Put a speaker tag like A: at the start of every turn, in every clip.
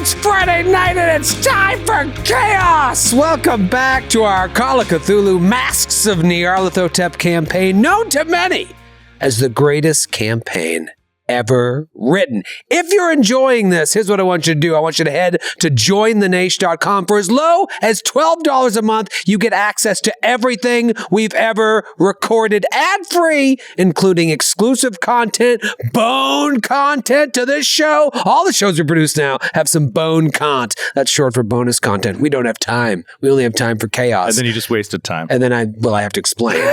A: It's Friday night and it's time for chaos! Welcome back to our Call of Cthulhu Masks of Nyarlathotep campaign, known to many as the greatest campaign ever written. If you're enjoying this, here's what I want you to do. I want you to head to jointhenaish.com. For as low as $12 a month, you get access to everything we've ever recorded ad-free, including exclusive content, bone content to this show. All the shows we produce now have some bone cont. That's short for bonus content. We don't have time. We only have time for chaos.
B: And then you just wasted time.
A: And then I have to explain.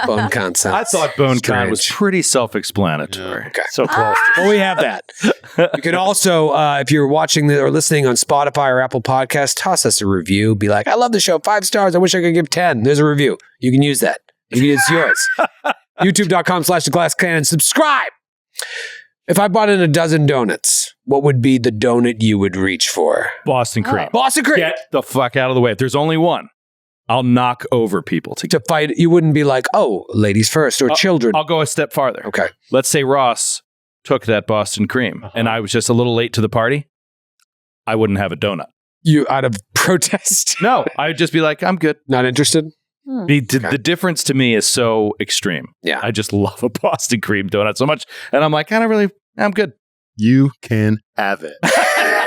A: Bone cont sounds
B: I thought bone
A: strange.
B: con was pretty self-explanatory.
A: Okay.
C: So close.
A: Well, we have that. You can also, if you're watching or listening on Spotify or Apple Podcasts, toss us a review. Be like, I love the show. 5 stars. I wish I could give 10. There's a review. You can use that. It's yours. YouTube.com/theglasscannon. Subscribe. If I bought in a dozen donuts, what would be the donut you would reach for?
B: Boston cream.
A: Boston cream.
B: Get the fuck out of the way. If there's only one, I'll knock over people
A: To fight, you wouldn't be like, oh, ladies first or children.
B: I'll go a step farther.
A: Okay.
B: Let's say Ross took that Boston cream and I was just a little late to the party. I wouldn't have a donut.
A: You out of protest?
B: No, I'd just be like, I'm good.
A: Not interested?
B: The difference to me is so extreme.
A: Yeah.
B: I just love a Boston cream donut so much. And I'm like, I'm good.
D: You can have it.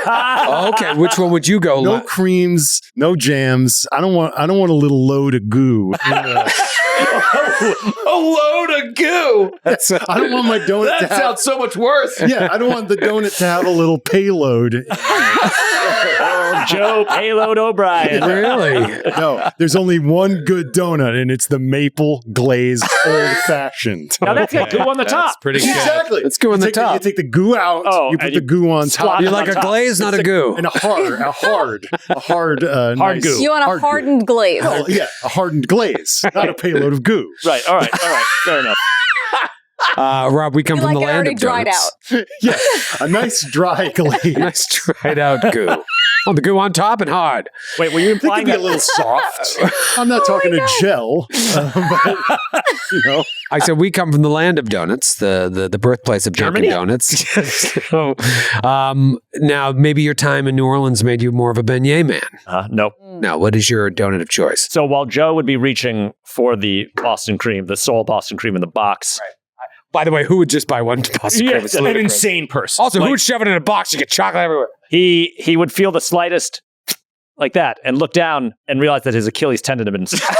A: Okay, which one would you go?
D: No creams, no jams. I don't want a little load of goo.
B: A load of goo.
D: I don't want my donut to have...
B: sounds so much worse.
D: Yeah, I don't want the donut to have a little payload.
C: Joe Payload O'Brien.
A: Really?
D: No, there's only one good donut, and it's the maple glazed old-fashioned.
C: Now that's got goo on the top.
B: That's pretty good.
D: Exactly.
A: Let's go on the top.
D: You take the goo out, you put the goo on top.
A: You like a glaze, not a goo.
D: And a hard nice,
C: goo.
E: You want a hardened glaze.
D: Oh, yeah, a hardened glaze, not a payload of goo.
C: Right. All right. Fair enough.
A: Rob, we come from the land of
E: dried
A: donuts.
E: out.
D: Yeah, a nice dry glaze.
A: Nice dried out goo. Oh, the goo on top and hard.
C: Wait, were you
D: They
C: implying
D: can be a
C: that?
D: little soft. I'm not talking to gel, but
A: I said we come from the land of donuts, the birthplace of Dunkin'
C: Germany?
A: Donuts. So, now, maybe your time in New Orleans made you more of a beignet man.
C: Nope.
A: Now, what is your donut of choice?
C: So while Joe would be reaching for the Boston cream, the soul Boston cream in the box.
A: By the way, who would just buy one Boston cream? It's
B: An
A: ludicrous.
B: insane person.
A: Also, who would shove it in a box? You get chocolate everywhere.
C: He would feel the slightest like that and look down and realize that his Achilles tendon had been sliced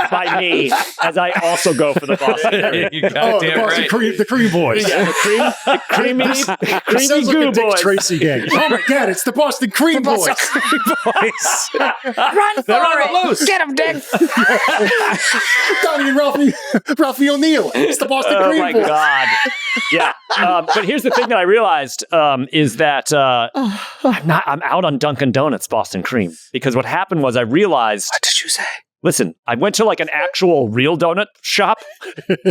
C: by me as I also go for the Boston cream.
B: You
D: the
B: goddamn
D: Boston
B: right.
D: cream, the cream boys.
C: Yeah, the creamy
D: It
C: creamy
D: sounds like
C: goo
D: a Dick
C: boys.
D: Tracy gang. Oh my God, it's the Boston Cream Boys.
E: Run for it.
A: Get him, Dick.
D: Donnie and Ralphie O'Neill. It's the Boston
C: Oh
D: Cream
C: my
D: Boys.
C: God. Yeah. But here's the thing that I realized is that I'm out on Dunkin' Donuts Boston cream because what happened was I realized.
A: What did you say?
C: Listen, I went to like an actual real donut shop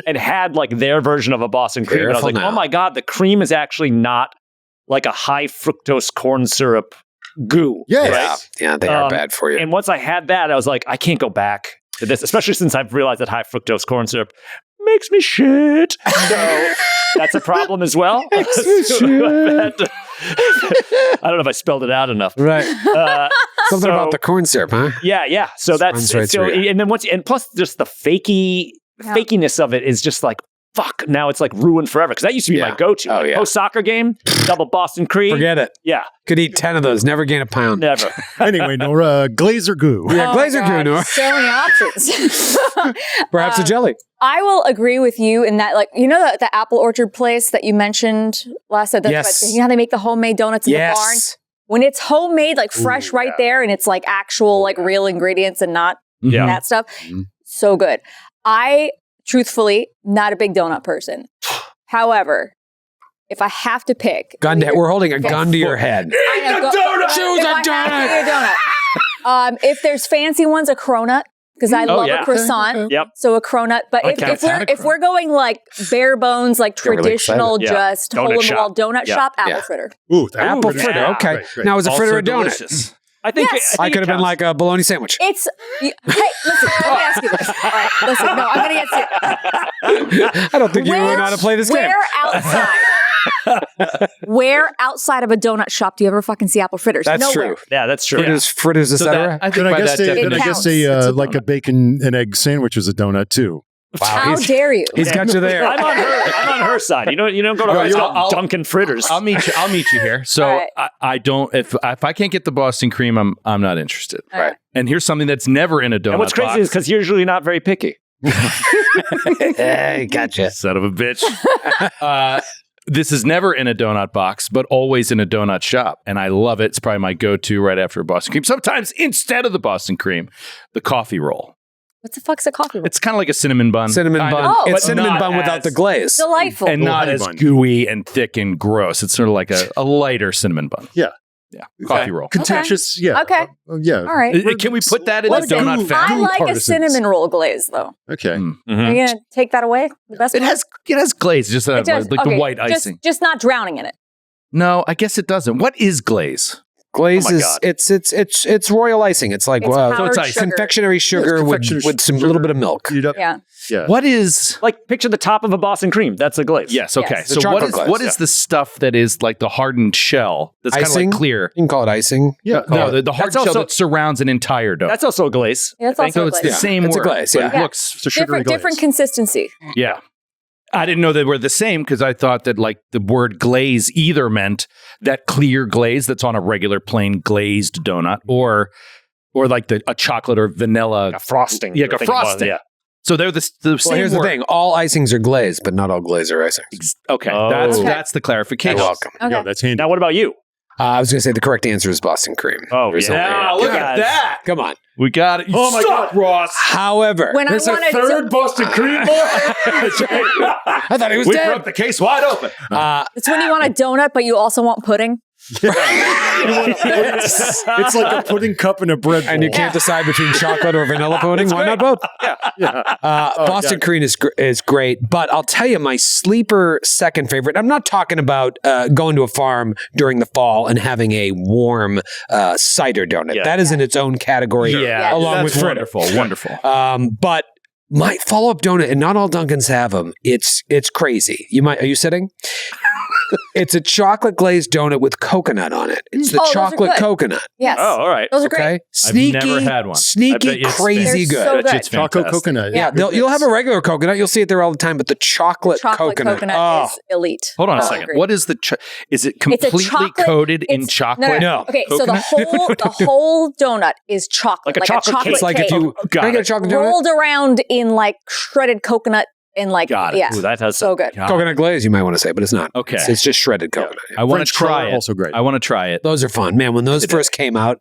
C: and had like their version of a Boston cream. And I was like,
A: Careful now.
C: oh my God, the cream is actually not like a high fructose corn syrup goo.
D: Yes.
C: Right?
A: Yeah, they are bad for you.
C: And once I had that, I was like, I can't go back to this, especially since I've realized that high fructose corn syrup makes me shit. So that's a problem as well. I don't know if I spelled it out enough.
A: Right. Something
C: so-
A: about the corn syrup, huh?
C: Yeah. So that's
A: Runs right
C: so,
A: through you.
C: and then and plus just the fakiness of it is just like fuck. Now it's like ruined forever because that used to be
A: Yeah.
C: my go-to.
A: Oh,
C: Like,
A: yeah.
C: post-soccer game, double Boston cream.
A: Forget it.
C: Yeah,
A: Could eat 10 of those, never gain a pound.
C: never.
D: Anyway, Nora, glaze or goo?
A: Yeah,
E: Oh my
A: glazer
E: God,
A: goo, Noura.
E: so many options.
A: Perhaps a jelly.
E: I will agree with you in that, like, you know, the apple orchard place that you mentioned last time?
A: Yes.
E: You know how they make the homemade donuts in the barn?
A: Yes.
E: When it's homemade, like fresh right there, and it's like actual, like real ingredients and not
C: Yeah.
E: that stuff.
A: Mhm.
E: So good. I, truthfully, not a big donut person. However, if I have to pick,
A: We're holding a gun to your head.
E: I know,
A: Choose
E: if
A: a
E: I have to
A: donut.
E: eat a donut. If there's fancy ones, a cronut. Because I love
C: yeah.
E: a croissant.
C: Yep.
E: So a cronut. But if we're going like bare bones, like
A: Get really
E: traditional,
C: excited. Yeah.
E: just
C: Donut
E: hole in the
C: shop.
E: wall donut
C: Yeah.
E: shop, apple
A: Yeah.
E: fritter.
D: Ooh,
A: Apple fritter.
C: Yeah.
A: Okay.
D: Right.
A: Now, is a fritter
B: Also
A: a donut?
B: delicious.
C: I think.
E: Yes.
A: I could have been like a bologna sandwich.
E: It's, hey, listen, let me ask you this. All right, listen, no, I'm going to get you.
A: I don't think you would know how to play this game.
E: Where outside Where outside of a donut shop do you ever fucking see apple fritters?
A: That's
E: Nowhere.
A: true.
C: Yeah, that's true.
A: Fritters,
B: So
A: etc.
B: I think
D: Then I
B: by
D: guess
B: that
E: It counts. It's
D: like a bacon and egg sandwich is a donut too.
E: How dare you?
A: He's got you there.
C: I'm on her side. You don't go to Dunkin' Fritters.
B: I'll meet you here. So
E: All right.
B: I don't if I can't get the Boston cream, I'm not interested.
E: All right.
B: And here's something that's never in a donut
C: And what's crazy
B: box.
C: is because you're usually not very picky.
A: Hey, gotcha.
B: Son of a bitch. This is never in a donut box, but always in a donut shop. And I love it. It's probably my go-to right after a Boston cream. Sometimes instead of the Boston cream, the coffee roll.
E: What the fuck's a coffee roll?
B: It's kind of like a cinnamon bun.
A: Cinnamon
B: Kind
A: bun.
B: of,
E: Oh.
B: but
A: It's cinnamon
B: not
A: bun without the
B: as-
A: glaze.
E: Delightful.
B: And not
D: honey
B: as
D: bun.
B: gooey and thick and gross. It's sort of like a lighter cinnamon bun.
D: Yeah.
B: Yeah. Coffee roll.
D: Contentious, yeah.
E: Okay.
D: Yeah.
E: All right.
B: Can we put that in
E: Well,
B: the donut
D: goo-
B: family?
E: I like a
D: partisans.
E: cinnamon roll glaze, though.
D: Okay.
B: Mm.
E: Are you gonna take that away? The best
B: It
E: part?
B: has glaze, just
E: It does.
B: like
E: Okay,
B: the white
E: just-
B: icing.
E: Just not drowning in it.
B: No, I guess it doesn't. What is glaze?
A: Glaze
C: Oh my
A: is
C: God.
A: it's royal icing. It's like
E: It's
A: so
E: powdered
B: it's ice.
E: sugar.
A: confectionery sugar
D: confectionery
A: with some
D: sugar.
A: little bit of milk.
D: Heat up.
E: Yeah.
D: Yeah.
B: What is?
C: Like picture the top of a Boston cream. That's a glaze.
B: Yes. Okay.
E: Yes.
A: The
B: So
A: chocolate glaze,
B: what is the stuff that is like the hardened shell that's kind of
A: Icing?
B: like clear?
A: You can call it icing.
D: Yeah.
B: No, the hard
C: That's
B: shell
C: also-
B: that surrounds an entire dough.
C: That's also a glaze.
E: Yeah, that's
C: I think.
E: also
B: so it's
E: a
B: the
E: glaze.
B: same
A: It's a
B: word,
A: glaze,
B: but
A: yeah.
B: it
E: Yeah.
B: looks
D: It's a sugary
E: Different
D: glaze.
E: consistency.
B: yeah. I didn't know they were the same because I thought that like the word glaze either meant that clear glaze that's on a regular plain glazed donut or like a chocolate or vanilla.
C: A frosting.
B: Yeah,
C: you're
B: like a
C: thinking about,
B: frosting.
C: Yeah.
B: So they're the
A: Well,
B: same
A: here's the
B: word.
A: thing: all icings are glazed, but not all glaze are icing.
B: Okay,
C: Oh.
B: that's
C: Okay.
B: that's the clarification.
A: You're welcome.
E: Okay.
D: Yeah, that's handy.
C: Now, what about you?
A: I was going to say the correct answer is Boston cream.
C: Oh,
A: There's
C: yeah.
A: only-
C: Look at
B: that.
A: Come on.
B: We got it. You
C: Oh my
B: suck,
C: God.
B: Ross.
A: However,
E: When I wanted to,
C: Boston cream boy.
A: I thought he was
B: We
A: dead.
B: broke the case wide open.
E: it's when you want a donut, but you also want pudding.
D: It's like a pudding cup and a bread bowl.
A: And you can't decide between chocolate or vanilla pudding. Why not both?
D: Yeah.
A: Boston cream is great, but I'll tell you my sleeper second favorite. I'm not talking about going to a farm during the fall and having a warm cider donut.
C: Yeah.
A: That is in its own category,
B: Yeah,
A: along
B: that's
A: with fritter.
B: wonderful. Wonderful.
A: But my follow-up donut, and not all Dunkins have them. It's crazy. Are you sitting? It's a chocolate glazed donut with coconut on it. It's the
E: Oh, those are
A: chocolate
E: good.
A: coconut.
E: Yes.
C: Oh, all right.
E: Those are great.
A: Okay,
B: I've
A: sneaky,
B: never had one. I bet
A: sneaky,
B: it's
A: crazy
E: They're
A: good.
E: so
B: Bet you
E: good.
B: it's
D: Choco
B: fantastic.
D: coconut.
A: Yeah, you'll have a regular coconut. You'll see it there all the time, but the chocolate coconut. Oh,
E: is elite.
B: Hold on a
E: Oh,
B: second.
E: agreed.
B: What is the? Is it
E: It's a
B: completely
E: chocolate-
B: coated in
E: it's-
B: chocolate?
A: No.
E: Okay, so
B: Coconut?
E: the whole donut is chocolate,
C: Like a chocolate cake.
A: it's like
E: cake.
A: if you
B: Got
A: can I get a
B: it.
A: chocolate donut,
E: rolled around in like shredded coconut and like
B: Got it.
E: yeah,
C: Ooh, that has
E: so good.
B: God.
A: coconut glaze, you might want to say, but it's not.
B: Okay.
A: It's just shredded coconut.
B: I want to
D: French
B: try
D: cruller,
B: it.
D: also great.
B: I want to try it.
A: Those are fun, man. When those first came out,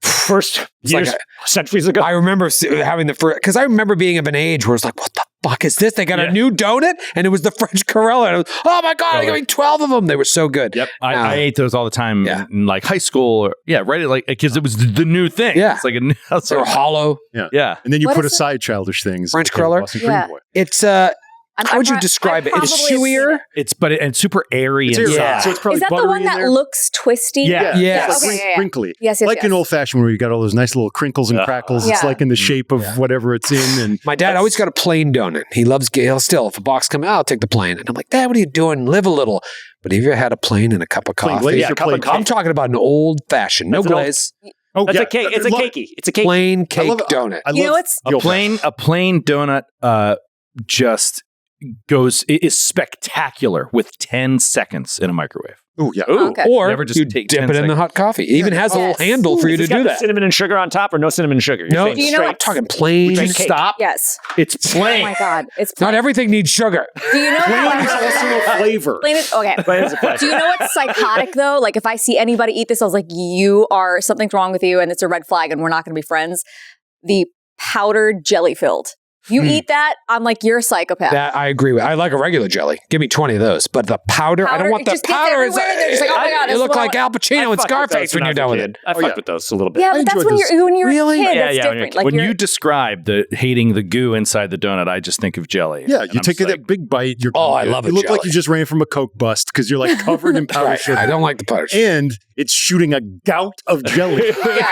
C: First
A: It's like
C: years, centuries ago.
A: I remember having the first because I remember being of an age where it's like, what the fuck is this? They got a new donut, and it was the French Corella. And I was, oh my god, I'm getting 12 of them. They were so good.
B: Yep, I ate those all the time
A: Yeah.
B: in like high school. Or, right, like because it was the new thing.
A: Yeah.
B: it's like a new. It's
A: They were
B: like,
A: hollow.
B: yeah.
D: And then you
E: What
D: put
E: is it?
D: aside childish things.
A: French
D: like the
A: cruller?
D: Boston Cream
E: Yeah.
D: Boy.
A: It's
E: I'm-
A: how would you
E: I
A: describe it? It's
E: probably have seen
A: chewier.
E: it.
B: It's and super airy
D: It's
B: inside.
D: airy. So it's probably
E: Is that the
D: buttery
E: one
D: in
E: that
D: there.
E: looks twisty?
B: Yeah.
A: Yes.
D: It's like
E: Okay, yeah.
D: crinkly.
E: Yes,
D: like
E: yes.
D: an old fashioned where you got all those nice little crinkles and crackles. It's
E: Yeah.
D: like in the shape of whatever it's in. And
A: My dad always got a plain donut. He loves Gale still. If a box comes out, I'll take the plain. And I'm like, Dad, what are you doing? Live a little. But have you ever had a plain and a cup of
D: plain
A: coffee?
D: glaze
C: Yeah,
D: or
C: cup
D: plain
C: of coffee.
A: I'm talking about an old fashioned, no
C: That's an old-
A: glaze,
D: Oh,
C: That's
D: yeah.
C: a cake. It's a
D: love-
C: cakey. It's a cake.
A: plain cake
D: love it.
A: donut.
D: I
E: You know
D: love
E: what's-
D: the old
B: a plain donut just is spectacular with 10 seconds in a microwave.
D: Oh, yeah.
C: Ooh.
E: Okay.
A: Or
B: Never just
A: you
B: take
A: dip
B: 10
A: it in the
B: seconds.
A: hot coffee. It even has a little
E: Yes.
A: handle for you to
C: It's got
A: do
C: the
A: that.
C: cinnamon and sugar on top, or no cinnamon and sugar? You're
A: No,
C: saying
E: Do you know
C: straight-
E: what-
A: I'm talking plain.
C: Just
B: Stop.
E: Yes.
B: It's
E: Oh
B: plain.
E: my god, it's
A: Not everything needs sugar.
E: Do you know
D: Plain is
E: how
D: also a flavor.
E: plain is okay?
C: Plain is a flavor.
E: Do you know what's psychotic though? Like if I see anybody eat this, I was like, something's wrong with you, and it's a red flag, and we're not going to be friends. The powdered jelly filled. You eat that, I'm like, you're a psychopath.
A: That I agree with. I like a regular jelly. Give me 20 of those. But the powder, I don't
E: Powder,
A: want
E: it
A: the
E: just gets
A: powder.
E: everywhere. They're just like, oh my God,
A: you
E: this is
A: look
E: what I
A: like Al Pacino and
C: I fucked with
A: Scarface
C: those
A: when you're
C: I
A: done
C: was
A: with
C: a
A: it.
C: kid. I fucked with those a little bit.
E: yeah,
D: I
E: but that's
D: enjoyed
E: when you're a
A: Really?
E: kid.
C: Yeah,
E: That's
C: yeah,
E: different.
C: when
E: Like
B: When
E: you're,
B: you describe the hating the goo inside the donut, I just think of jelly.
D: Yeah,
B: And
D: you
B: I'm
D: take
B: just
D: that big bite. You're
A: Oh, I love
D: You
A: a
D: look like
A: jelly.
D: you just ran from a Coke bust because you're like covered in powder
A: Right.
D: sugar.
A: I don't like the powder.
D: And it's shooting a gout of jelly.
E: yeah.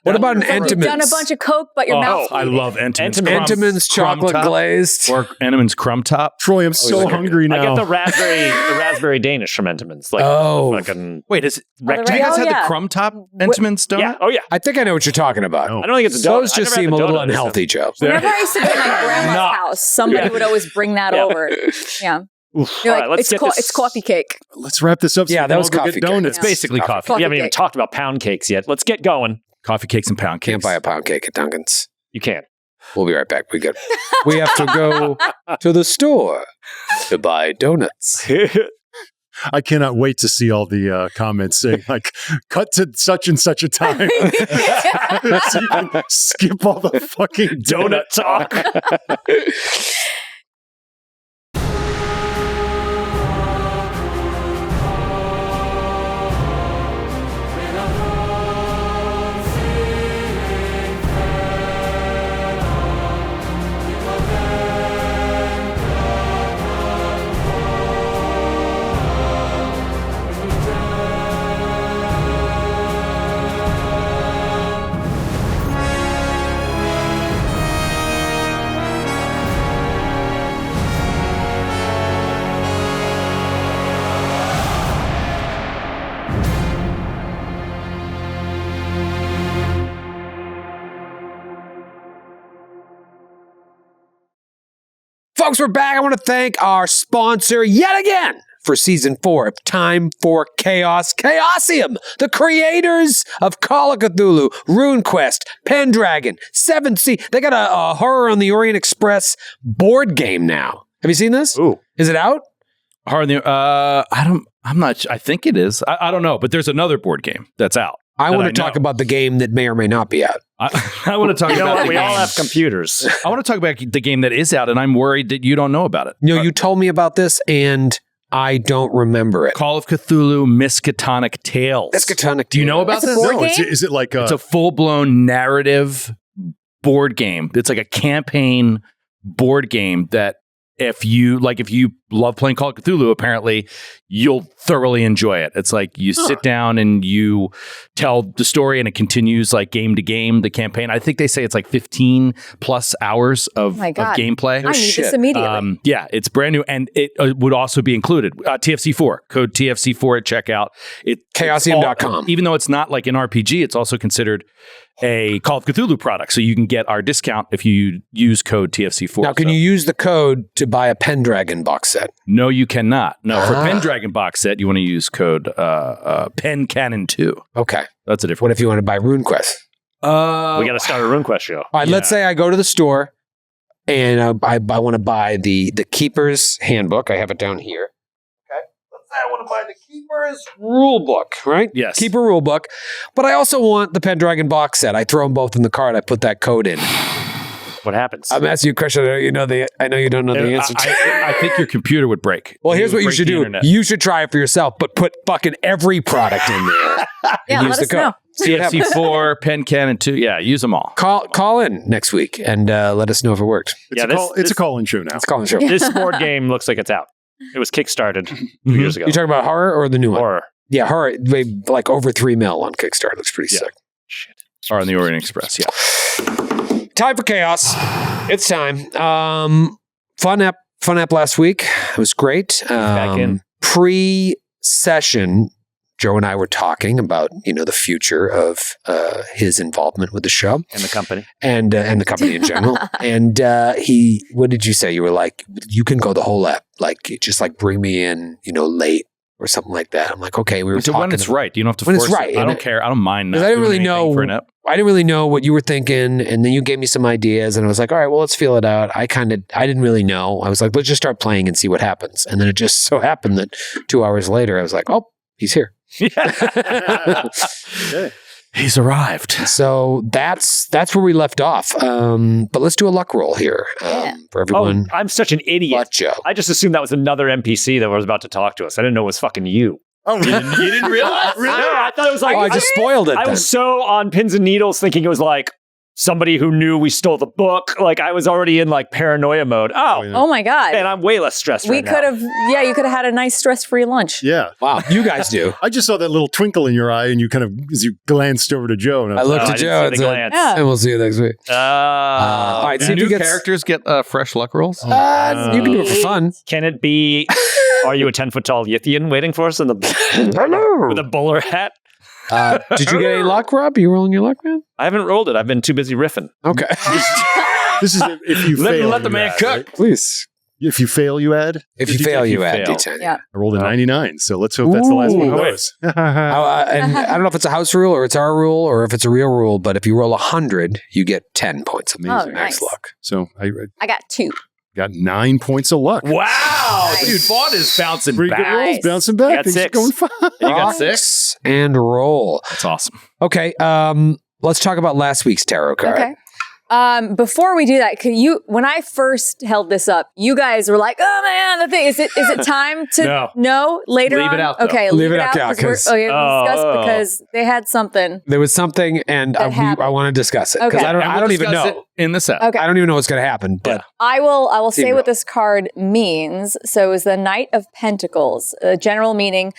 A: What about an
E: Like you've done a
A: Entenmann's?
E: bunch of coke, but your mouth's
B: I
E: bleeding.
B: love Entenmann's.
A: Entenmann's chocolate
B: top,
A: glazed.
B: or Entenmann's crumb top.
D: Troy, I'm so hungry
C: I
D: now.
C: get the raspberry Danish from Entenmann's. Like, fucking
B: Wait, is
C: rectangle.
B: do you guys
E: Oh,
B: have
E: yeah.
B: the crumb top Entenmann's donut?
C: Yeah. Oh yeah.
A: I think I know what you're talking about.
D: Oh.
C: I don't think it's a donut.
A: Those just seem a little unhealthy, Joe.
E: Whenever I used to go to my grandma's house, somebody would always bring that over. Yeah.
C: Oof.
E: You're
C: All
E: like,
C: right, let's get this.
E: it's coffee cake.
D: Let's wrap this up. So
A: Yeah,
D: we
A: that
D: can
A: was
D: all go
A: coffee
D: get
A: cake.
D: donuts.
B: It's basically coffee.
C: We haven't even
E: cake.
C: talked about pound cakes yet. Let's get going.
B: Coffee cakes and pound cakes.
A: Can't buy a pound cake at Dunkin's.
C: You can.
A: We'll be right back. We have to go to the store to buy donuts.
D: I cannot wait to see all the comments saying like, "Cut to such and such a time." So you can skip all the fucking
C: Donut talk.
A: Folks, we're back. I want to thank our sponsor yet again for Season 4 of Time for Chaos, Chaosium, the creators of Call of Cthulhu, RuneQuest, Pendragon, 7th Sea. They got a Horror on the Orient Express board game now. Have you seen this?
C: Ooh.
A: Is it out?
B: I think it is. I don't know, but there's another board game that's out.
A: I
B: that
A: want to talk
B: know.
A: about the game that may or may not be out.
B: I want to talk
C: You know
B: about
C: what?
B: the
C: We
B: game.
C: all have computers.
B: I want to talk about the game that is out, and I'm worried that you don't know about it.
A: No, you told me about this, and I don't remember it.
B: Call of Cthulhu Miskatonic Tales.
A: Miskatonic
B: Do you know about
E: That's a
B: this?
E: board
D: No,
E: game?
D: is it like
B: It's a full-blown narrative board game. It's like a campaign board game that if you love playing Call of Cthulhu, apparently you'll thoroughly enjoy it. It's like you sit down and you tell the story and it continues like game to game, the campaign. I think they say it's like 15 plus hours of
E: my God.
B: gameplay.
E: I need
A: shit.
E: this immediately.
B: Yeah, it's brand new, and it would also be included. TFC4, code TFC4 at checkout.
A: Chaosium.com.
B: Even though it's not like an RPG, it's also considered a Call of Cthulhu product. So you can get our discount if you use code TFC4.
A: Now, can you use the code to buy a Pendragon box set?
B: No, you cannot. No, for Pendragon box set, you want to use code Pen Cannon 2.
A: Okay.
B: That's a different.
A: What if you want to buy RuneQuest?
C: We got to start a RuneQuest show.
A: All right, let's say I go to the store and I want to buy the Keeper's Handbook. I have it down here. Okay. Let's say I want to buy the Keeper's Rule Book, right?
B: Yes.
A: Keeper Rule Book. But I also want the Pendragon box set. I throw them both in the cart. I put that code in.
C: What happens?
A: I'm asking you a question. I know you don't know the answer to.
B: I think your computer would break.
A: Well, here's
B: It would
A: what you
B: break
A: should
B: the
A: do.
B: internet.
A: You should try it for yourself, but put fucking every product in there.
E: Yeah,
A: use
E: let
A: the
E: us
A: code.
E: know.
A: See what happens.
B: TFC4, Pen Cannon 2. Yeah, use them all.
A: Call in next week and let us know if it worked.
D: It's a call-in show now.
A: It's calling show.
C: This board game looks like it's out. It was kickstarted 2 years ago.
A: You talking about horror or the new one?
C: Horror.
A: Yeah, horror. They like over 3 mil on Kickstarter. That's pretty
B: Yeah.
A: sick.
C: Shit.
B: Or on the Orient Express, yeah.
A: Time for chaos. It's time. Fun app last week. It was great.
C: Back in.
A: Pre-session, Joe and I were talking about the future of his involvement with the show
C: And the company.
A: and the company in general. And what did you say? You were like, you can go the whole app, like just like bring me in, late or something like that. I'm like, okay, we were
B: So
A: talking
B: when it's
A: about-
B: right, you don't have to
A: When it's
B: force
A: right,
B: it. I
A: and
B: don't care. I don't mind.
A: Because
B: Not
A: I didn't
B: doing
A: really
B: anything
A: know.
B: for an app.
A: I didn't really know what you were thinking, and then you gave me some ideas, and I was like, all right, well, let's feel it out. I didn't really know. I was like, let's just start playing and see what happens. And then it just so happened that 2 hours later, I was like, oh, he's here.
B: He's arrived.
A: So that's where we left off. But let's do a luck roll here for everyone.
C: Oh, I'm such an idiot.
A: But Joe.
C: I just assumed that was another NPC that was about to talk to us. I didn't know it was fucking you.
D: Oh,
B: You didn't realize?
C: No, I thought it was like
A: I just spoiled it
C: I
A: then.
C: was so on pins and needles thinking it was like somebody who knew we stole the book. Like I was already in like paranoia mode.
E: Oh my God.
C: And I'm way less stressed
E: We
C: right now.
E: could have, you could have had a nice stress-free lunch.
D: Yeah.
A: Wow, you guys do.
D: I just saw that little twinkle in your eye and you kind of, as you glanced over to Joe. And
A: I looked
C: I
A: at
C: didn't
A: Joe
C: see
A: and
C: the
A: said,
C: glance.
E: Yeah.
A: and we'll see you next week. All right, see if
B: New
A: you get
B: characters get fresh luck rolls.
A: You can do it for fun.
C: Can it be, are you a 10-foot tall Yithian waiting for us in the with a bowler hat?
A: Did you get any luck, Rob? Are you rolling your luck, man?
C: I haven't rolled it. I've been too busy riffing.
A: Okay.
D: This is if you fail.
B: Let the
D: you
B: man
D: add,
B: cook.
D: right?
A: Please.
D: If you fail, you add.
A: If you fail, you add
C: fail.
A: D10.
E: Yeah.
D: I rolled a 99, so let's hope that's the last one of
A: Ooh.
D: those.
A: And I don't know if it's a house rule or it's our rule or if it's a real rule, but if you roll 100, you get 10 points of
E: Amazing.
A: max
E: Nice.
A: luck.
D: So I
E: I got 2.
D: got 9 points of luck.
B: Wow,
E: Nice.
B: dude, Vaughn is bouncing
D: Pretty good
B: back.
D: rolls,
E: Nice.
D: bouncing
C: I
D: back.
C: got
D: Things are
C: 6.
D: going fine.
B: You got
A: Rocks
B: 6.
A: and roll.
B: That's awesome.
A: Okay, let's talk about last week's tarot card.
E: Okay. Before we do that, when I first held this up, you guys were like, "Oh man, the thing is it time to
B: No.
E: later
B: Leave
E: on?"
B: it out, though.
E: Okay,
A: Leave it out, yeah,
E: 'cause
A: 'cause-
E: we're- because they had something.
A: There was something, and
E: That happened.
A: I want to discuss it because
E: Okay.
A: I
B: And
A: don't
B: we'll
A: even
B: discuss
A: know.
B: it in the set.
E: Okay.
A: I don't even know what's going to happen. But
E: I will
A: Seem
E: say
A: real.
E: what this card means. So is the Knight of Pentacles, a general meaning.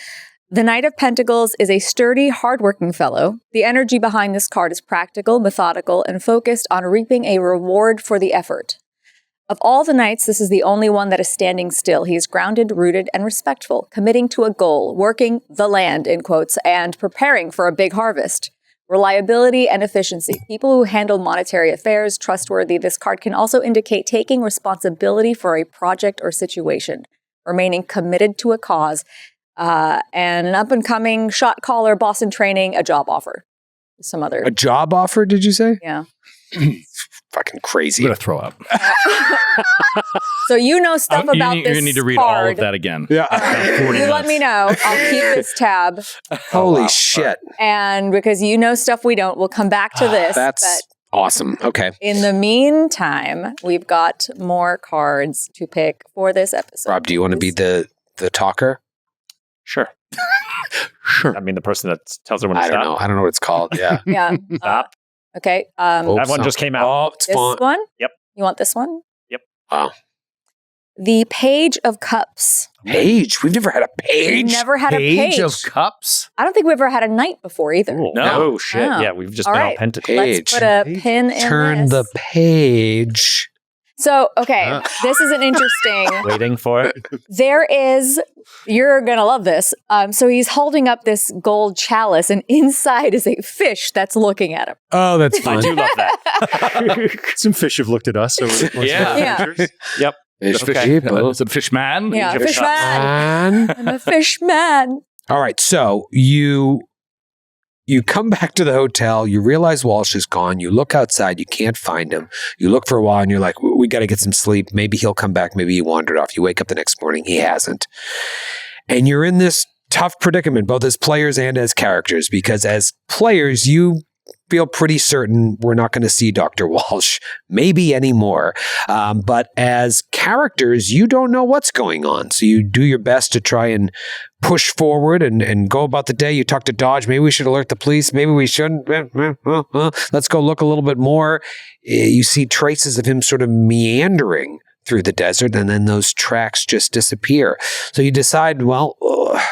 E: The Knight of Pentacles is a sturdy, hardworking fellow. The energy behind this card is practical, methodical, and focused on reaping a reward for the effort. Of all the knights, this is the only one that is standing still. He is grounded, rooted, and respectful, committing to a goal, working the land, in quotes, and preparing for a big harvest. Reliability and efficiency. People who handle monetary affairs, trustworthy. This card can also indicate taking responsibility for a project or situation, remaining committed to a cause, and an up-and-coming shot caller, boss in training, a job offer. Some other.
A: a job offer, did you say?
E: Yeah.
A: Fucking crazy.
B: I'm going to throw up.
E: So you know stuff about
B: You're
E: this
B: going to need to read
E: card.
B: all of that again.
A: Yeah.
E: You let me know. I'll keep this tab.
A: Holy shit.
E: And because you know stuff we don't, we'll come back to this.
A: That's
E: but
A: awesome. Okay.
E: in the meantime, we've got more cards to pick for this episode.
A: Rob, do you want to be the talker?
C: Sure.
B: Sure.
C: I mean, the person that tells her when to
A: I
C: stop.
A: don't know. I don't know what it's called. Yeah.
E: Yeah.
C: Stop.
E: Okay.
A: Oh,
C: That one just came out.
A: Oh, it's
E: This
A: fun.
E: one?
C: Yep.
E: You want this one?
C: Yep.
A: Wow.
E: The Page of Cups.
A: Page. We've never had a page.
E: We've never had a
B: Page
E: page.
B: of Cups.
E: I don't think we've ever had a knight before either.
C: No.
A: No.
C: Oh, shit.
E: Oh.
C: Yeah, we've just
E: All
C: been
E: right.
C: on Pentacles.
A: Page.
E: Let's put a pin in
A: Turn
E: this.
A: the page.
E: So, okay, this is an interesting.
C: Waiting for it.
E: There is, you're going to love this. So he's holding up this gold chalice, and inside is a fish that's looking at him.
A: Oh, that's
C: I
A: fun.
C: do love that.
D: Some fish have looked at us over the course
B: Yeah.
D: of
E: Yeah.
D: our adventures.
C: Yep.
A: Fish
B: Okay.
A: people.
B: Is it fish man?
E: Yeah,
C: Give it a
E: fish
C: shot.
E: man.
A: Man.
E: I'm a fish man.
A: All right, so you come back to the hotel, you realize Walsh is gone, you look outside, you can't find him. You look for a while and you're like, we got to get some sleep. Maybe he'll come back, maybe he wandered off. You wake up the next morning, he hasn't. And you're in this tough predicament, both as players and as characters, because as players, you feel pretty certain we're not going to see Dr. Walsh maybe anymore. But as characters, you don't know what's going on. So you do your best to try and push forward and go about the day. You talk to Dodge. Maybe we should alert the police. Maybe we shouldn't. Let's go look a little bit more. You see traces of him sort of meandering through the desert, and then those tracks just disappear. So you decide, well,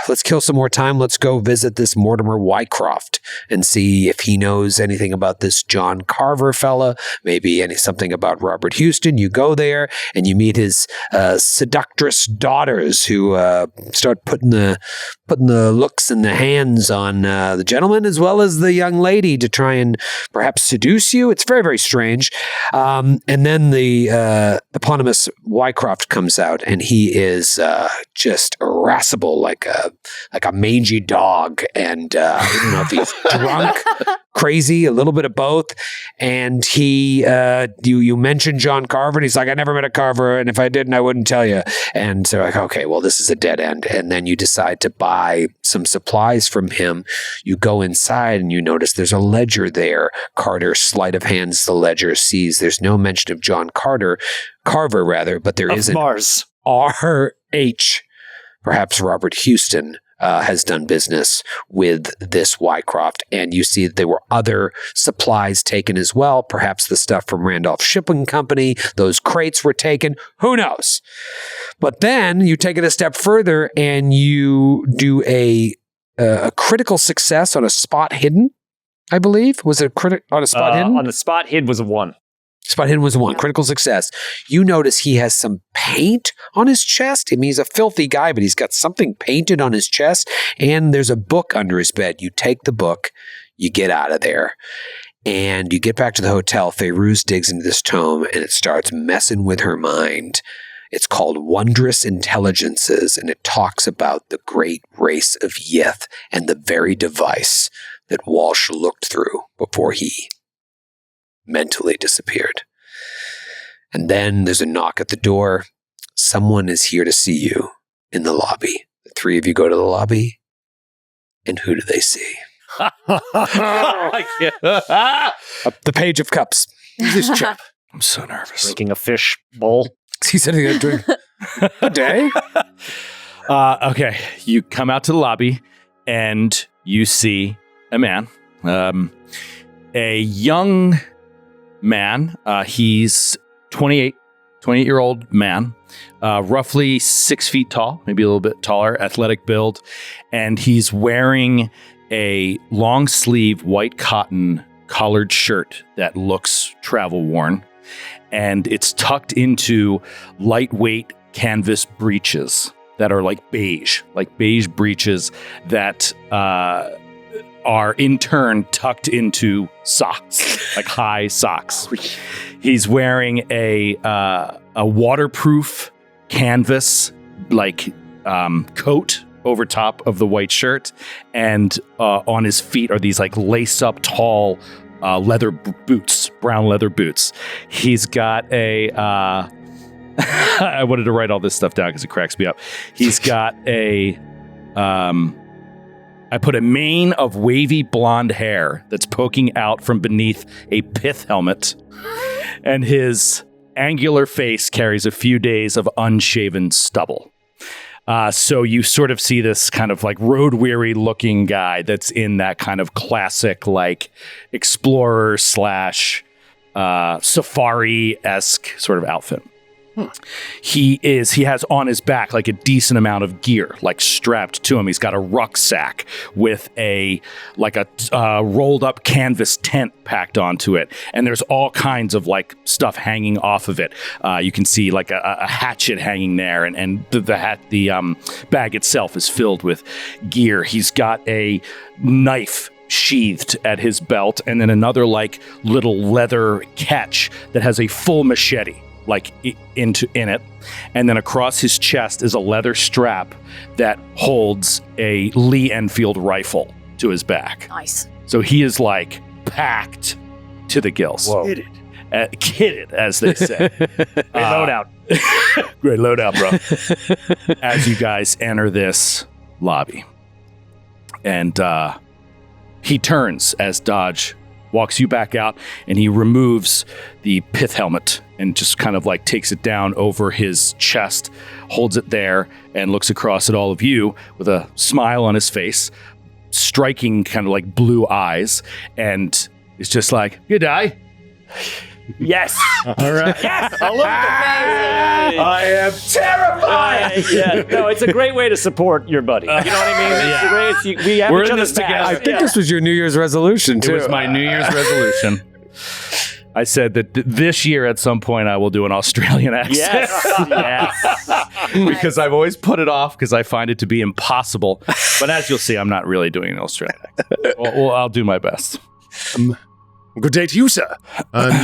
A: let's kill some more time. Let's go visit this Mortimer Wycroft and see if he knows anything about this John Carver fella, maybe something about Robert Houston. You go there and you meet his seductress daughters who start putting the looks and the hands on the gentleman as well as the young lady to try and perhaps seduce you. It's very, very strange. And then the eponymous Wycroft comes out, and he is just irascible, like a mangy dog, and I don't know if he's drunk, crazy, a little bit of both. And he, you mentioned John Carver, and he's like, I never met a Carver, and if I didn't, I wouldn't tell you. And so like, okay, well, this is a dead end. And then you decide to buy some supplies from him. You go inside, and you notice there's a ledger there. Carter, sleight of hands the ledger, sees there's no mention of John Carver, but there
C: Of
A: is an
C: Mars.
A: RH perhaps Robert Houston has done business with this Wycroft. And you see that there were other supplies taken as well. Perhaps the stuff from Randolph Shipping Company, those crates were taken. Who knows? But then you take it a step further and you do a critical success on a spot hidden, I believe. Was it on a spot hidden?
C: On the spot hid was a 1.
A: Spot hidden was a 1. Critical success. You notice he has some paint on his chest. I mean, he's a filthy guy, but he's got something painted on his chest, and there's a book under his bed. You take the book, you get out of there, and you get back to the hotel. Feyrouz digs into this tome, and it starts messing with her mind. It's called Wondrous Intelligences, and it talks about the great race of Yith and the very device that Walsh looked through before he mentally disappeared. And then there's a knock at the door. Someone is here to see you in the lobby. The 3 of you go to the lobby, and who do they see?
B: I can't.
A: The Page of Cups.
B: This chap. I'm so nervous.
C: Drinking a fish bowl.
A: He said he's going to drink a day.
B: Okay, you come out to the lobby, and you see a man, a young man. He's 28-year-old man, roughly 6 feet tall, maybe a little bit taller, athletic build, and he's wearing a long sleeve white cotton collared shirt that looks travel worn, and it's tucked into lightweight canvas breeches that are like beige breeches that are in turn tucked into socks, like high socks. He's wearing a waterproof canvas coat over top of the white shirt, and on his feet are these like lace up tall leather boots, brown leather boots. He's got a I wanted to write all this stuff down because it cracks me up. He's got I put a mane of wavy blonde hair that's poking out from beneath a pith helmet, and his angular face carries a few days of unshaven stubble. So you sort of see this kind of like road-weary looking guy that's in that kind of classic like explorer / safari-esque sort of outfit. He has on his back like a decent amount of gear, like strapped to him. He's got a rucksack with a rolled up canvas tent packed onto it, and there's all kinds of like stuff hanging off of it. You can see like a hatchet hanging there, and the bag itself is filled with gear. He's got a knife sheathed at his belt, and then another like little leather catch that has a full machete like in it, and then across his chest is a leather strap that holds a Lee Enfield rifle to his back.
E: Nice.
B: So he is like packed to the gills.
C: Whoa.
B: Kitted, as they say.
C: Great loadout.
B: Great loadout, bro. As you guys enter this lobby, and he turns as Dodge walks you back out, and he removes the pith helmet and just kind of like takes it down over his chest, holds it there, and looks across at all of you with a smile on his face, striking kind of like blue eyes, and it's just like, good day.
C: Yes.
D: All right.
C: Yes. I love it.
B: I am terrified.
C: Yeah. No, it's a great way to support your buddy. You know what I mean? We have
B: We're
C: each
B: in
C: other's
B: this together.
C: backs.
A: I think this was your New Year's resolution, too.
B: It was my New Year's resolution. I said that this year at some point I will do an Australian accent.
C: Yes.
B: Because I've always put it off because I find it to be impossible. But as you'll see, I'm not really doing an Australian accent. Well, I'll do my best.
D: Good day to you, sir.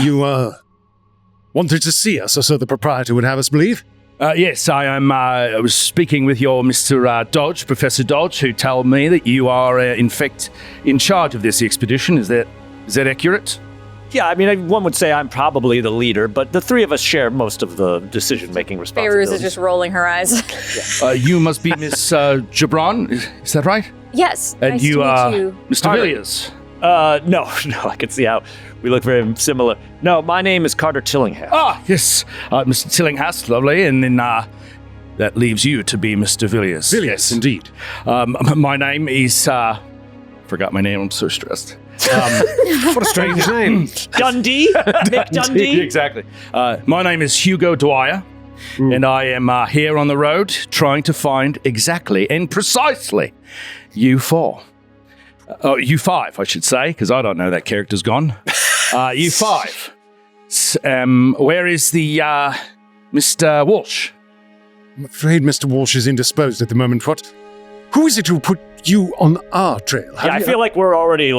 D: You wanted to see us, so the proprietor would have us believe?
B: Yes, I was speaking with your Mr. Dodge, Professor Dodge, who told me that you are, in fact, in charge of this expedition. Is that accurate?
C: Yeah, I mean, one would say I'm probably the leader, but the three of us share most of the decision-making responsibilities.
E: Feyrouz is just rolling her eyes.
B: You must be Miss Gibran, is that right?
E: Yes.
B: And
E: nice
B: you
E: to meet
B: are
E: you.
B: Mr. Villiers.
C: No, I can see how we look very similar. No, my name is Carter Tillinghast.
B: Ah, yes, Mr. Tillinghast, lovely. And then that leaves you to be Mr. Villiers.
D: Villiers, indeed.
B: My name is... forgot my name, I'm so stressed.
A: What a strange name.
C: Dundee? Nick Dundee?
B: Exactly. My name is Hugo Dwyer, and I am here on the road trying to find exactly and precisely U4. U5, I should say, because I don't know that character's gone. U5. Where is the Mr. Walsh?
D: I'm afraid Mr. Walsh is indisposed at the moment. Who is it who put you on our trail?
C: Yeah, I feel like we're already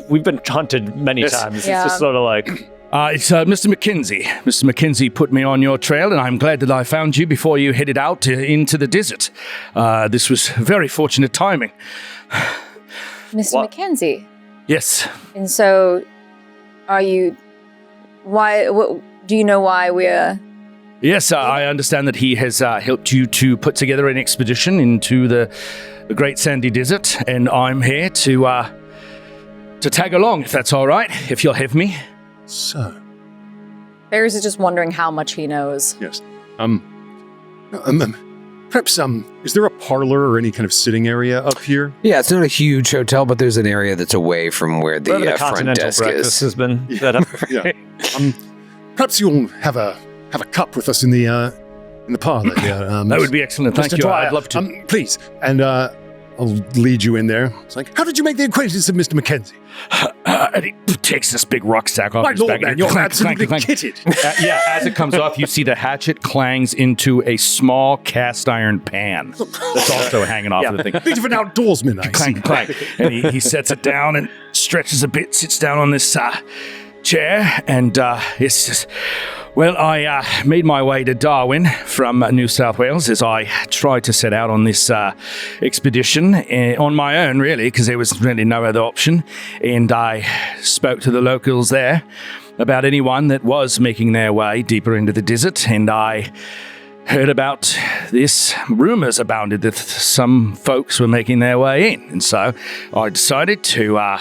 C: we've been hunted many times.
E: Yeah.
C: It's just sort of
B: It's Mr. McKenzie. Mr. McKenzie put me on your trail, and I'm glad that I found you before you headed out into the desert. This was very fortunate timing.
E: Mr. Mackenzie.
B: Yes.
E: And so, are you? Why? Do you know why we're?
B: Yes, I understand that he has helped you to put together an expedition into the Great Sandy Desert, and I'm here to tag along, if that's all right, if you'll have me.
D: So,
E: Ferris is just wondering how much he knows.
D: yes. Perhaps, is there a parlor or any kind of sitting area up here?
A: Yeah, it's not a huge hotel, but there's an area that's away from where the,
C: the
A: front
C: continental
A: desk
C: breakfast
A: is.
C: has been set up.
D: Yeah. Perhaps you'll have a cup with us in the parlor here.
B: That would be excellent. Thank
D: Mr.
B: you.
D: Dwyer,
B: I'd love to.
D: Please, and I'll lead you in there. It's like, how did you make the acquaintance of Mr. Mackenzie?
B: And he takes this big rucksack off
D: My
B: his
D: lord,
B: back.
D: man,
B: and
D: you're
B: clank,
D: absolutely
B: clank, clank.
D: kitted.
B: Yeah, as it comes off, you see the hatchet clangs into a small cast iron pan that's also hanging off of the thing.
D: Bit of an outdoorsman, I see.
B: Clank, clank. And he sets it down and stretches a bit, sits down on this chair, and it's just... Well, I made my way to Darwin from New South Wales as I tried to set out on this expedition on my own, really, because there was really no other option. And I spoke to the locals there about anyone that was making their way deeper into the desert, and I heard about this. Rumors abounded that some folks were making their way in, and so I decided to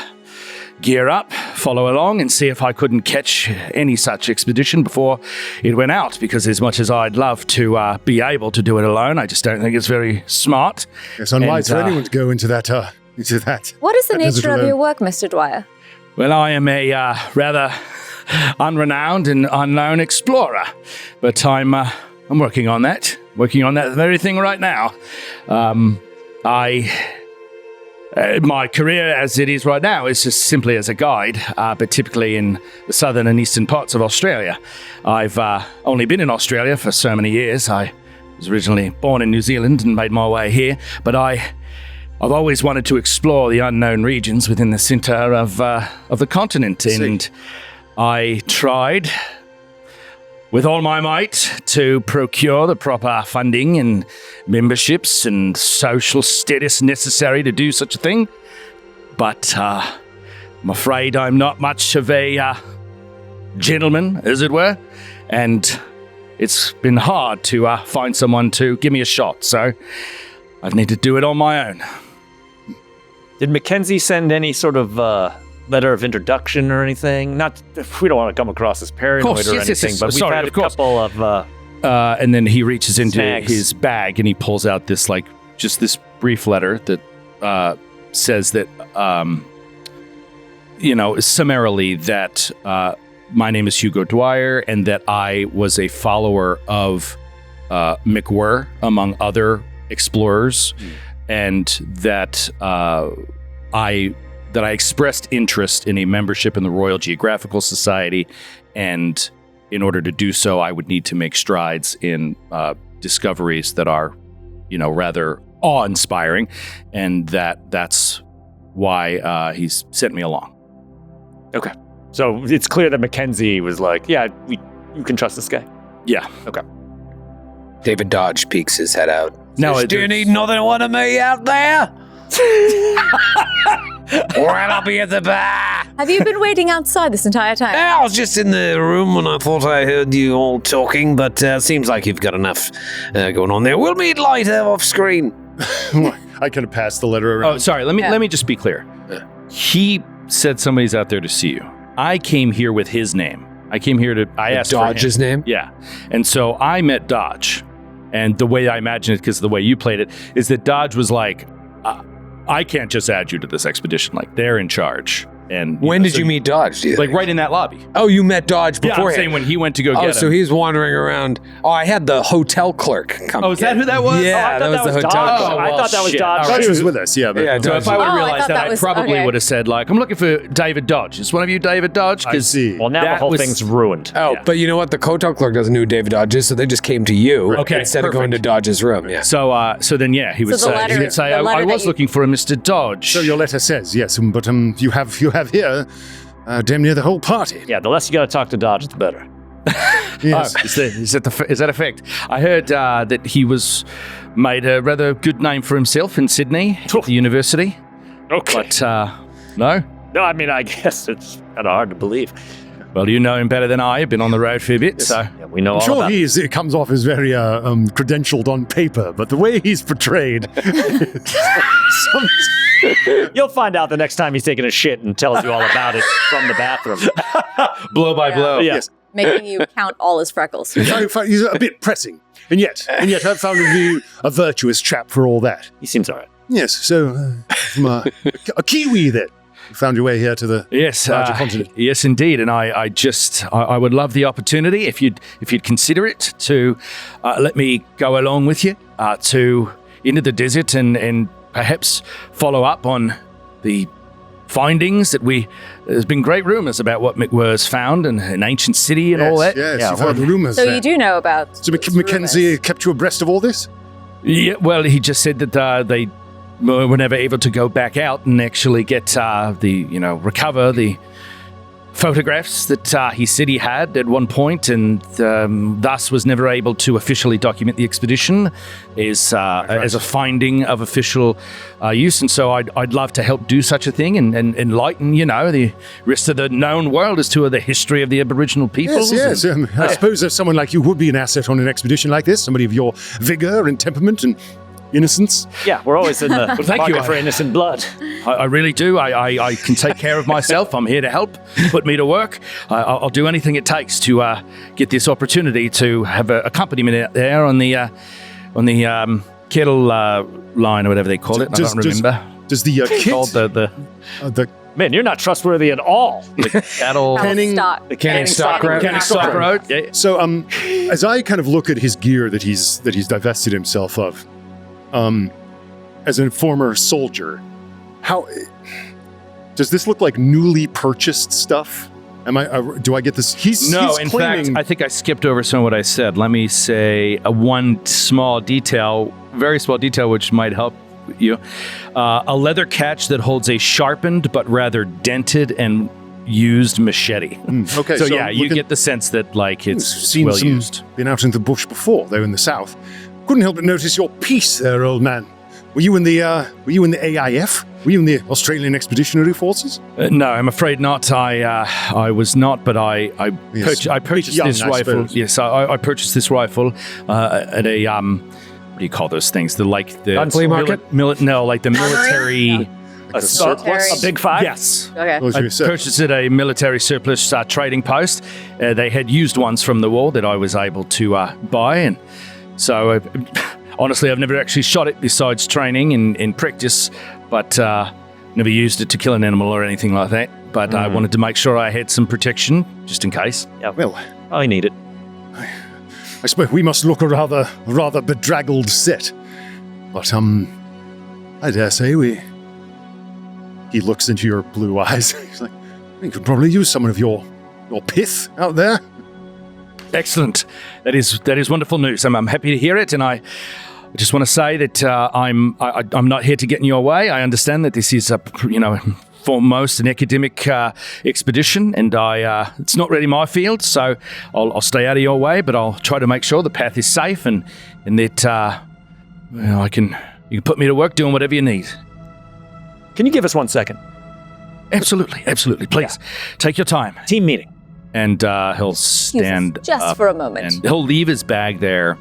B: gear up, follow along, and see if I couldn't catch any such expedition before it went out, because as much as I'd love to be able to do it alone, I just don't think it's very smart.
D: It's unwise
B: And,
D: for anyone to go into that.
E: What is the
D: That desert
E: nature of
D: alone.
E: your work, Mr. Dwyer?
B: Well, I am a rather unrenowned and unknown explorer, but I'm working on that very thing right now. My career as it is right now is just simply as a guide, but typically in the southern and eastern parts of Australia. I've only been in Australia for so many years. I was originally born in New Zealand and made my way here, but I've always wanted to explore the unknown regions within the center of the continent, and I tried with all my might to procure the proper funding and memberships and social status necessary to do such a thing. But I'm afraid I'm not much of a gentleman, as it were, and it's been hard to find someone to give me a shot, so I've needed to do it on my own.
C: Did Mackenzie send any sort of letter of introduction or anything? Not, we don't want to come across as paranoid or anything, but we've had a couple of...
B: and then he reaches into
C: snags.
B: his bag and he pulls out this, just this brief letter that says that, summarily that my name is Hugo Dwyer and that I was a follower of McWhirr, among other explorers, and that I expressed interest in a membership in the Royal Geographical Society, and in order to do so, I would need to make strides in discoveries that are, rather awe-inspiring, and that's why he's sent me along.
C: Okay. So it's clear that Mackenzie was like, yeah, you can trust this guy.
B: Yeah.
C: Okay.
A: David Dodge peeks his head out.
B: No,
A: Says, do you need nothing one of me out there? Or I'll be at the bar.
E: Have you been waiting outside this entire time?
A: I was just in the room when I thought I heard you all talking, but seems like you've got enough going on there. We'll meet later off screen.
D: I could have passed the letter around.
B: Oh, sorry. Let me just be clear. He said somebody's out there to see you. I came here with his name. I came here to. I asked
A: Dodge's
B: for him.
A: name?
B: Yeah, and so I met Dodge, And the way I imagine it, because of the way you played it, is that Dodge was like, I can't just add you to this expedition. Like, they're in charge. And
A: when did you meet Dodge? Do you
B: Like
A: think?
B: right in that lobby.
A: Oh, you met Dodge
B: Yeah,
A: beforehand.
B: I'm saying when he went to go get him.
A: so he's wandering around. Oh, I had the hotel clerk come.
B: Oh, is that
A: get
B: who that was?
A: Yeah,
C: Oh, I thought
A: that was the hotel
C: Dodge.
A: clerk.
C: I thought that was
B: shit.
C: Dodge.
B: All right.
D: She was with us, yeah. But
A: Yeah,
B: So
A: Dodge.
B: if I would have
E: Oh, I
B: realized
E: thought
B: that,
E: that
B: I
E: was-
B: probably
E: okay.
B: would have said, like, I'm looking for David Dodge. Is one of you David Dodge?
D: I see.
C: Well, now the
B: That
C: whole
B: was-
C: thing's ruined.
A: Oh,
B: Yeah.
A: but you know what? The hotel clerk doesn't know who David Dodge is, so they just came to you
B: Okay,
A: instead of going to
B: perfect.
A: Dodge's room. Yeah.
B: So then, yeah, he would
E: So the
B: say,
E: letter-
B: I
E: the letter that
B: was
E: you-
B: looking for a Mr. Dodge.
D: So your letter says, yes, but you have here damn near the whole party.
C: Yeah, the less you got to talk to Dodge, the better.
D: Yes.
B: Oh, is that a fact? I heard that he was made a rather good name for himself in Sydney at the university.
C: Okay.
B: But no.
C: No, I mean, I guess it's kind of hard to believe.
B: Well, you know him better than I. I've been on the road for a bit, so
C: Yeah, we know
D: I'm
C: all
D: sure
C: about it.
D: it comes off as very credentialed on paper, but the way he's portrayed,
C: You'll find out the next time he's taking a shit and tells you all about it from the bathroom.
B: blow by blow.
C: Yeah.
D: yes,
E: Making you count all his freckles.
D: he's a bit pressing, and yet I've found you a virtuous chap for all that.
C: He seems all right.
D: Yes, so from a Kiwi then, you found your way here to the
B: Yes,
D: larger continent.
B: yes, indeed, and I would love the opportunity if you'd consider it to let me go along with you into the desert and perhaps follow up on the findings that there's been great rumors about what McWhirr's found and an ancient city and all that.
D: Yes,
C: Yeah,
D: you've heard the rumors.
E: So
D: there.
E: you do know about.
D: So
E: those
D: Mackenzie
E: rumors.
D: kept you abreast of all this?
B: Yeah, well, he just said that they were never able to go back out and actually get recover the photographs that he said he had at one point, and thus was never able to officially document the expedition as a finding of official use. And so I'd love to help do such a thing and enlighten, the rest of the known world as to the history of the Aboriginal peoples.
D: Yes. I suppose that someone like you would be an asset on an expedition like this, somebody of your vigor and temperament and innocence.
C: Yeah, we're always in the
B: thank you.
C: market for innocent blood.
B: I really do. I can take care of myself. I'm here to help. Put me to work. I'll do anything it takes to get this opportunity to have an accompaniment out there on the kettle line or whatever they call it. I don't remember.
D: Does the kit,
B: Called the
C: Man, you're not trustworthy at all.
B: cattle.
D: Canning-
E: Stock.
A: The Canning Stock Road.
B: Canning Stock Road. Yeah.
D: So, as I kind of look at his gear that he's divested himself of, as a former soldier, how does this look like newly purchased stuff? Do I get this? He's
B: In
D: claiming,
B: fact, I think I skipped over some of what I said. Let me say one very small detail, which might help you. A leather catch that holds a sharpened but rather dented and used machete.
D: okay,
B: So yeah, you
D: looking-
B: get the sense that it's
D: seen
B: well
D: some,
B: used.
D: been out in the bush before, though in the south. Couldn't help but notice your piece there, old man. Were you in the AIF? Were you in the Australian Expeditionary Forces?
B: No, I'm afraid not. I was not, but I purchased
D: young,
B: this
D: I
B: rifle.
D: suppose.
B: Yes, I purchased this rifle at a what do you call those things? The
A: Flea market?
B: like the military.
C: A
E: surplus?
C: A big five?
B: Yes.
E: Okay.
D: What was
B: I
D: you say?
B: purchased at a military surplus trading post. They had used ones from the war that I was able to buy, and so honestly, I've never actually shot it besides training in practice, but never used it to kill an animal or anything like that. But I wanted to make sure I had some protection just in case.
C: Yeah.
D: Well,
C: I need it.
D: I suppose we must look a rather bedraggled set. But I dare say he looks into your blue eyes. He's like, we could probably use some of your pith out there.
B: Excellent. That is wonderful news. I'm happy to hear it, and I just want to say that I'm not here to get in your way. I understand that this is foremost an academic expedition, and it's not really my field, so I'll stay out of your way. But I'll try to make sure the path is safe, and that you can put me to work doing whatever you need.
C: Can you give us 1 second?
B: Absolutely. Please take your time.
C: Team meeting.
B: And he'll stand
E: just
B: up
E: for a moment.
B: and he'll leave his bag there,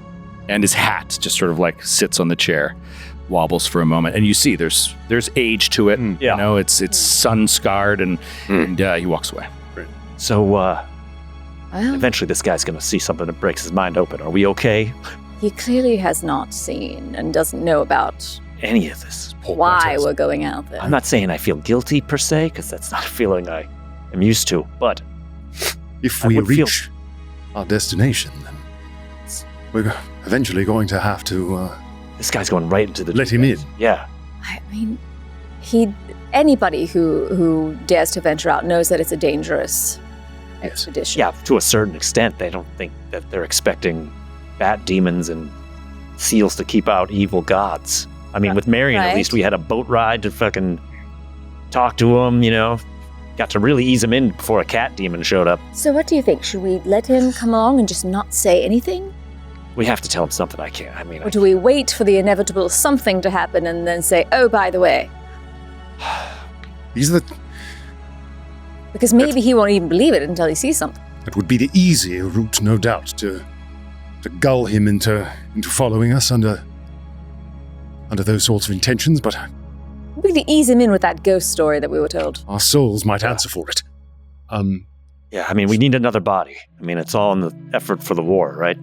B: and his hat just sort of like sits on the chair, wobbles for a moment, and you see there's age to it.
C: Yeah.
B: It's sun scarred, and he walks away.
C: So,
E: Well,
C: eventually this guy's going to see something that breaks his mind open. Are we okay?
E: He clearly has not seen and doesn't know about
C: Any of this.
E: why we're going out there.
C: I'm not saying I feel guilty per se, because that's not a feeling I am used to, but
D: If
C: I
D: we
C: would feel-
D: reach our destination, then we're eventually going to have to
C: this guy's going right into the
D: let him in.
C: Yeah.
E: I mean, anybody who dares to venture out knows that it's a dangerous expedition.
C: Yeah, to a certain extent. They don't think that they're expecting bat demons and seals to keep out evil gods. I mean, with Marion,
E: Right.
C: at least we had a boat ride to fucking talk to him, Got to really ease him in before a cat demon showed up.
E: So what do you think? Should we let him come along and just not say anything?
C: We have to tell him something.
E: Or do we wait for the inevitable something to happen and then say, oh, by the way?
D: These are the
E: Because maybe he won't even believe it until he sees something.
D: That would be the easier route, no doubt, to gull him into following us under those sorts of intentions, but
E: We need to ease him in with that ghost story that we were told.
D: our souls might answer for it.
C: Yeah, I mean, we need another body. I mean, it's all in the effort for the war, right?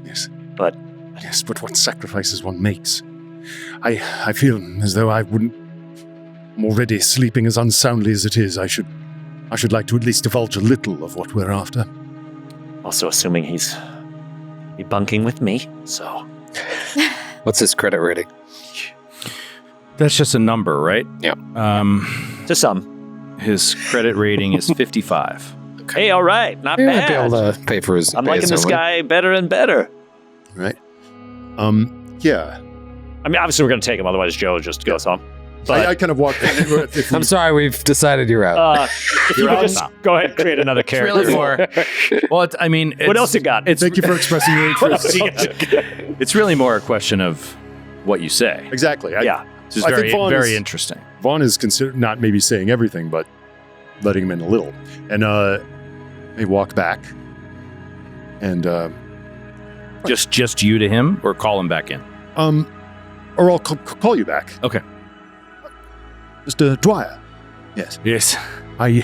D: Yes.
C: But
D: Yes, but what sacrifices one makes. I feel as though I'm already sleeping as unsoundly as it is. I should like to at least divulge a little of what we're after.
C: also assuming he's bunking with me, so...
A: What's his credit rating?
B: That's just a number, right?
A: Yeah.
C: To some.
B: His credit rating is 55.
C: Hey, all right, not
A: We might be
C: bad.
A: able to pay for his.
C: I'm
A: pay
C: liking
A: his
C: this
A: homework.
C: guy better and better.
D: Right? Yeah.
C: I mean, obviously we're going to take him, otherwise Joe just goes home. But
D: I kind of walked in.
A: I'm sorry, we've decided you're out.
C: if you could just go ahead and create another character.
B: Really more. Well, I mean,
C: What else you got?
B: It's
D: Thank you for expressing your interest.
B: it's really more a question of what you say.
D: Exactly.
C: Yeah.
B: This is
D: I think
B: very,
D: Vaughn
B: very
D: is-
B: interesting.
D: Vaughn is considered not maybe saying everything, but letting him in a little. And they walk back. And
B: Just you to him, or call him back in.
D: or I'll call you back.
B: Okay.
D: Mr. Dwyer. Yes.
B: Yes.
D: I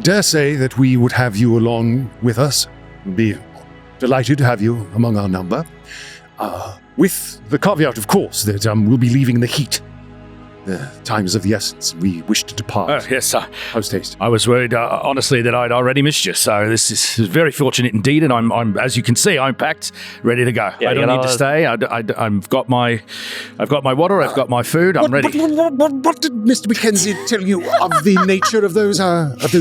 D: dare say that we would have you along with us. We'd be delighted to have you among our number. With the caveat, of course, that we'll be leaving in the heat. The time is of the essence. We wish to depart
B: Yes.
D: post haste.
B: I was worried, honestly, that I'd already missed you. So this is very fortunate indeed, and I'm, as you can see, I'm packed, ready to go.
C: Yeah,
B: I don't need to stay. I've got my water. I've got my food. I'm ready.
D: What did Mr. Mackenzie tell you of the nature of those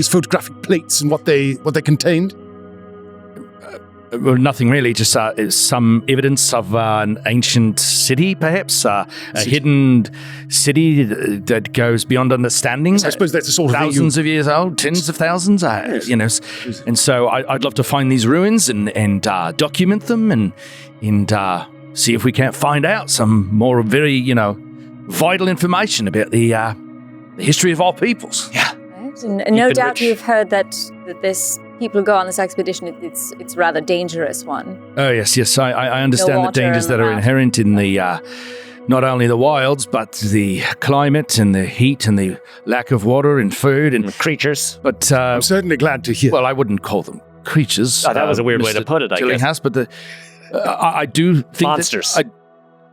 D: photographic plates and what they contained?
B: Well, nothing really. Just some evidence of an ancient city, perhaps a hidden city that goes beyond understanding.
D: I suppose that's the sort of thing
B: thousands of years old, tens of thousands. And so I'd love to find these ruins and document them and see if we can't find out some more very vital information about the history of all peoples. Yeah.
E: Right? And no doubt you've heard that this people who go on this expedition, it's a rather dangerous one.
B: Oh yes. I understand the
E: water
B: dangers
E: and
B: that
E: the
B: are
E: mouth.
B: inherent in the not only the wilds, but the climate and the heat and the lack of water and food and
C: Creatures.
B: But
D: I'm certainly glad to hear.
B: well, I wouldn't call them creatures.
C: Oh, that was a weird way to
B: Mr.
C: put it, I guess.
B: Tillinghast, but I do think
C: Monsters.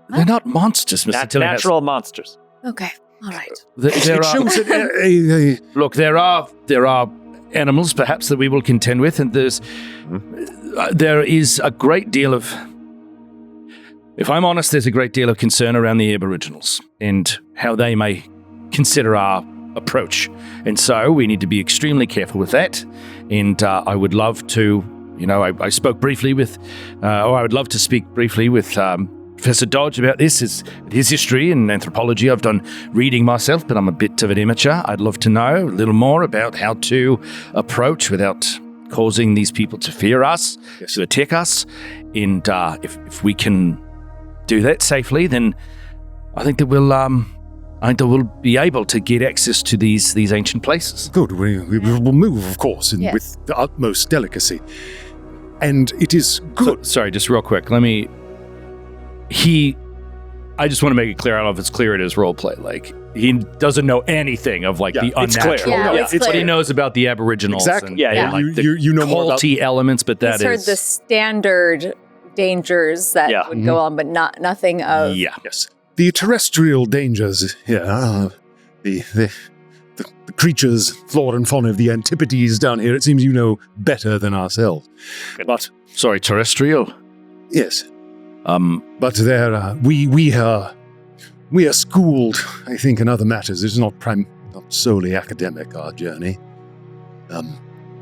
B: they're not monsters, Mr. Tillinghast.
C: Natural monsters.
E: Okay, all right.
B: There
D: it
B: are,
D: shows that
B: look, there are animals perhaps that we will contend with, and there is a great deal of, if I'm honest, there's a great deal of concern around the Aboriginals and how they may consider our approach. And so we need to be extremely careful with that. And I would love to, I spoke briefly with, or I would love to speak briefly with Professor Dodge about this, his history and anthropology. I've done reading myself, but I'm a bit of an amateur. I'd love to know a little more about how to approach without causing these people to fear us, to attack us. And if we can do that safely, then I think that we'll be able to get access to these ancient places.
D: good. We will move, of course,
E: Yes.
D: with the utmost delicacy. And it is good.
B: Sorry, just real quick. I just want to make it clear. I don't know if it's clear in his roleplay. Like, he doesn't know anything of the
C: it's clear.
B: unnatural.
E: Yeah,
C: Yeah,
E: it's
B: But he
E: clear.
B: knows about the Aboriginals.
D: Exactly.
B: And,
C: Yeah,
B: and,
C: yeah.
B: like the
D: You know more about
B: culty elements, but that
E: He's heard
B: is
E: the standard dangers that would go on, but nothing of...
B: Yeah.
D: Yes. The terrestrial dangers here, the creatures, flora and fauna of the Antipodes down here, it seems you know better than ourselves. But,
B: Sorry, terrestrial?
D: yes. But there, we are schooled, I think, in other matters. It's not solely academic, our journey.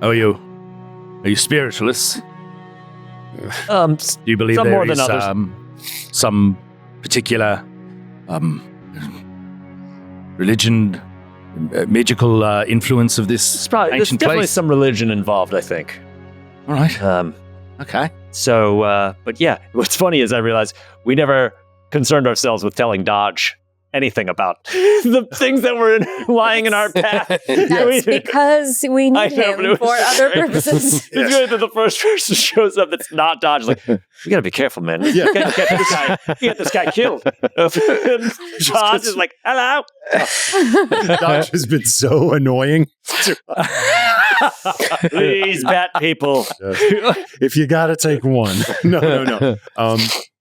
B: Are you spiritualists?
C: Do
B: Do you believe
C: some
B: there
C: more than
B: is
C: others.
B: some particular religion, magical influence of this
C: There's
B: ancient
C: definitely
B: place?
C: some religion involved, I think.
B: All right. Okay.
C: So, but yeah, what's funny is I realized we never concerned ourselves with telling Dodge anything about the things that were lying in our path.
E: That's because we
C: I
E: need
C: know, but
E: him
C: it
E: for
C: was-
E: other purposes.
C: It's great that the first person shows up that's not Dodge. Like, we gotta be careful, man. You can't get this guy killed. And Dodge is like, hello.
D: Dodge has been so annoying.
C: Please, bat people.
D: If you gotta take one. No.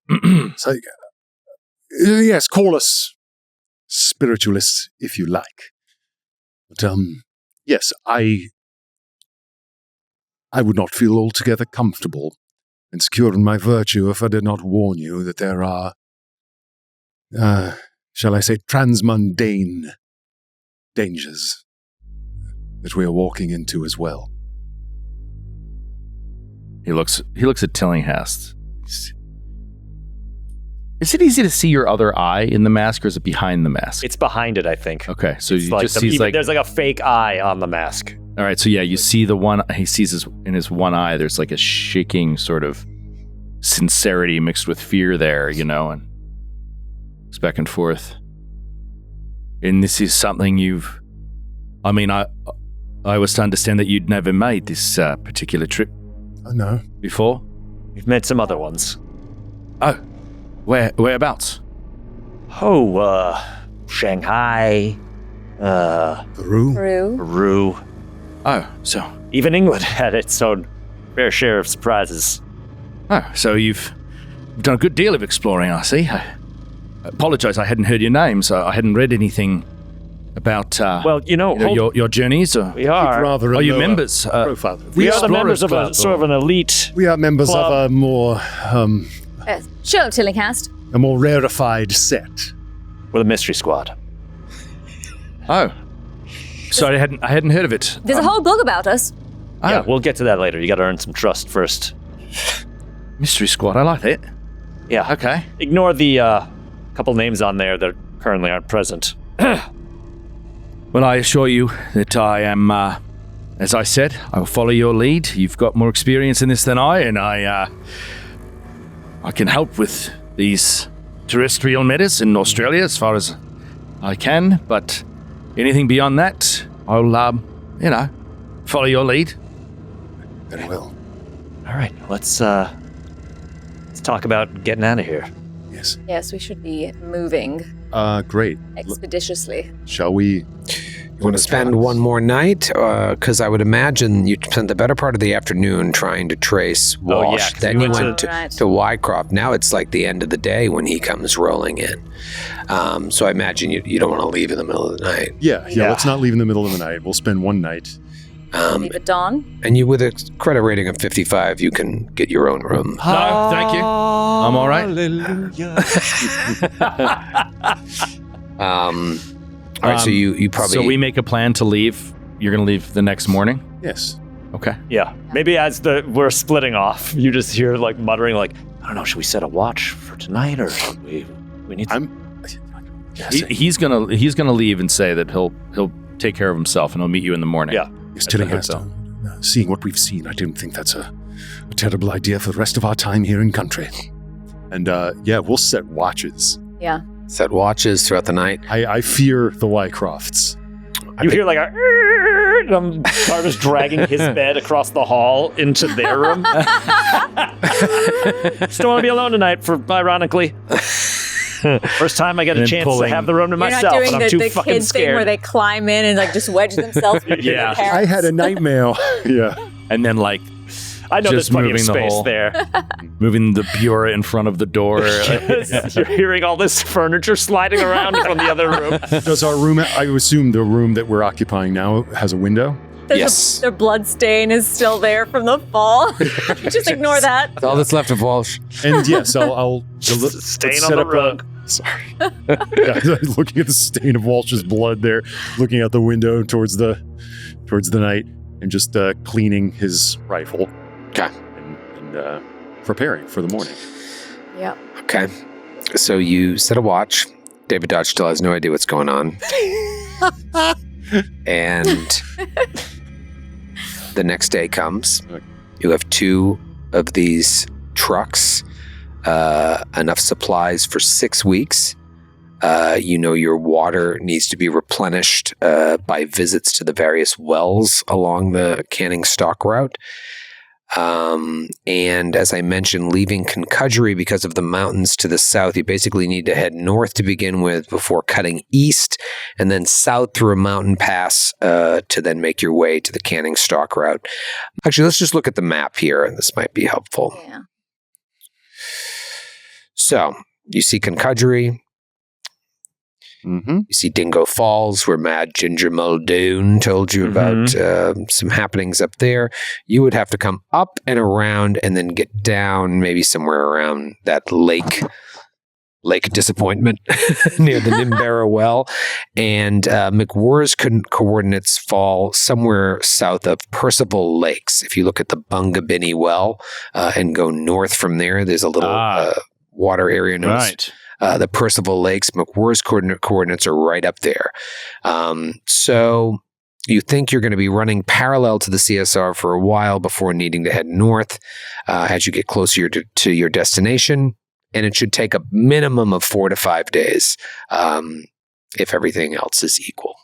D: It's like, yes, call us spiritualists if you like. But, yes, I would not feel altogether comfortable and secure in my virtue if I did not warn you that there are, shall I say, transmundane dangers that we are walking into as well.
B: He looks at Tillinghast. Is it easy to see your other eye in the mask, or is it behind the mask?
C: It's behind it, I think.
B: Okay, so
C: It's
B: you
C: like
B: just sees like...
C: there's like a fake eye on the mask.
B: All right, so yeah, you see the one... He sees in his one eye, there's like a shaking sort of sincerity mixed with fear there, and it's back and forth. And this is something you've... I mean, I was to understand that you'd never made this particular trip
D: No.
B: before?
C: We've met some other ones.
B: Oh, whereabouts?
C: Oh, Shanghai,
D: Peru?
C: Peru.
B: Oh, so...
C: Even England had its own fair share of surprises.
B: Oh, so you've done a good deal of exploring, I see. I apologize, I hadn't heard your name, so I hadn't read anything about
C: Well,
B: your journeys. Or
C: we are.
B: are you members?
D: Profile.
C: We are the members of
B: Club,
C: a sort of an elite.
D: We are members
C: Club.
D: of a more
E: Sure, Tillinghast.
D: rarefied set.
C: We're the mystery squad.
B: Oh, sorry, I hadn't heard of it.
E: There's a whole book about us.
B: Oh,
C: Yeah, we'll get to that later. You got to earn some trust first.
B: Mystery Squad. I like it.
C: Yeah.
B: Okay.
C: Ignore the couple names on there that currently aren't present.
B: Well, I assure you that I am, as I said, I will follow your lead. You've got more experience in this than I, and I can help with these terrestrial matters in Australia as far as I can, but anything beyond that, I'll, follow your lead.
D: Very well.
C: All right, let's talk about getting out of here.
D: Yes.
E: Yes, we should be moving
D: Great.
E: expeditiously.
D: Shall we?
A: You want to spend one more night? Because I would imagine you spent the better part of the afternoon trying to trace Walsh.
C: Oh, yeah, 'cause
A: Then
C: we
A: you
C: went
A: went
E: to-
A: to Wycroft. Now it's like the end of the day when he comes rolling in. So I imagine you don't want to leave in the middle of the night.
D: Yeah,
C: Yeah.
D: let's not leave in the middle of the night. We'll spend one night.
E: Leave at dawn.
A: And you, with a credit rating of 55, you can get your own room.
B: No, thank you. I'm all right.
A: All right, so you probably...
B: So we make a plan to leave. You're going to leave the next morning?
D: Yes.
B: Okay.
C: Yeah, maybe as we're splitting off, you just hear like muttering, like, I don't know, should we set a watch for tonight, or should we need to?
B: He's gonna leave and say that he'll take care of himself and he'll meet you in the morning.
C: Yeah.
D: Yes, telling
B: the
D: us,
B: hotel.
D: seeing what we've seen, I don't think that's a terrible idea for the rest of our time here in country. And we'll set watches.
E: Yeah.
A: set watches throughout the night.
D: I fear the Wycrofts.
C: You hear like a Carter's dragging his bed across the hall into their room. Just don't want to be alone tonight, ironically. First time I get a
B: And
C: chance
B: pulling-
C: to have the room to
E: You're
C: myself,
E: not doing
C: and I'm too
E: the
C: fucking
E: kid thing where
C: scared.
E: they climb in and like just wedge themselves between
B: Yeah.
E: their parents.
D: I had a nightmare. Yeah.
B: And then like
C: I know
B: Just
C: there's plenty of
B: moving the
C: space
B: hole.
C: there.
B: Moving the bureau in front of the door.
C: You're hearing all this furniture sliding around from the other room.
D: Does our room, I assume the room that we're occupying now has a window?
A: Yes.
E: Their blood stain is still there from the fall. Just ignore that.
A: That's all that's left of Walsh.
D: And yes, I'll
C: Stain
D: let's
C: on
D: set
C: the
D: up
C: rug.
D: Sorry. Yeah, looking at the stain of Walsh's blood there, looking out the window towards the night, and just cleaning his rifle.
A: Okay.
D: And preparing for the morning.
E: Yep.
A: Okay. So you set a watch. David Dodge still has no idea what's going on. And the next day comes. You have 2 of these trucks, enough supplies for 6 weeks. Your water needs to be replenished by visits to the various wells along the canning stock route. And as I mentioned, leaving Kerkovich because of the mountains to the south, you basically need to head north to begin with before cutting east and then south through a mountain pass to then make your way to the canning stock route. Actually, let's just look at the map here, and this might be helpful.
E: Yeah.
A: So you see Kerkovich.
D: Mm-hmm.
A: You see Dingo Falls, where Mad Ginger Muldoon told you about some happenings up there. You would have to come up and around and then get down maybe somewhere around that Lake Disappointment near the Nimbera Well. And McWhirr's coordinates fall somewhere south of Percival Lakes. If you look at the Bungabini Well and go north from there, there's a little water area known as the Percival Lakes. McWhirr's coordinates are right up there. So you think you're going to be running parallel to the CSR for a while before needing to head north as you get closer to your destination. And it should take a minimum of 4 to 5 days if everything else is equal.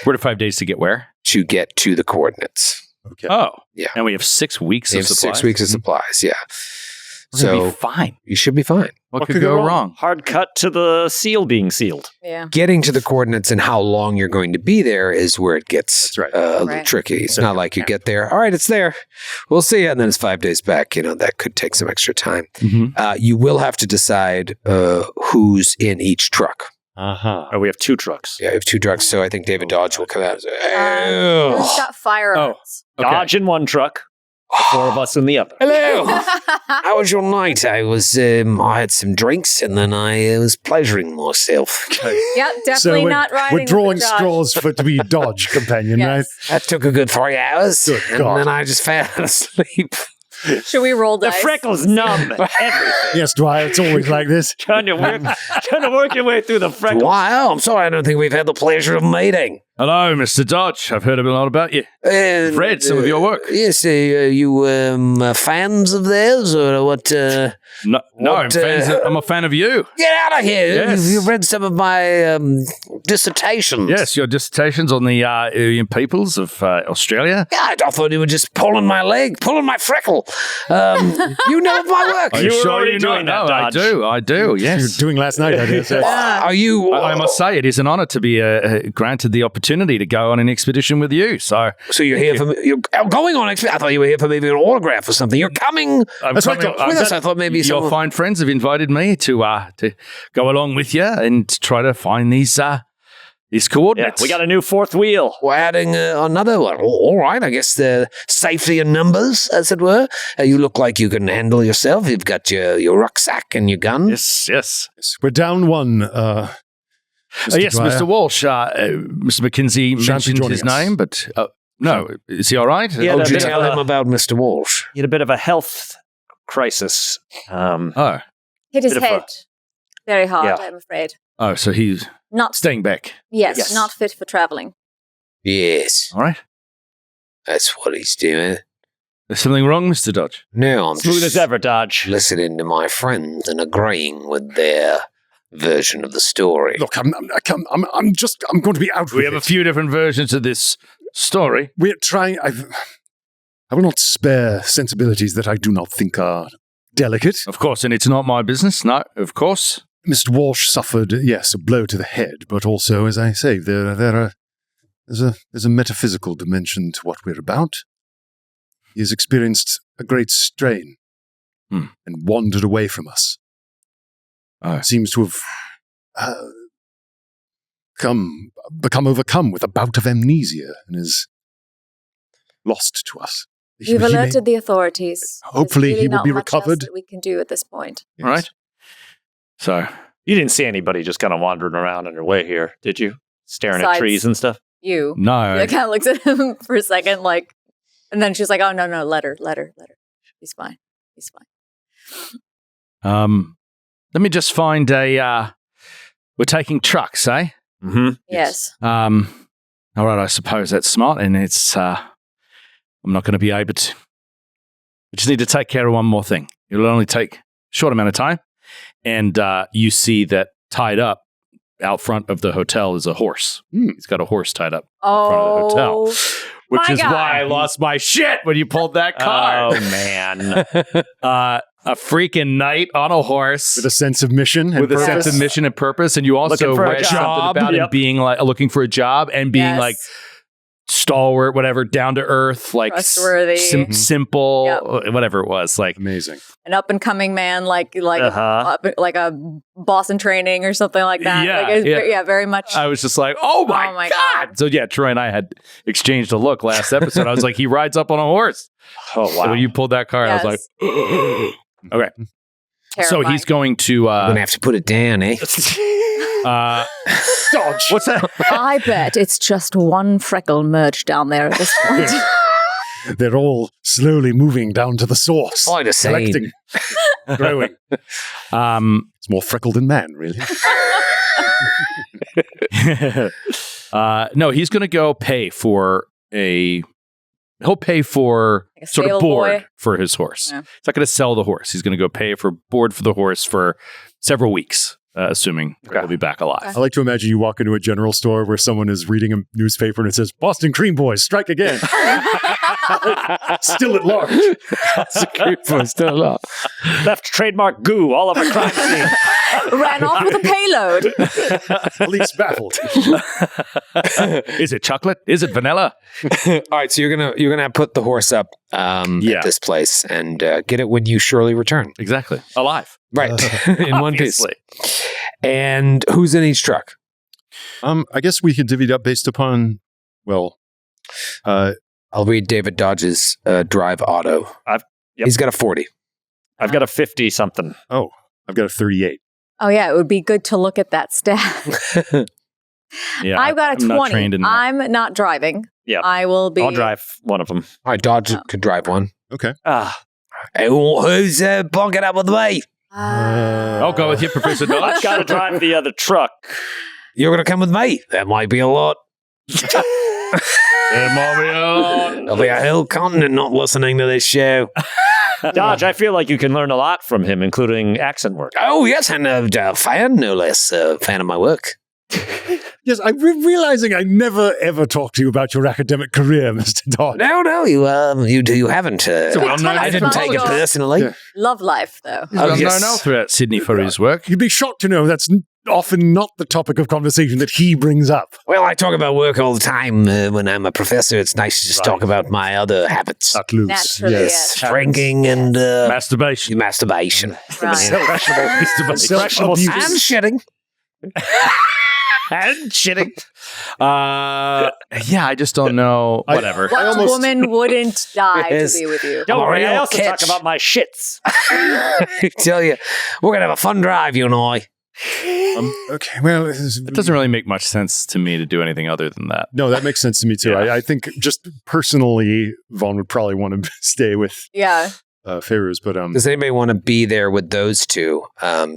B: 4 to 5 days to get where?
A: To get to the coordinates.
D: Okay.
B: Oh.
A: Yeah.
B: And we have 6 weeks
A: You
B: of
A: have
B: supplies.
A: 6 weeks of supplies, yeah.
B: We're gonna
A: So
B: be fine.
A: you should be fine.
B: What could go wrong?
C: Hard cut to the seal being sealed.
E: Yeah.
A: Getting to the coordinates and how long you're going to be there is where it gets
D: That's right.
A: a little
E: Right.
A: tricky. It's not like you get there, all right, it's there. We'll see you. And then it's 5 days back. That could take some extra time.
B: Mm-hmm.
A: You will have to decide who's in each truck.
D: Uh-huh.
C: Oh, we have 2 trucks.
A: Yeah, I have 2 trucks, so I think David Dodge will come out and say,
E: Who's
A: "Oh,
E: got firearms?
B: Okay.
C: Dodge in one truck, the 4 of us in the other.
A: hello. How was your night? I had some drinks and then I was pleasuring myself.
E: Yep, definitely not riding.
D: We're drawing
E: with the Dodge.
D: straws to be Dodge companion, right?
E: Yes.
A: That took a good 3 hours,
D: Good
A: and
D: God.
A: then I just fell asleep.
E: Should we roll
C: The
E: dice?
C: freckles numb everything.
D: Yes, Dwyer, it's always like this.
C: trying to work your way through the freckles.
A: Wow, I'm sorry, I don't think we've had the pleasure of meeting.
B: Hello, Mr. Dodge. I've heard a lot about you.
A: I've
B: read some of your work.
A: Yes, are you fans of theirs or what?
B: No,
A: What,
B: I'm a fan of you.
A: Get out of here!
B: Yes.
A: You've read some of my dissertations.
B: Yes, your dissertations on the Aryan peoples of Australia.
A: Yeah, I thought you were just pulling my leg, pulling my freckle. You know of my work.
B: Are
C: You were
B: sure
C: already
B: you
C: doing
B: know?
C: that,
B: No,
C: Dodge.
B: I do.
D: You were
B: Yes.
D: doing last night, I guess.
A: Are you?
B: I must say, it is an honor to be granted the opportunity to go on an expedition with you. So
A: So you're here for you're going on. I thought you were here for maybe an autograph or something. You're coming
D: That's right,
A: with us. I thought maybe
B: your
A: some.
B: fine friends have invited me to go along with you and try to find these
C: Yeah,
B: coordinates.
C: we got a new 4th wheel.
A: We're adding another one. All right, I guess the safety in numbers, as it were. You look like you can handle yourself. You've got your rucksack and your gun.
B: Yes.
D: We're down one.
B: Yes,
D: Dwyer.
B: Mr. Walsh. Mr. McKinsey
D: Shan't be
B: mentioned
D: joining
B: his
D: us.
B: name, but no, is he all right?
C: Yeah,
A: Oh,
C: a
A: did you
C: bit of
A: tell
C: a-
A: him about Mr. Walsh?
C: He had a bit of a health crisis.
B: Oh,
E: Hit his
C: Bit of a-
E: head very hard,
C: Yeah.
E: I'm afraid.
B: so he's
E: Not
B: staying back.
E: yes, not fit for traveling.
A: Yes,
B: All right.
A: that's what he's doing.
B: There's something wrong, Mr. Dodge.
A: No, I'm
C: Smooth
A: just
C: as ever, Dodge.
A: listening to my friends and agreeing with their version of the story.
D: Look, I'm going to be out
B: We
D: with
B: have a
D: it.
B: few different versions of this story.
D: We're trying. I will not spare sensibilities that I do not think are delicate.
B: Of course, and it's not my business. No, of course.
D: Mr. Walsh suffered, yes, a blow to the head, but also, as I say, there's a metaphysical dimension to what we're about. He has experienced a great strain and wandered away from us. Seems to have become overcome with a bout of amnesia and is lost to us.
E: We've alerted the authorities.
D: Hopefully
E: There's
D: he will
E: not
D: be
E: much else
D: recovered.
E: that we can do at this point.
D: Yes.
B: Right? So,
C: You didn't see anybody just kind of wandering around on your way here, did you? Staring at
E: Besides-
C: trees and stuff?
E: You.
B: no.
E: She kind of looks at him for a second, like, and then she's like, "Oh no, let her. He's fine.
B: Let me just find we're taking trucks, eh?
C: Mm-hmm.
E: Yes.
B: All right, I suppose that's smart, and it's, I'm not going to be able to. We just need to take care of one more thing. It'll only take a short amount of time. And you see that tied up out front of the hotel is a horse. He's got a horse tied up in front of the hotel. Which
E: my
B: is
E: God.
B: why I lost my shit when you pulled that card.
C: Oh, man.
B: A freaking knight on a horse.
D: With a sense of mission and
B: With a
D: purpose.
B: sense of mission and purpose, and you also
C: Looking for a
B: read
C: job.
B: something about him
C: Yep.
B: being like looking for a job and being
E: Yes.
B: like stalwart, whatever, down to earth, like
E: Trustworthy.
B: simple,
E: Yep.
B: whatever it was. Like,
D: Amazing.
E: An up and coming man, like
C: Uh-huh.
E: like a boss in training or something like that.
B: Yeah,
E: like,
B: yeah.
E: very much.
B: I was just like, oh my God. So yeah, Troy and I had exchanged a look last episode. I was like, he rides up on a horse.
C: Oh,
B: So
C: wow.
B: when you pulled that card, I was like, okay. So
E: Terrifying.
B: he's going to
A: I'm gonna have to put it down, eh?
C: Dodge. What's that?
E: I bet it's just one freckle merged down there at this point.
D: They're all slowly moving down to the source.
A: All the same.
D: Collecting. Growing. It's more freckled than man, really.
B: no, he's going to go pay for he'll pay for
E: Like a
B: sort of
E: stable
B: board
E: boy?
B: for his horse.
E: Yeah.
B: He's not going to sell the horse. He's going to go pay for board for the horse for several weeks, assuming he'll be back alive.
D: I like to imagine you walk into a general store where someone is reading a newspaper and it says, Boston Cream Boys, strike again. Still at large.
C: Left trademark goo all over crime scene.
E: Ran off with a payload.
D: Police baffled.
B: Is it chocolate? Is it vanilla?
A: All right, so you're gonna put the horse up at this place and get it when you surely return.
B: Exactly. Alive.
A: Right, in one piece.
B: Obviously.
A: And who's in each truck?
D: I guess we could divvy it up based upon,
A: I'll read David Dodge's drive auto.
C: Yep.
A: He's got a 40.
C: I've got a 50 something.
D: oh, I've got a 38.
E: Oh yeah, it would be good to look at that stat.
B: Yeah.
E: I've got a
B: I'm not
E: 20.
B: trained in that.
E: I'm not driving.
C: Yep.
E: I will be.
C: I'll drive one of them.
A: All right, Dodge could drive one.
D: Okay.
A: Hey, who's bunking up with me?
B: I'll go with you, Professor
C: I've
B: Dodge.
C: got to drive the other truck.
A: You're gonna come with me? That might be a lot. There'll be a whole continent not listening to this show.
C: Dodge, I feel like you can learn a lot from him, including accent work.
A: Oh yes, and a fan, no less, fan of my work.
D: Yes, I'm realizing I never ever talked to you about your academic career, Mr. Dodge.
A: No, you haven't. I didn't take it personally.
D: Yeah.
E: Love life though.
B: He's
A: Oh,
B: well
A: yes.
B: known throughout Sydney for his work.
D: You'd be shocked to know that's often not the topic of conversation that he brings up.
A: Well, I talk about work all the time. When I'm a professor, it's nice to just talk about my other habits.
D: Not loose.
E: Naturally, yes.
A: Drinking and
B: Masturbation.
A: masturbation.
E: Right.
D: Self-abuse.
A: And shitting.
B: And shitting. Yeah, I just don't know. Whatever.
E: What woman wouldn't die
A: Yes.
E: to be with you?
C: Don't
A: I'm a
C: worry, I
A: real
C: also
A: catch.
C: talk about my shits.
A: I tell you, we're gonna have a fun drive, you and I.
D: Okay, well,
B: It doesn't really make much sense to me to do anything other than that.
D: no, that makes sense to me too.
B: Yeah.
D: I think just personally, Vaughn would probably want to stay with
E: Yeah.
D: Feroz, but
A: Does anybody want to be there with those two,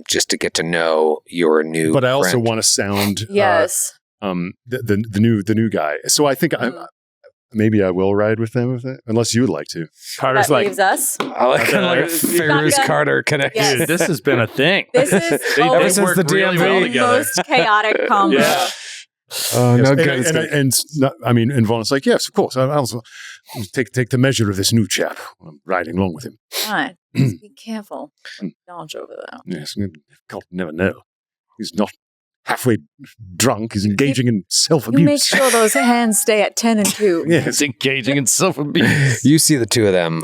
A: just to get to know your new?
D: but I also
A: friend?
D: want to sound
E: Yes.
D: the new guy. So I think maybe I will ride with them with it, unless you would like to.
B: Carter's
E: That
B: like,
E: leaves us.
A: I like kind of like a Ferris
E: Shotgun.
A: Carter connection.
E: Yes.
B: dude, this has been a thing.
E: This is
B: They
E: always
B: work
A: the
B: really
A: DMV.
B: well
E: the
B: together.
E: most chaotic combo.
B: Yeah.
A: Oh,
D: Yes,
A: no
D: and,
A: good.
D: and Vaughn's like, yes, of course. I'll also take the measure of this new chap when I'm riding along with him.
E: All right. Just be careful. Dodge over there.
D: Yes, God never know. He's not halfway drunk. He's engaging in
E: You
D: self-abuse.
E: make sure those hands stay at 10 and 2.
D: Yes.
B: It's engaging in self-abuse.
A: You see the two of them,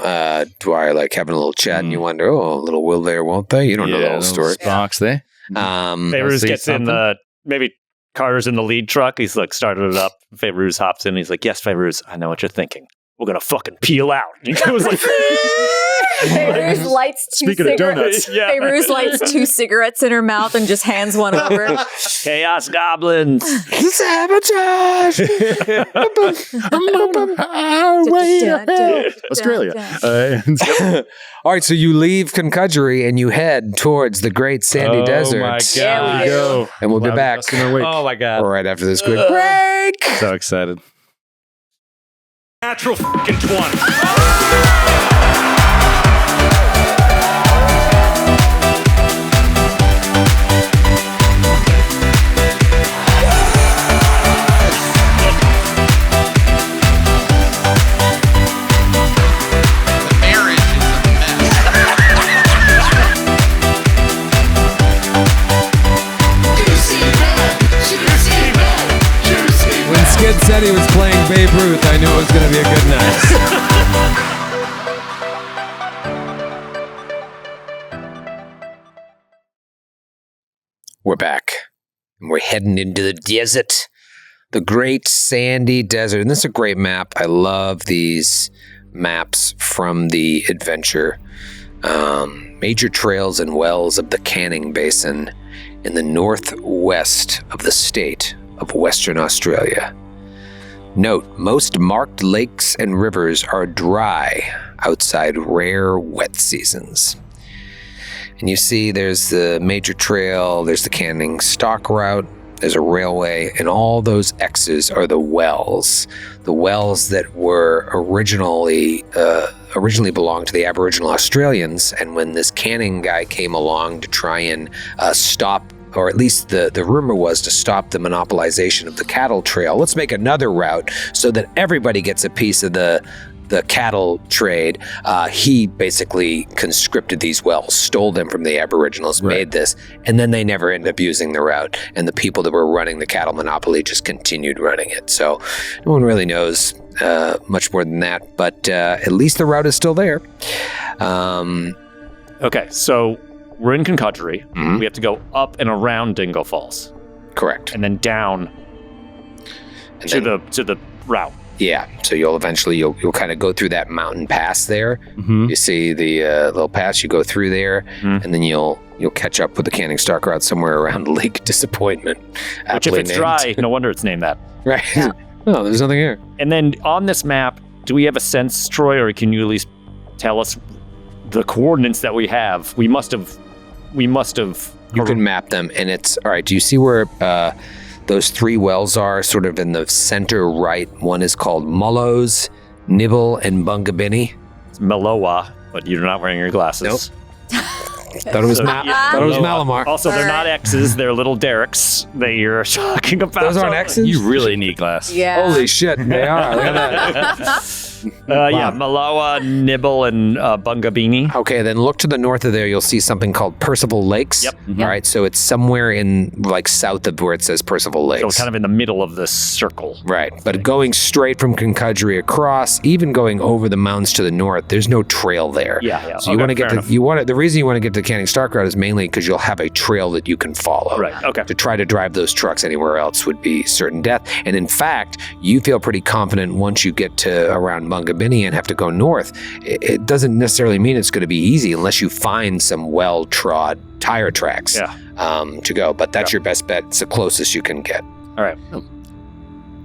A: Dwyer, like having a little chat, and you wonder, oh, a little will they or won't they? You don't know the whole story.
B: Box, they.
C: Fairuz
B: say
C: gets in
B: something?
C: maybe Carter's in the lead truck. He's like started it up. Fairuz hops in. He's like, yes, Fairuz, I know what you're thinking. We're going to fucking peel out. And he goes like,
E: Fairuz lights 2
D: Speaking of
E: cigarettes.
D: donuts.
C: Yeah.
E: Fairuz lights 2 cigarettes in her mouth and just hands one over.
C: Chaos goblins.
A: Sabotage!
D: Australia.
A: All right, so you leave Concudgery and you head towards the great sandy desert.
B: my
E: Yeah, we
B: God.
E: do.
D: Go.
A: And we'll be back
B: Oh my God.
A: right after this quick break.
B: So excited.
C: Natural fucking 20.
A: When Skid said he was playing Babe Ruth, I knew it was going to be a good night. We're back. And we're heading into the desert. The great sandy desert. And this is a great map. I love these maps from the adventure. Major trails and wells of the Canning Basin in the northwest of the state of Western Australia. Note, most marked lakes and rivers are dry outside rare wet seasons. And you see there's the major trail, there's the Canning Stock Route, there's a railway, and all those X's are the wells. The wells that were originally belonged to the Aboriginal Australians, and when this Canning guy came along to try and stop, or at least the rumor was to stop the monopolization of the cattle trail, let's make another route so that everybody gets a piece of the cattle trade. He basically conscripted these wells, stole them from the Aboriginals, made this, and then they never ended up using the route, and the people that were running the cattle monopoly just continued running it. So no one really knows much more than that, but at least the route is still there.
C: Okay, so we're in Concudgery. We have to go up and around Dingo Falls,
A: Correct.
C: and then down
A: And
C: to
A: then-
C: the route.
A: Yeah, so you'll kind of go through that mountain pass there.
B: Mm-hmm.
A: You see the little pass, you go through there, and then you'll catch up with the Canning Stock Route somewhere around Lake Disappointment.
C: Which, if it's dry, no wonder it's named that.
A: Right. Oh, there's nothing here.
C: And then on this map, do we have a sense, Troy, or can you at least tell us the coordinates that we have? We must have.
A: You can map them, and it's all right. Do you see where those 3 wells are? Sort of in the center right. One is called Mullows, Nibble, and Bungabini.
C: It's Meloa, but you're not wearing your glasses.
A: Thought it was thought it was Malamar.
C: Also, they're not X's; they're little derricks that you're talking about.
A: Those aren't X's.
B: You really need glasses.
E: Yeah.
A: Holy shit, they are. Look at that.
C: Yeah, Meloa, Nibble, and Bungabini.
A: Okay, then look to the north of there. You'll see something called Percival Lakes.
C: Yep.
A: All right, so it's somewhere in like south of where it says Percival Lakes.
C: So kind of in the middle of this circle.
A: Right, but going straight from Concudgery across, even going over the mountains to the north, there's no trail there.
C: Yeah.
A: So you want to get the reason you want to get to the Canning Stock Route is mainly because you'll have a trail that you can follow.
C: Right. Okay.
A: To try to drive those trucks anywhere else would be certain death. And in fact, you feel pretty confident once you get to around Bungabini and have to go north. It doesn't necessarily mean it's going to be easy unless you find some well-trod tire tracks to go. But that's your best bet. It's the closest you can get.
C: All right.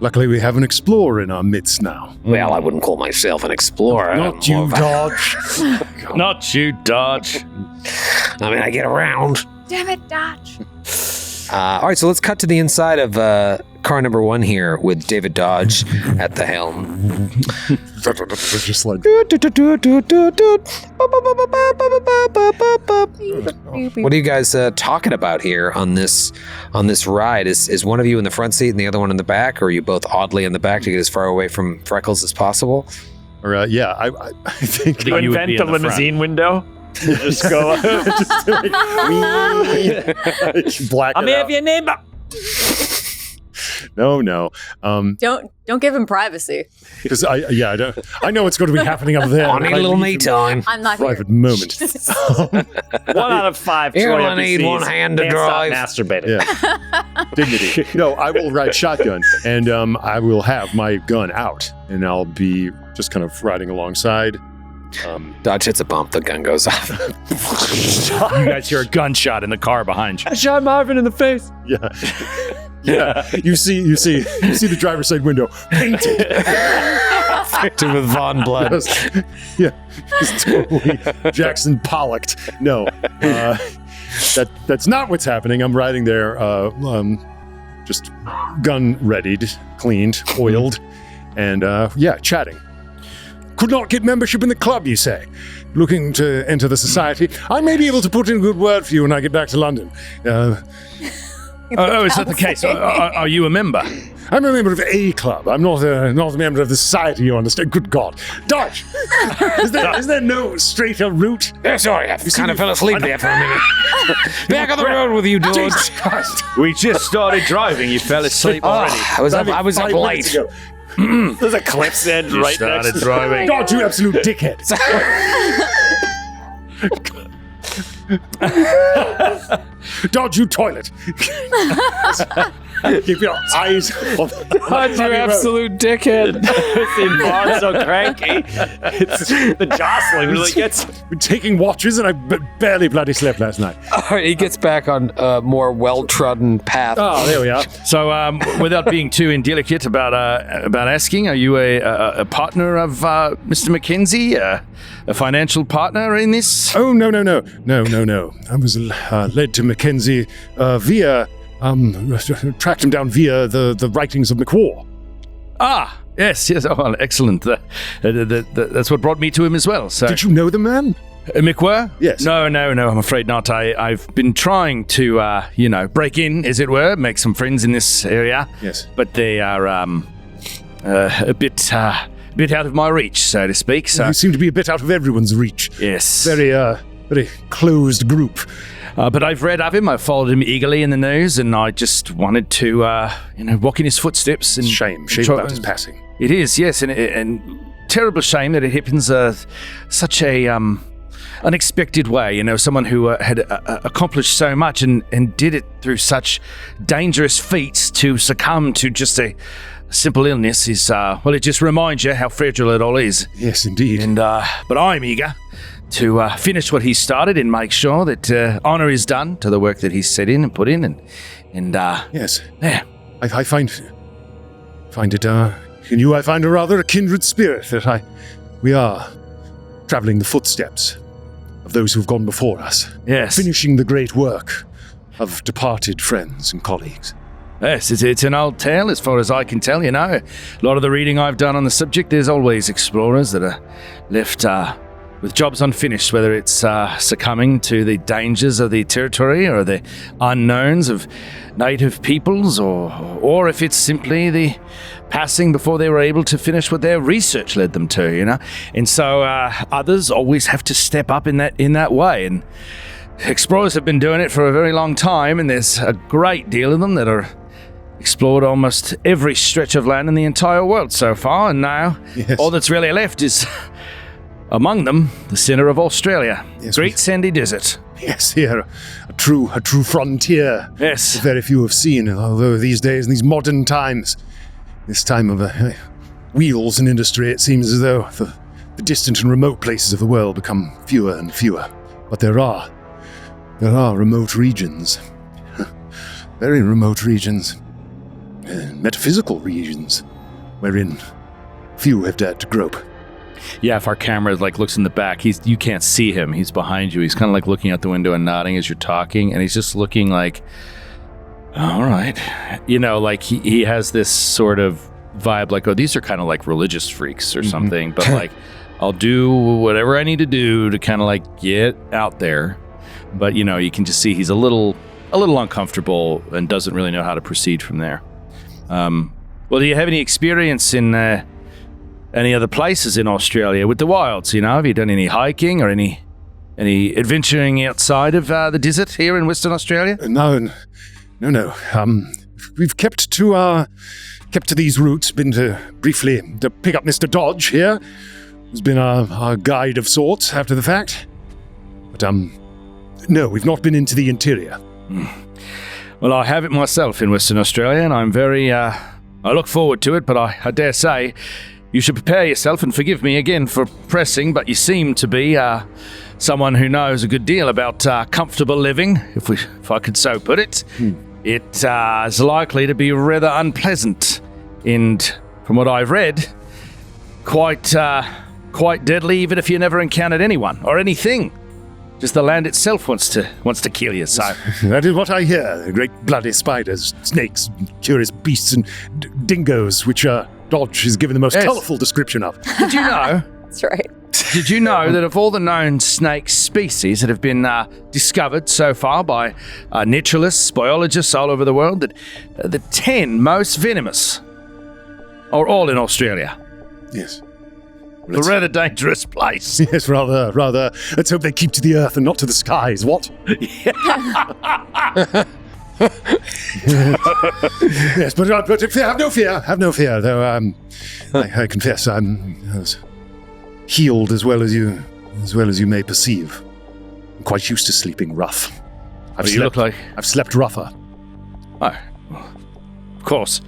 D: Luckily, we have an explorer in our midst now.
A: Well, I wouldn't call myself an explorer.
D: Not you, Dodge.
B: Not you, Dodge.
A: I mean, I get around.
E: Damn it, Dodge.
A: All right, so let's cut to the inside of car number 1 here with David Dodge at the helm.
D: Just like,
A: What are you guys talking about here on this ride? Is one of you in the front seat and the other one in the back, or are you both oddly in the back to get as far away from Freckles as possible?
D: or I think
C: You
B: you would
C: invent
B: be
C: the
B: in the front.
C: limousine window. Just go.
D: black.
C: I'm here for your neighbor.
D: No.
E: Don't give him privacy.
D: Because I know what's going to be happening up there.
A: I need a little me time.
E: I'm not here.
D: Private moment.
C: 1 out of 5
A: You
C: Troy
A: only need
C: NPCs
A: one hand to
C: can't
A: drive.
C: stop masturbating.
D: Yeah. Dignity. No, I will ride shotgun, and I will have my gun out, and I'll be just kind of riding alongside.
A: Dodge hits a bump, the gun goes off.
B: You guys hear a gunshot in the car behind you.
C: I shot Marvin in the face.
D: Yeah. Yeah. You see the driver's side window painted.
A: Victim with Von Blood.
D: Yeah. It's totally Jackson Pollocked. No. That's not what's happening. I'm riding there, just gun readied, cleaned, oiled, and chatting. Could not get membership in the club, you say? Looking to enter the society? I may be able to put in a good word for you when I get back to London.
B: Is that the case? Are you a member?
D: I'm a member of a club. I'm not a member of the society, you understand? Good God. Dodge! Is there no straighter route?
A: Yeah, sorry, I kind of fell asleep there for a minute. Back on the road with you, dude.
D: Jesus Christ.
B: We just started driving. You fell asleep already.
A: I was up
D: 5 minutes
A: late.
D: ago.
C: There's a cliff's edge right next to
B: driving.
D: Dodge, you absolute dickhead. Dodge, you toilet. Keep your eyes on
A: Dodge, you absolute dickhead.
C: See Bard's so cranky. The jostling really gets.
D: Been taking watches, and I barely bloody slept last night.
A: He gets back on a more well-trodden path.
D: Oh, there we are.
B: So, without being too indelicate about asking, are you a partner of Mr. Mackenzie, a financial partner in this?
D: Oh, no. I was led to Mackenzie via, tracked him down via the writings of McWar.
B: Ah, yes. Oh, well, excellent. That's what brought me to him as well. So,
D: Did you know the man?
B: McWar?
D: Yes.
B: No, I'm afraid not. I've been trying to, break in, as it were, make some friends in this area.
D: Yes.
B: But they are a bit out of my reach, so to speak. So
D: You seem to be a bit out of everyone's reach.
B: yes,
D: Very closed group.
B: but I've read of him. I've followed him eagerly in the news, and I just wanted to, walk in his footsteps. And
D: Shame
B: try-
D: about his passing.
B: It is, yes, and terrible shame that it happens such a unexpected way. Someone who had accomplished so much and did it through such dangerous feats to succumb to just a simple illness is, it just reminds you how fragile it all is.
D: Yes, indeed.
B: And but I'm eager to finish what he started and make sure that honor is done to the work that he's set in and put in. And
D: yes.
B: yeah.
D: I find it, in you I find a kindred spirit that we are traveling the footsteps of those who've gone before us.
B: Yes.
D: Finishing the great work of departed friends and colleagues.
B: Yes, it's an old tale as far as I can tell, A lot of the reading I've done on the subject, there's always explorers that are left with jobs unfinished, whether it's succumbing to the dangers of the territory or the unknowns of native peoples, or if it's simply the passing before they were able to finish what their research led them to, And so others always have to step up in that way, and explorers have been doing it for a very long time, and there's a great deal of them that are explored almost every stretch of land in the entire world so far, and now
D: Yes.
B: all that's really left is, among them, the centre of Australia.
D: Yes,
B: Great sandy desert.
D: Yes, here, a true frontier.
B: Yes.
D: Very few have seen, although these days, in these modern times, this time of wheels and industry, it seems as though the distant and remote places of the world become fewer and fewer. But there are remote regions, very remote regions, metaphysical regions, wherein few have dared to grope.
B: Yeah, if our camera looks in the back, you can't see him. He's behind you. He's kind of looking out the window and nodding as you're talking, and he's just looking like, all right. He has this sort of vibe like, oh, these are kind of like religious freaks or something, but I'll do whatever I need to do to kind of get out there. But, you can just see he's a little uncomfortable and doesn't really know how to proceed from there. Well, do you have any experience in any other places in Australia with the wilds? Have you done any hiking or any adventuring outside of the desert here in Western Australia?
D: No. we've kept to these routes. Been to briefly to pick up Mr. Dodge here, who's been our guide of sorts after the fact. But no, we've not been into the interior.
B: Well, I have it myself in Western Australia, and I'm very, I look forward to it, but I dare say you should prepare yourself and forgive me again for pressing, but you seem to be someone who knows a good deal about comfortable living, if I could so put it. It is likely to be rather unpleasant, and from what I've read, quite deadly, even if you never encountered anyone or anything. Just the land itself wants to kill you, so...
D: That is what I hear. Great bloody spiders, snakes, curious beasts, and dingoes, which Dodge is given the most colourful description of.
B: Did you know?
E: That's right.
B: Did you know that of all the known snake species that have been discovered so far by naturalists, biologists all over the world, that the 10 most venomous are all in Australia?
D: Yes.
B: A rather dangerous place.
D: Yes, rather. Let's hope they keep to the earth and not to the skies. What? Yes, but have no fear. Though I confess I was healed as well as you may perceive. I'm quite used to sleeping rough. I've slept rougher.
B: Oh, of course.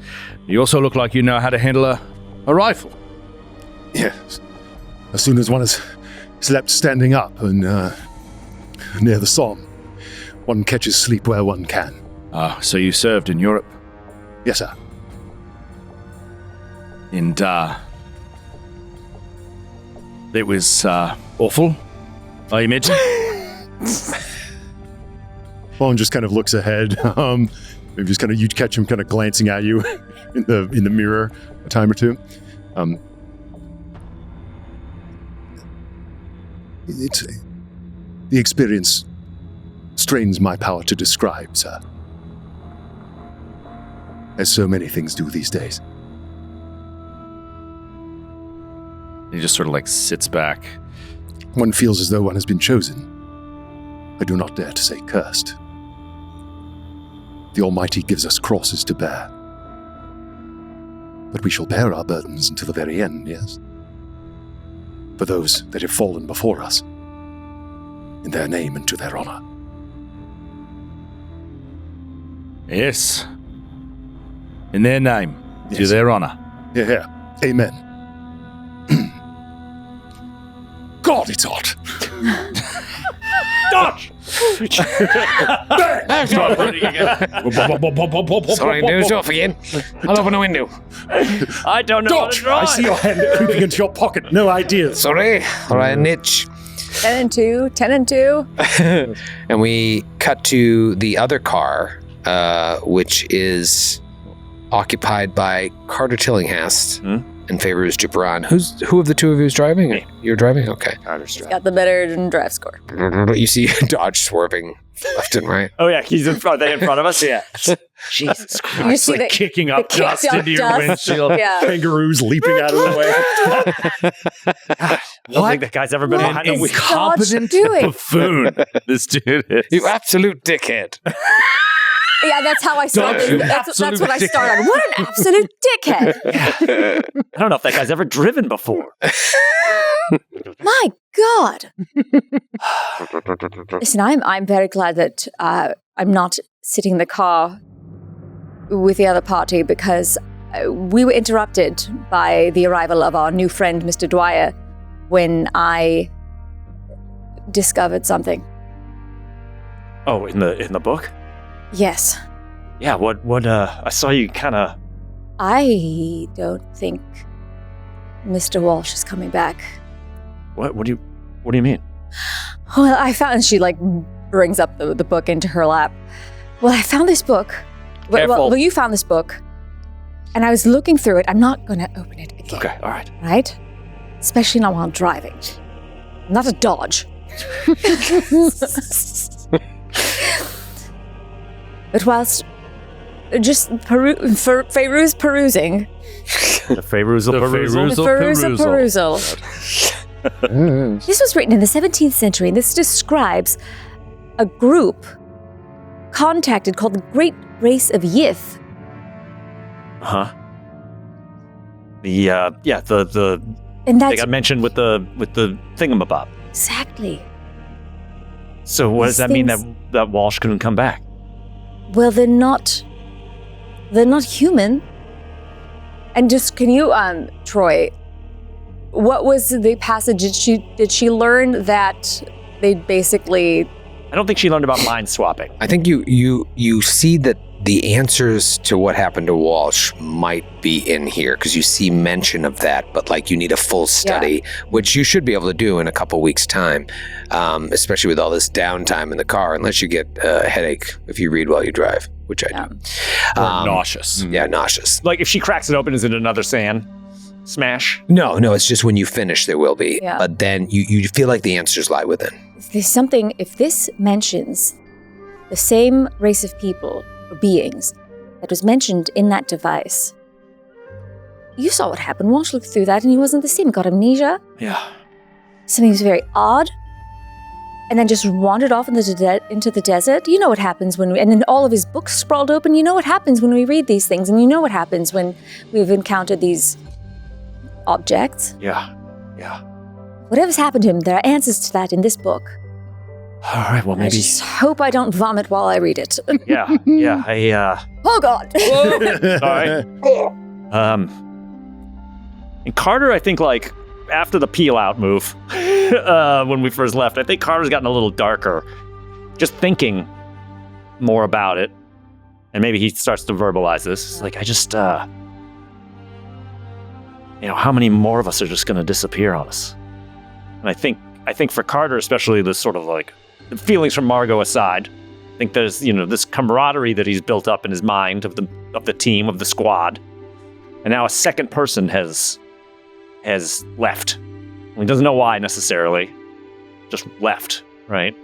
B: You also look like you know how to handle a rifle.
D: Yes. As soon as one has slept standing up and near the Somme, one catches sleep where one can.
B: Ah, so you served in Europe?
D: Yes, sir.
B: And it was awful, I imagine.
D: One just kind of looks ahead. Maybe just kind of you catch him kind of glancing at you in the mirror a time or two. The experience strains my power to describe, sir. As so many things do these days.
B: He just sort of like sits back.
D: One feels as though one has been chosen. I do not dare to say cursed. The Almighty gives us crosses to bear. But we shall bear our burdens until the very end, yes? For those that have fallen before us, in their name and to their honor.
B: Yes. In their name,
D: yes.
B: To their honor.
D: Yeah. Amen. God, it's hot.
C: Dodge!
A: Sorry, doze off again. I'll open a window.
C: I don't know how to
D: Dodge!
C: drive.
D: I see your hand creeping into your pocket. No ideas.
A: Sorry. All right, niche.
E: 10 and 2, 10 and 2.
A: And we cut to the other car, which is occupied by Carter Tillinghast and Fairuz Gibran. Who of the two of you is driving?
C: Me.
A: You're driving? Okay.
C: Carter's driving.
E: Got the better drive score.
A: You see Dodge swerving left and right.
C: Oh yeah, he's in front. Are they in front of us? Yeah. Jesus Christ!
E: You see
B: Like kicking up dust into your
E: dust.
B: windshield.
E: Yeah.
D: Kangaroos leaping out of the way.
C: I don't think that guy's ever been behind a
E: is
C: wheel.
B: Incompetent
E: Dodge doing?
B: buffoon. This dude is.
A: You absolute dickhead.
E: Yeah, that's how I started. That's what I started. What an absolute dickhead.
C: I don't know if that guy's ever driven before.
E: My God. Listen, I'm very glad that I'm not sitting in the car with the other party because we were interrupted by the arrival of our new friend, Mr. Dwyer, when I discovered something.
C: Oh, in the book?
E: Yes.
C: Yeah, what I saw you kinda
E: I don't think Mr. Walsh is coming back.
C: What do you mean?
E: Well, I found, and she like brings up the book into her lap. Well, I found this book.
C: Careful.
E: Well, you found this book. And I was looking through it. I'm not going to open it again.
C: Okay, all right.
E: Right? Especially not while driving. Not a Dodge. But whilst just Fairuz perusing.
C: The Fayrousal
E: perusal. This was written in the 17th century, and this describes a group contacted called the Great Race of Yith,
C: Huh? The
E: And
C: they
E: that's
C: got mentioned with the thingamabob.
E: exactly.
C: So what does
E: These
C: that mean
E: things-
C: that Walsh couldn't come back?
E: Well, they're not human. And just, can you, Troy, what was the passage? Did she learn that they basically...
C: I don't think she learned about mind swapping.
A: I think you see that the answers to what happened to Walsh might be in here because you see mention of that, but like you need a full study, which you should be able to do in a couple weeks' time, especially with all this downtime in the car, unless you get a headache if you read while you drive, which I do.
B: Or nauseous.
A: Yeah, nauseous.
C: Like if she cracks it open, is it another sand smash?
A: No, it's just when you finish there will be.
E: Yeah.
A: But then you feel like the answers lie within.
E: If this mentions the same race of people or beings that was mentioned in that device, you saw what happened. Walsh looked through that and he wasn't the same. He got amnesia.
C: Yeah.
E: Something was very odd. And then just wandered off into the desert. You know what happens and then all of his books sprawled open. You know what happens when we read these things. And you know what happens when we've encountered these objects.
C: Yeah.
E: Whatever's happened to him, there are answers to that in this book.
C: All right, well,
E: I
C: maybe...
E: just hope I don't vomit while I read it.
C: Yeah,
E: Oh, God.
C: All right. And Carter, I think, like, after the peel-out move, when we first left, I think Carter's gotten a little darker. Just thinking more about it. And maybe he starts to verbalize this. It's like, I just, how many more of us are just going to disappear on us? And I think for Carter, especially, the sort of like the feelings from Margot aside, I think there's this camaraderie that he's built up in his mind of the team, of the squad, and now a second person has left. He doesn't know why necessarily, just left, right?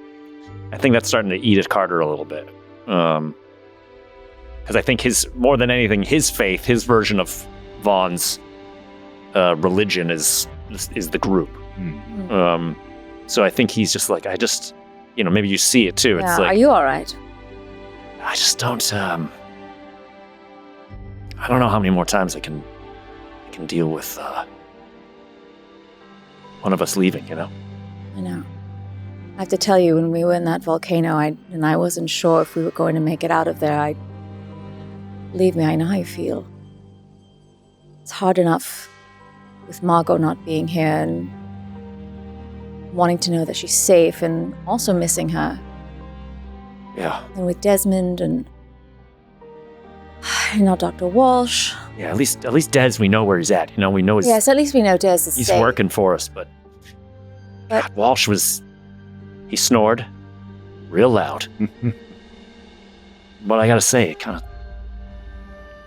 C: I think that's starting to eat at Carter a little bit, because I think more than anything, his faith, his version of Vaughn's religion is the group. So I think he's just like, maybe you see it too.
E: Yeah,
C: It's like,
E: are you all right?
C: I just don't, I don't know how many more times I can deal with one of us leaving,
E: I know. I have to tell you, when we were in that volcano, I wasn't sure if we were going to make it out of there. Believe me, I know how you feel. It's hard enough with Margot not being here and wanting to know that she's safe and also missing her.
C: Yeah.
E: And with Desmond and now Dr. Walsh.
C: Yeah, at least Des, we know where he's at. We know
E: Yes, at least we know Des is
C: he's
E: safe.
C: working for us, but God, Walsh he snored real loud. But I gotta say, it kind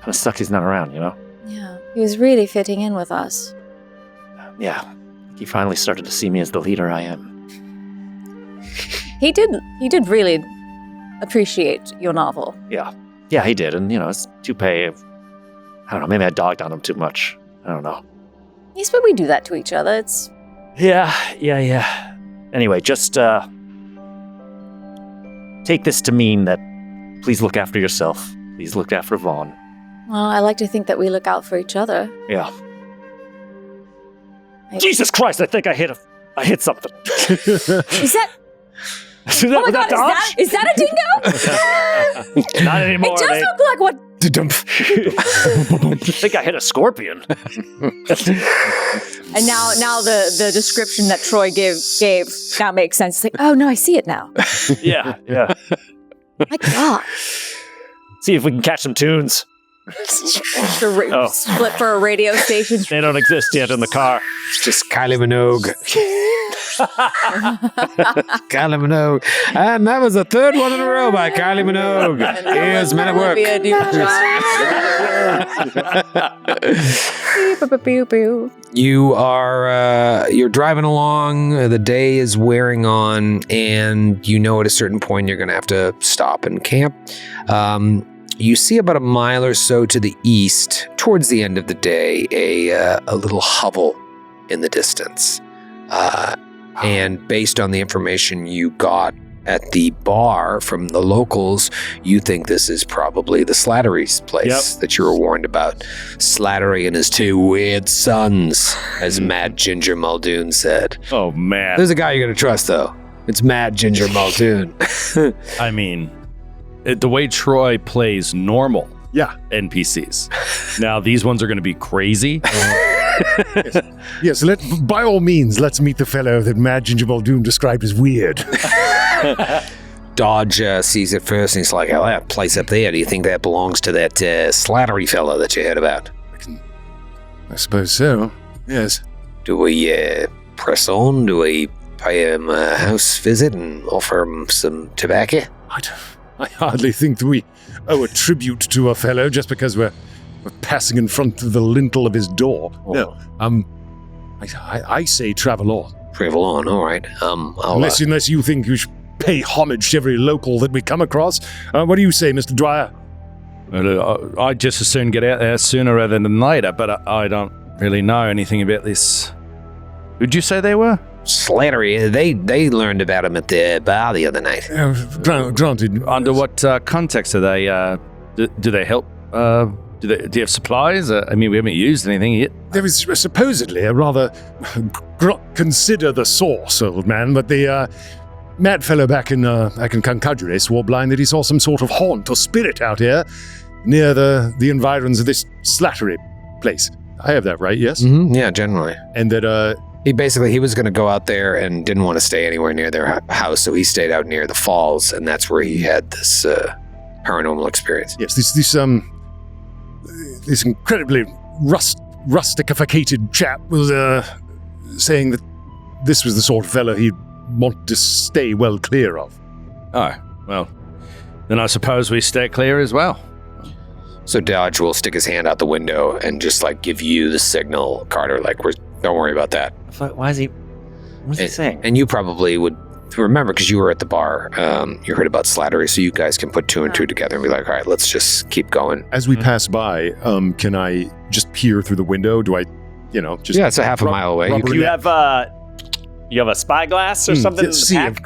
C: of sucks he's not around,
E: Yeah, he was really fitting in with us.
C: Yeah, he finally started to see me as the leader I am.
E: He did really appreciate your novel.
C: Yeah, he did, and it's Toupee. I don't know, maybe I dogged on him too much. I don't know.
E: Yes, but we do that to each other. It's
C: Yeah. Anyway, just take this to mean that please look after yourself. Please look after Vaughn.
E: well, I like to think that we look out for each other.
C: Yeah. Jesus Christ! I think I hit something.
E: Is that?
C: Was that,
E: Oh my
C: was
E: God!
C: that Dodge?
E: Is that a dingo?
C: Not anymore.
E: It does
C: Nate.
E: look like what?
C: I think I hit a scorpion.
E: And now the description that Troy gave now makes sense. It's like, oh no, I see it now.
C: Yeah.
E: My God.
C: See if we can catch some tunes.
E: Split for a radio station.
C: They don't exist yet in the car.
A: Just Kylie Minogue. Kylie Minogue. And that was the third one in a row by Kylie Minogue. Here's Men at Work. You're driving along, the day is wearing on, and at a certain point you're going to have to stop and camp. You see about a mile or so to the east, towards the end of the day, a little hovel in the distance. And based on the information you got at the bar from the locals, you think this is probably the Slattery's place that you were warned about. Slattery and his 2 weird sons, as Mad Ginger Muldoon said.
B: Oh, man.
A: There's a guy you're going to trust, though. It's Mad Ginger Muldoon.
B: I mean, the way Troy plays normal NPCs. Now, these ones are going to be crazy.
D: Yes, by all means, let's meet the fellow that Mad Ginger Muldoon described as weird.
A: Dodge sees it first, and he's like, oh, that place up there, do you think that belongs to that Slattery fella that you heard about?
D: I suppose so, yes.
A: Do we press on? Do we pay him a house visit and offer him some tobacco?
D: I hardly think that we owe a tribute to a fellow just because we're passing in front of the lintel of his door. No, I say travel on.
A: Travel on, all right.
D: Unless you think you should pay homage to every local that we come across. What do you say, Mr. Dwyer?
B: Well, I'd just as soon get out there sooner rather than later, but I don't really know anything about this. Who'd you say they were?
A: Slattery, they learned about him at the bar the other night.
D: Granted.
B: Under what context are they? Do they help? Do you have supplies? I mean, we haven't used anything yet.
D: There is supposedly a rather consider the source, old man, but the mad fellow back in Concudgery swore blind that he saw some sort of haunt or spirit out here near the environs of this Slattery place. I have that right, yes?
A: Mm-hmm. Yeah, generally.
D: And that
A: he was going to go out there and didn't want to stay anywhere near their house, so he stayed out near the falls, and that's where he had this paranormal experience.
D: Yes, this incredibly rustificated chap was saying that this was the sort of fellow he'd want to stay well clear of.
B: Oh, well, then I suppose we stay clear as well.
A: So Dodge will stick his hand out the window and just give you the signal, Carter, don't worry about that.
C: What's he saying?
A: And you probably would remember, because you were at the bar, you heard about Slattery, so you guys can put 2 and 2 together and be like, all right, let's just keep going.
D: As we pass by, can I just peer through the window? Do I, just...
A: Yeah, it's a half a mile away.
C: You have a spyglass or something in the pack?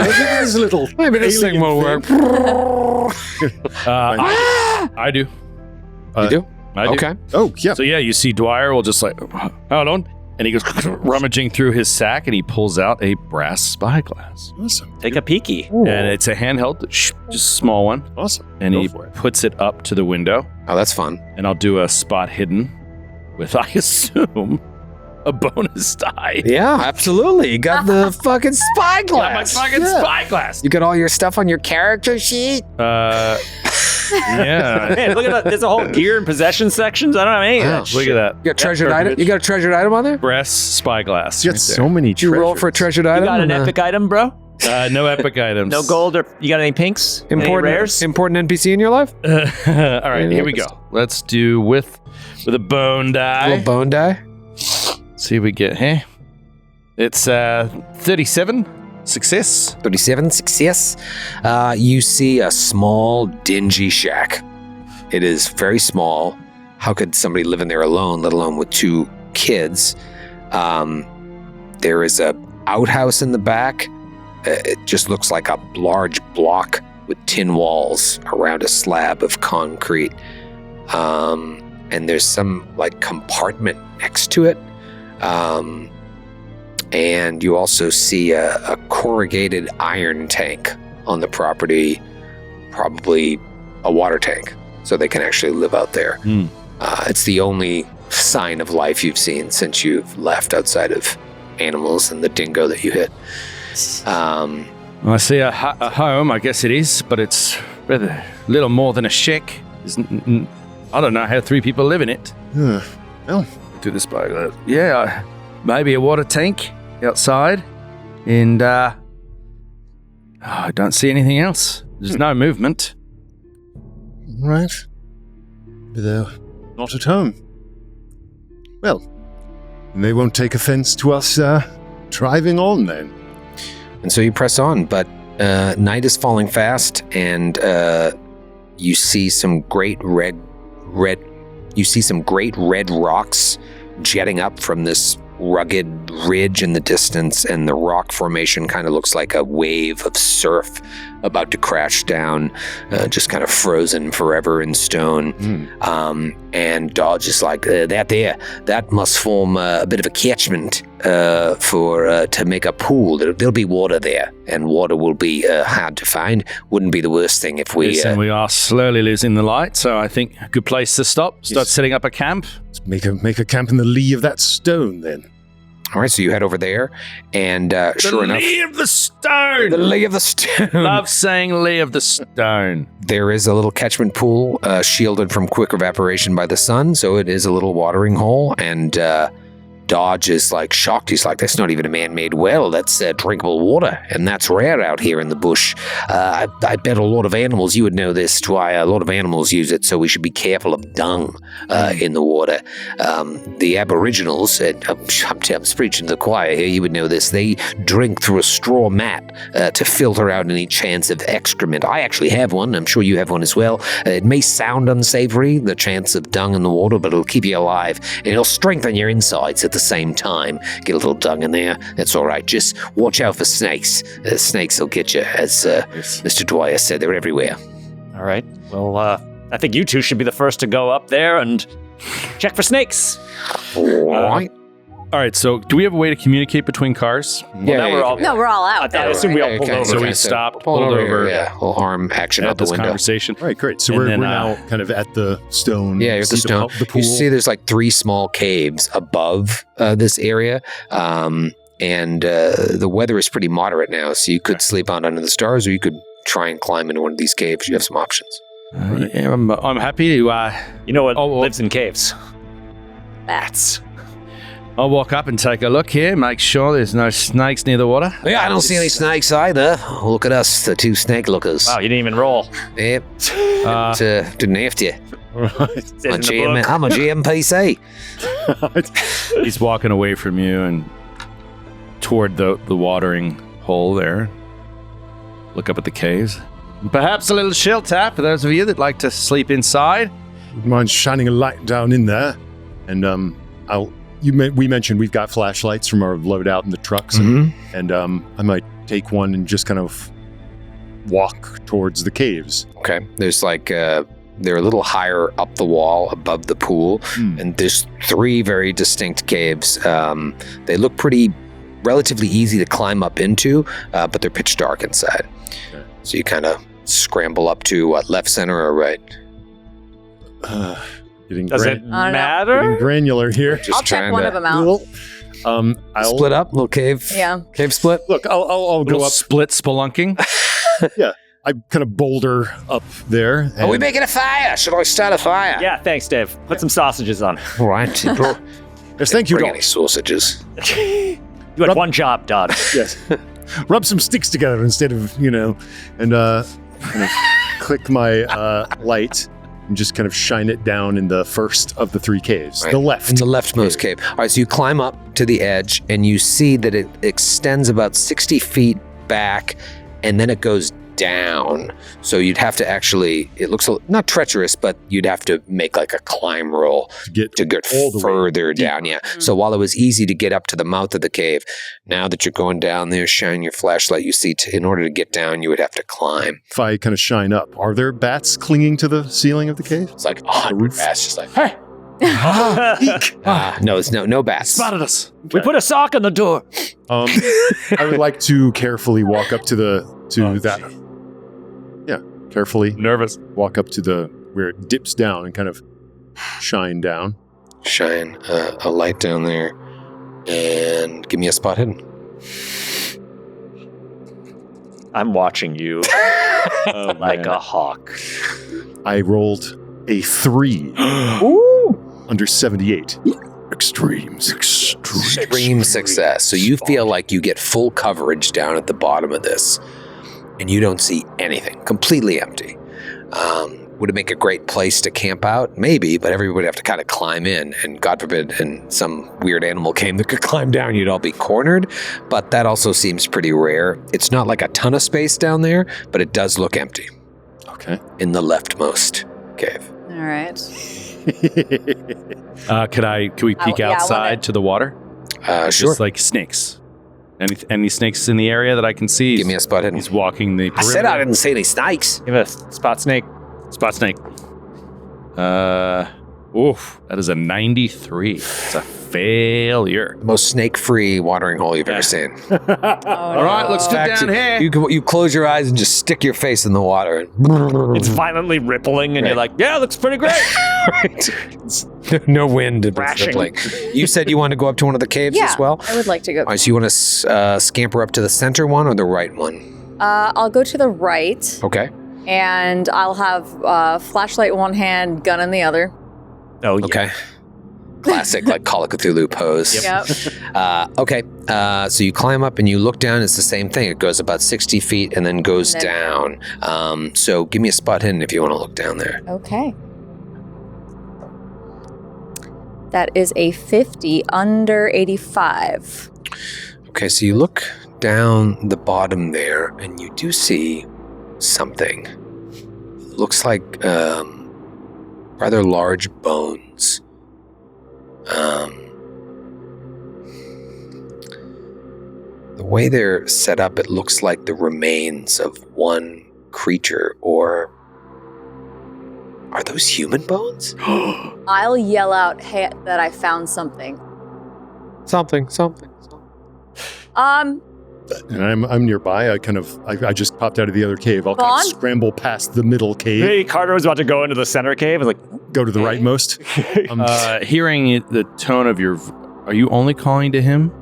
D: There's a little...
A: Maybe this thing will work.
B: I do.
A: You do?
B: I do.
A: Okay.
D: Oh, yeah.
B: So, you see Dwyer will just hold on. And he goes rummaging through his sack, and he pulls out a brass spyglass.
D: Awesome.
C: Take a peeky.
B: And it's a handheld, just a small one.
D: Awesome.
B: And he puts it up to the window.
A: Oh, that's fun.
B: And I'll do a spot hidden with, I assume, a bonus die.
A: Yeah, absolutely. You got the fucking spyglass.
B: My fucking spyglass.
A: You got all your stuff on your character sheet?
B: Yeah.
C: Man, look at that. There's a whole gear and possession sections. I don't have any of that.
B: Look at that.
A: You got treasured item? You got a treasured item on there?
B: Brass spyglass.
D: You got so many
A: Did you roll for a treasured item?
C: You got an epic item, bro?
B: No epic items.
C: No gold, or you got any pinks? Any rares?
A: Important NPC in your life?
B: All right, here we go. Let's do with a bone die.
A: A little bone die?
B: See if we get here. It's 37 success.
A: 37 success. You see a small, dingy shack. It is very small. How could somebody live in there alone, let alone with 2 kids? There is a outhouse in the back. It just looks like a large block with tin walls around a slab of concrete. And there's some compartment next to it. And you also see a corrugated iron tank on the property, probably a water tank, so they can actually live out there. It's the only sign of life you've seen since you've left, outside of animals and the dingo that you hit.
B: I see a home, I guess it is, but it's rather little more than a shack. I don't know how 3 people live in it.
D: Well,
B: Do the spyglass. Yeah, maybe a water tank outside, and I don't see anything else. There's no movement.
D: right. But they're not at home. Well, they won't take offense to us driving on then.
A: And so you press on, but night is falling fast, and you see some great red rocks jetting up from this rugged ridge in the distance, and the rock formation kind of looks like a wave of surf about to crash down, just kind of frozen forever in stone. And Dodge is like, that must form a bit of a catchment to make a pool. There'll be water there, and water will be hard to find. Wouldn't be the worst thing if we...
B: Listen, we are slowly losing the light, so I think a good place to stop. Start setting up a camp.
D: Let's make a camp in the lee of that stone, then.
A: All right, so you head over there, and sure enough...
B: The lee of the stone!
A: The lee of the stone!
B: Love saying lee of the stone.
A: There is a little catchment pool shielded from quick evaporation by the sun, so it is a little watering hole, and Dodge is like shocked. He's like, that's not even a man-made well, that's drinkable water, and that's rare out here in the bush. I bet a lot of animals, you would know this, why a lot of animals use it, so we should be careful of dung in the water. The Aboriginals, and I'm preaching to the choir here, you would know this, they drink through a straw mat to filter out any chance of excrement. I actually have one, I'm sure you have one as well. It may sound unsavory, the chance of dung in the water, but it'll keep you alive, and it'll strengthen your insides at the same time. Get a little dung in there, that's all right. Just watch out for snakes. Snakes will get you, as Mr. Dwyer said, they're everywhere.
C: All right. Well, I think you two should be the first to go up there and check for snakes.
A: All right.
B: All right, so do we have a way to communicate between cars?
C: Now we're all...
E: No, we're all out.
C: I assume we all pulled over.
B: So we stopped, pulled over.
A: Yeah, we'll harm action out the
B: this
A: window.
B: conversation.
D: All right, great. So
B: And
D: we're
B: then,
D: now kind of at the stone.
A: Yeah, you're at the
D: See
A: stone.
D: The pool.
A: You see there's like 3 small caves above this area. And the weather is pretty moderate now, so you could sleep out under the stars, or you could try and climb into one of these caves. You have some options.
B: Yeah, I'm happy to...
C: You know what lives in caves? Bats.
B: I'll walk up and take a look here, make sure there's no snakes near the water.
A: Yeah, I don't see any snakes either. Look at us, the 2 snake lookers.
C: Wow, you didn't even roll.
A: Yep. Didn't have to.
C: Says in the book.
A: I'm a GMPC.
B: He's walking away from you and toward the watering hole there. Look up at the caves. Perhaps a little chill tap for those of you that like to sleep inside.
D: Would you mind shining a light down in there? And we mentioned we've got flashlights from our loadout in the trucks, and I might take one and just kind of walk towards the caves.
A: Okay. There's like they're a little higher up the wall above the pool, and there's 3 very distinct caves. They look relatively easy to climb up into, but they're pitch dark inside.
D: Okay.
A: So you kind of scramble up to left, center, or right.
C: Does it matter?
D: Getting granular here.
A: Just
E: I'll check
A: trying
E: one
A: to
E: of them out.
D: I'll
A: split up, little cave.
E: Yeah.
A: Cave split.
D: Look, I'll go
B: Little
D: up.
B: split spelunking.
D: Yeah, I kind of boulder up there.
A: Are we making a fire? Should I start a fire?
C: Yeah, thanks, Dave. Put some sausages on.
A: All right.
D: Yes, thank you,
A: Bring
D: Doc.
A: any sausages.
C: You had one job, Dodd.
D: Yes. Rub some sticks together instead of, and kind of click my light and just kind of shine it down in the first of the 3 caves.
A: Right.
D: The left.
A: In the leftmost cave. All right, so you climb up to the edge, and you see that it extends about 60 feet back, and then it goes down. So you'd have to actually, it looks not treacherous, but you'd have to make like a climb roll to get
D: all the way
A: further down. Yeah. So while it was easy to get up to the mouth of the cave, now that you're going down there, shine your flashlight, you see in order to get down, you would have to climb.
D: If I kind of shine up, are there bats clinging to the ceiling of the cave?
A: It's like 100 bats, just like, hey. No, it's no bats.
B: Spotted us.
C: We put a sock on the door.
D: I would like to carefully walk up to that. Yeah, carefully
B: Nervous.
D: walk up to where it dips down and kind of shine down.
A: Shine a light down there and give me a spot hidden.
C: I'm watching you like a hawk.
D: I rolled a 3 under 78. Extreme
A: success. So you feel like you get full coverage down at the bottom of this, and you don't see anything. Completely empty. Would it make a great place to camp out? Maybe, but everybody would have to kind of climb in, and God forbid, and some weird animal came that could climb down, you'd all be cornered. But that also seems pretty rare. It's not like a ton of space down there, but it does look empty.
D: Okay.
A: In the leftmost cave.
E: All right.
B: Can we peek
E: yeah, I
B: outside
E: wanna-
B: to the water?
A: Sure.
B: Just like snakes. Any snakes in the area that I can see?
A: Give me a spot hidden.
B: He's walking the
A: I said I didn't see any snakes.
C: Give us spot snake.
B: Spot snake. Oof, that is a 93. It's a failure.
A: The most snake-free watering hole you've ever seen.
E: Oh,
B: All right, let's get down here.
A: You close your eyes and just stick your face in the water. And
C: It's violently rippling, and you're like, yeah, looks pretty great.
A: no wind. It's
C: Crashing.
A: rippling. You said you want to go up to one of the caves
E: Yeah,
A: as well?
E: I would like to go.
A: All right, so you want to scamper up to the center one or the right one?
E: I'll go to the right,
A: Okay.
E: and I'll have flashlight in one hand, gun in the other.
C: Oh, yeah.
A: Okay. Classic, like Call of Cthulhu pose.
E: Yep.
A: Okay. So you climb up and you look down. It's the same thing. It goes about 60 feet and then goes down. So give me a spot hidden if you want to look down there.
E: Okay. That is a 50 under 85.
A: Okay, so you look down the bottom there and you do see something. Looks like rather large bones. The way they're set up, it looks like the remains of one creature, or are those human bones?
E: I'll yell out that I found something.
A: Something.
D: And I'm nearby. I just popped out of the other cave. I'll kind
E: Vaughn?
D: of scramble past the middle cave,
C: Hey, Carter was about to go into the center cave. I was like,
D: go to the rightmost.
B: Hearing the tone of your... Are you only calling to him?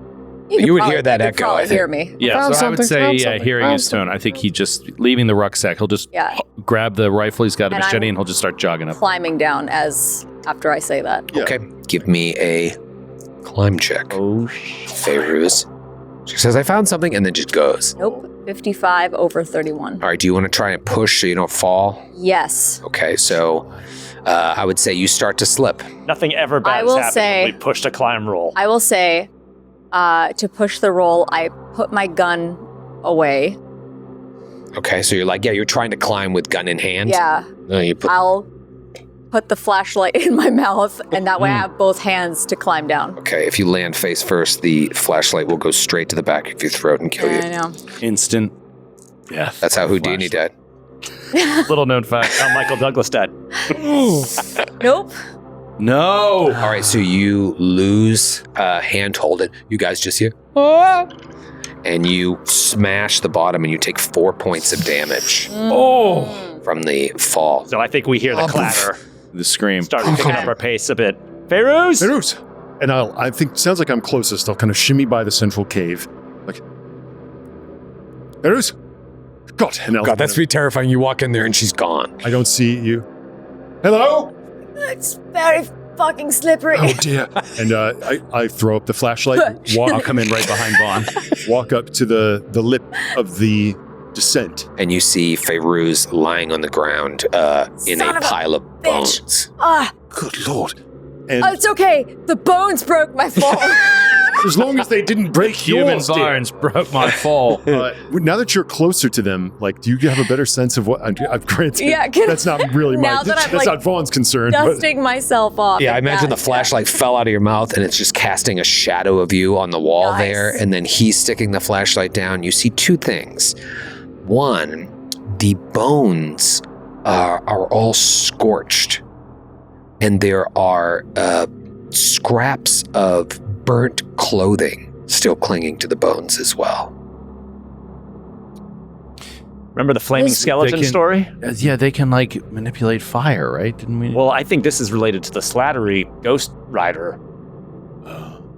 A: You would hear that
E: you
A: echo,
E: could probably
A: I think.
E: hear me.
B: Yeah,
A: Found
B: so I would
A: something,
B: say,
A: found something,
B: hearing
A: found
B: his tone, I think he just, leaving the rucksack, he'll just
E: Yeah.
B: grab the rifle, he's got a
E: And
B: machete,
E: I'm
B: and he'll just start jogging up.
E: Climbing down after I say that.
D: Yeah.
A: Okay, give me a climb check.
C: oh,
A: Fairuz. She says, I found something, and then just goes.
E: Nope. 55 over 31.
A: All right, do you want to try and push so you don't fall?
E: Yes.
A: Okay, so I would say you start to slip.
C: nothing ever bad
E: I
C: has
E: will
C: happened
E: say-
C: when we pushed a climb roll.
E: I will say, to push the roll, I put my gun away.
A: Okay, so you're like, you're trying to climb with gun in hand?
E: Yeah.
A: No, you put,
E: I'll put the flashlight in my mouth, and that way I have both hands to climb down.
A: okay, if you land face first, the flashlight will go straight to the back of your throat and kill
E: I
A: you.
E: know.
B: Instant death.
A: That's how Houdini died.
B: Little known fact.
C: How Michael Douglas died.
E: Nope.
B: No!
A: All right, so you lose handhold it. You guys just hear, "Ah!" and you smash the bottom and you take 4 points of damage
B: Oh!
A: from the fall.
C: So I think we hear the clatter.
B: The scream.
C: Start picking up our pace a bit. Fairuz!
D: Fairuz! And I think, sounds like I'm closest. I'll kind of shimmy by the central cave. Like, Fairuz! God, and I'll
A: God, that's pretty terrifying. You walk in there and she's gone.
D: I don't see you. Hello?
E: It's very fucking slippery.
D: Oh dear. And I throw up the flashlight,
B: I'll come in right behind Vaughn.
D: walk up to the lip of the descent.
A: And you see Fairuz lying on the ground in
E: Son
A: a
E: of a
A: pile of
E: bitch.
A: bones.
E: Ah,
D: Good lord. And
E: oh, it's okay. The bones broke my fall.
D: as long as they didn't break
B: Human
D: yours, dear.
B: barns broke my fall.
D: Now that you're closer to them, like, do you have a better sense of what? I've granted.
E: Yeah,
D: that's not really
E: now that I'm,
D: that's
E: like,
D: not Vaughn's concern. But
E: Dusting myself off.
A: Yeah, I imagine the
E: Yeah.
A: flashlight fell out of your mouth and it's just casting a shadow of you on the wall
E: Nice.
A: there. And then he's sticking the flashlight down. You see two things. One, the bones are all scorched. And there are scraps of burnt clothing still clinging to the bones as well.
C: Remember the flaming skeleton story?
B: Yeah, they can like manipulate fire, right? Didn't we?
C: Well, I think this is related to the Slattery Ghost Rider.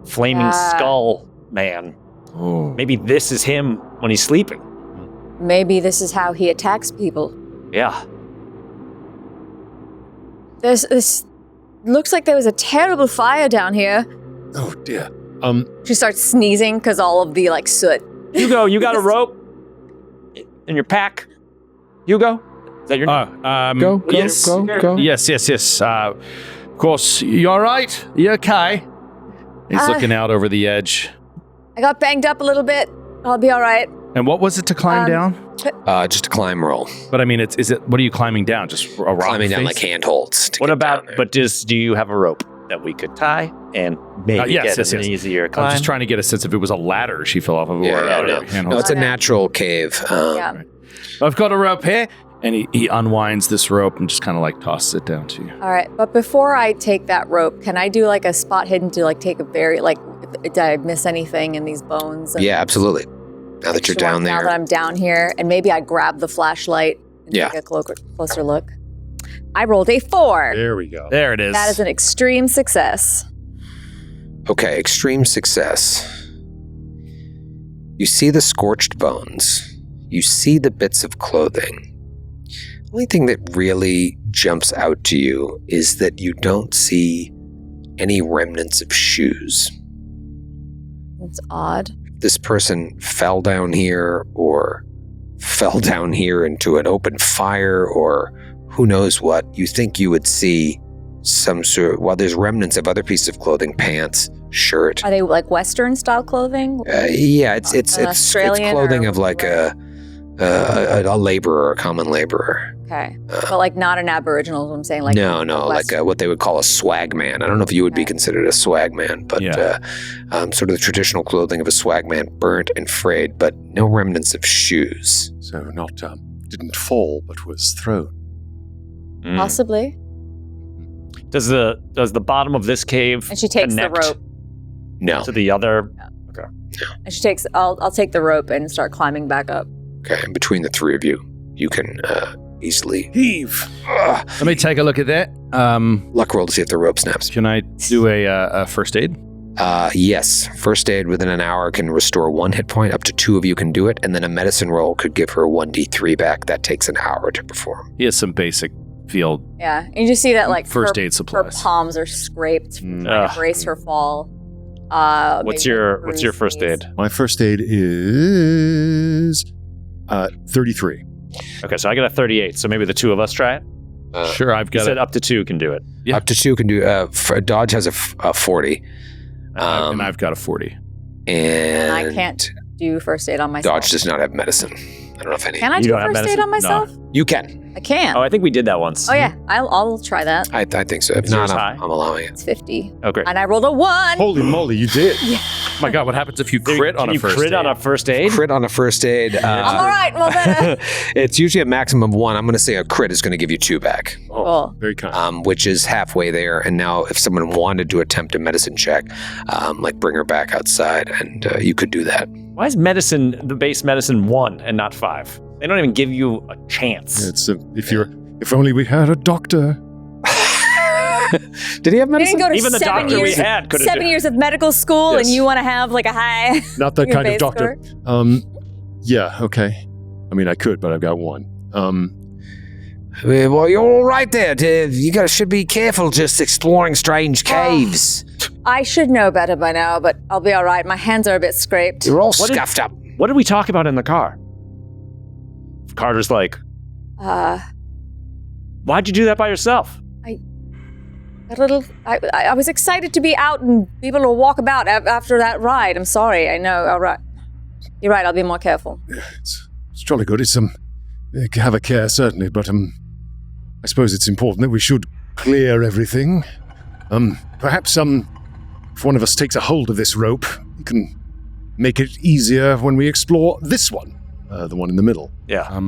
C: Flaming
E: Yeah.
C: Skull Man.
B: Oh.
C: Maybe this is him when he's sleeping.
E: Maybe this is how he attacks people.
C: Yeah.
E: This looks like there was a terrible fire down here.
D: oh dear.
E: She starts sneezing because all of the soot.
C: Hugo, you got a rope in your pack? Hugo? Is that your name?
A: Go.
B: Yes. Of course, you all right? You okay? He's looking out over the edge.
E: I got banged up a little bit. I'll be all right.
B: And what was it to climb down?
A: Just a climb roll.
B: But I mean, is it? What are you climbing down? Just a rock
A: Climbing down
B: face?
A: like handholds. to
C: What
A: get
C: about,
A: down there.
C: but do you have a rope? that we could tie and maybe get an easier climb.
B: I was just trying to get a sense if it was a ladder she fell off of.
A: No, it's a natural cave.
E: Yeah.
B: I've got a rope here. And he unwinds this rope and just kind of like tosses it down to you.
E: All right, but before I take that rope, can I do like a spot hidden to like take a very, like, did I miss anything in these bones?
A: Yeah, absolutely. Now that you're down there.
E: Now that I'm down here, and maybe I grab the flashlight and
A: Yeah.
E: take a closer look. I rolled a 4.
D: There we go.
B: There it is.
E: That is an extreme success.
A: Okay, extreme success. You see the scorched bones. You see the bits of clothing. The only thing that really jumps out to you is that you don't see any remnants of shoes.
E: It's odd.
A: This person fell down here or fell down here into an open fire or who knows what. You think you would see some sort, well, there's remnants of other pieces of clothing, pants, shirt.
E: Are they like Western style clothing?
A: Yeah, it's
E: Australian
A: clothing
E: or
A: of like a laborer, a common laborer.
E: Okay. But like not an Aboriginal is what I'm saying. Like
A: No, like what they would call a swag man. I don't know if you would be considered a swag man, but sort of the traditional clothing of a swag man, burnt and frayed, but no remnants of shoes.
D: So not didn't fall, but was thrown.
E: Possibly.
C: Does the bottom of this cave
E: And she takes the
C: connect
E: rope.
A: No.
C: to the other?
E: And she takes. I'll take the rope and start climbing back up.
A: Okay, and between the three of you, you can easily
D: Heave.
B: Let me take a look at that.
A: luck roll to see if the rope snaps.
B: Can I do a first aid?
A: Yes, first aid within an hour can restore 1 hit point. Up to 2 of you can do it, and then a medicine roll could give her 1d3 back. That takes an hour to perform.
B: He has some basic field.
E: Yeah, and you just see that like
B: First
E: her,
B: aid supplies.
E: Her palms are scraped, trying to brace her fall.
C: What's
E: maybe
C: your
E: bruised
C: first
E: knees.
C: aid?
D: My first aid is 33.
C: Okay, so I got a 38. So maybe the two of us try it.
B: Sure, I've
C: You
B: got
C: said
B: it.
C: up to 2 can do it.
B: Yeah.
A: Up to 2 can do. Dodge has a 40.
B: And I've got a 40.
A: And
E: I can't do first aid on myself.
A: Dodge does not have medicine. I don't know if any.
E: Can I
C: You
E: do
C: don't have
E: first aid
C: medicine?
E: on myself?
A: You can.
E: I can.
C: Oh, I think we did that once.
E: Oh yeah, I'll try that.
A: I think so. If
C: Is
A: not,
C: yours
A: I'm
C: high?
A: allowing it.
E: It's 50,
C: Oh, great.
E: and I rolled a 1.
D: Holy moly, you did.
B: My God, what happens if you crit on
C: Can
B: a
C: you
B: first
C: crit
B: aid?
C: on a first aid?
A: Crit on a first aid.
E: I'm all right. Well, better.
A: It's usually a maximum of 1. I'm going to say a crit is going to give you 2 back,
E: Cool.
D: Very kind.
A: which is halfway there. And now, if someone wanted to attempt a medicine check, like bring her back outside, and you could do that.
C: Why is the base medicine 1 and not 5? They don't even give you a chance.
D: It's if only we had a doctor.
A: Did he have
E: You
A: medicine?
E: didn't go to
C: Even the
E: 7
C: doctor we
E: years.
C: had could've
E: 7 years of medical school,
D: Yes.
E: and you want to have like a high.
D: Not that
E: your
D: kind of
E: base
D: doctor.
E: score?
D: Yeah, okay. I mean, I could, but I've got 1.
A: Well, you're all right there. You should be careful just exploring strange caves.
E: I should know better by now, but I'll be all right. My hands are a bit scraped.
A: You're all
C: What did-
A: scuffed up.
C: What did we talk about in the car? Carter's like, why'd you do that by yourself?
E: I was excited to be out and be able to walk about after that ride. I'm sorry. I know. All right. You're right. I'll be more careful.
D: It's jolly good. It's have a care certainly, but I suppose it's important that we should clear everything. Perhaps if one of us takes a hold of this rope, you can make it easier when we explore this one, the one in the middle.
C: Yeah.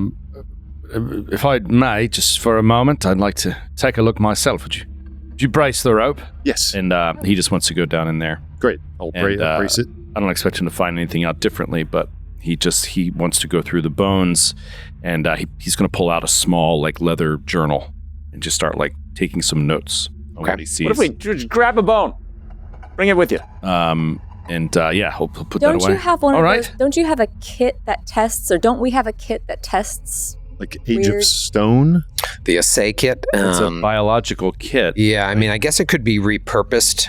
B: If I may, just for a moment, I'd like to take a look myself. Would you brace the rope?
D: Yes.
B: And he just wants to go down in there.
D: Great. I'll brace it.
B: I don't expect him to find anything out differently, but he wants to go through the bones, and he's going to pull out a small leather journal and just start taking some notes on what he sees.
C: What if we just grab a bone? Bring it with you.
B: He'll put that
E: Don't
B: away.
E: you have one
B: All
E: of
B: right.
E: those? Don't you have a kit that tests, or don't we have a kit that tests?
D: Like Age
E: Weird.
D: of Stone?
A: The assay kit.
B: It's a biological kit.
A: Yeah, I mean, I guess it could be repurposed,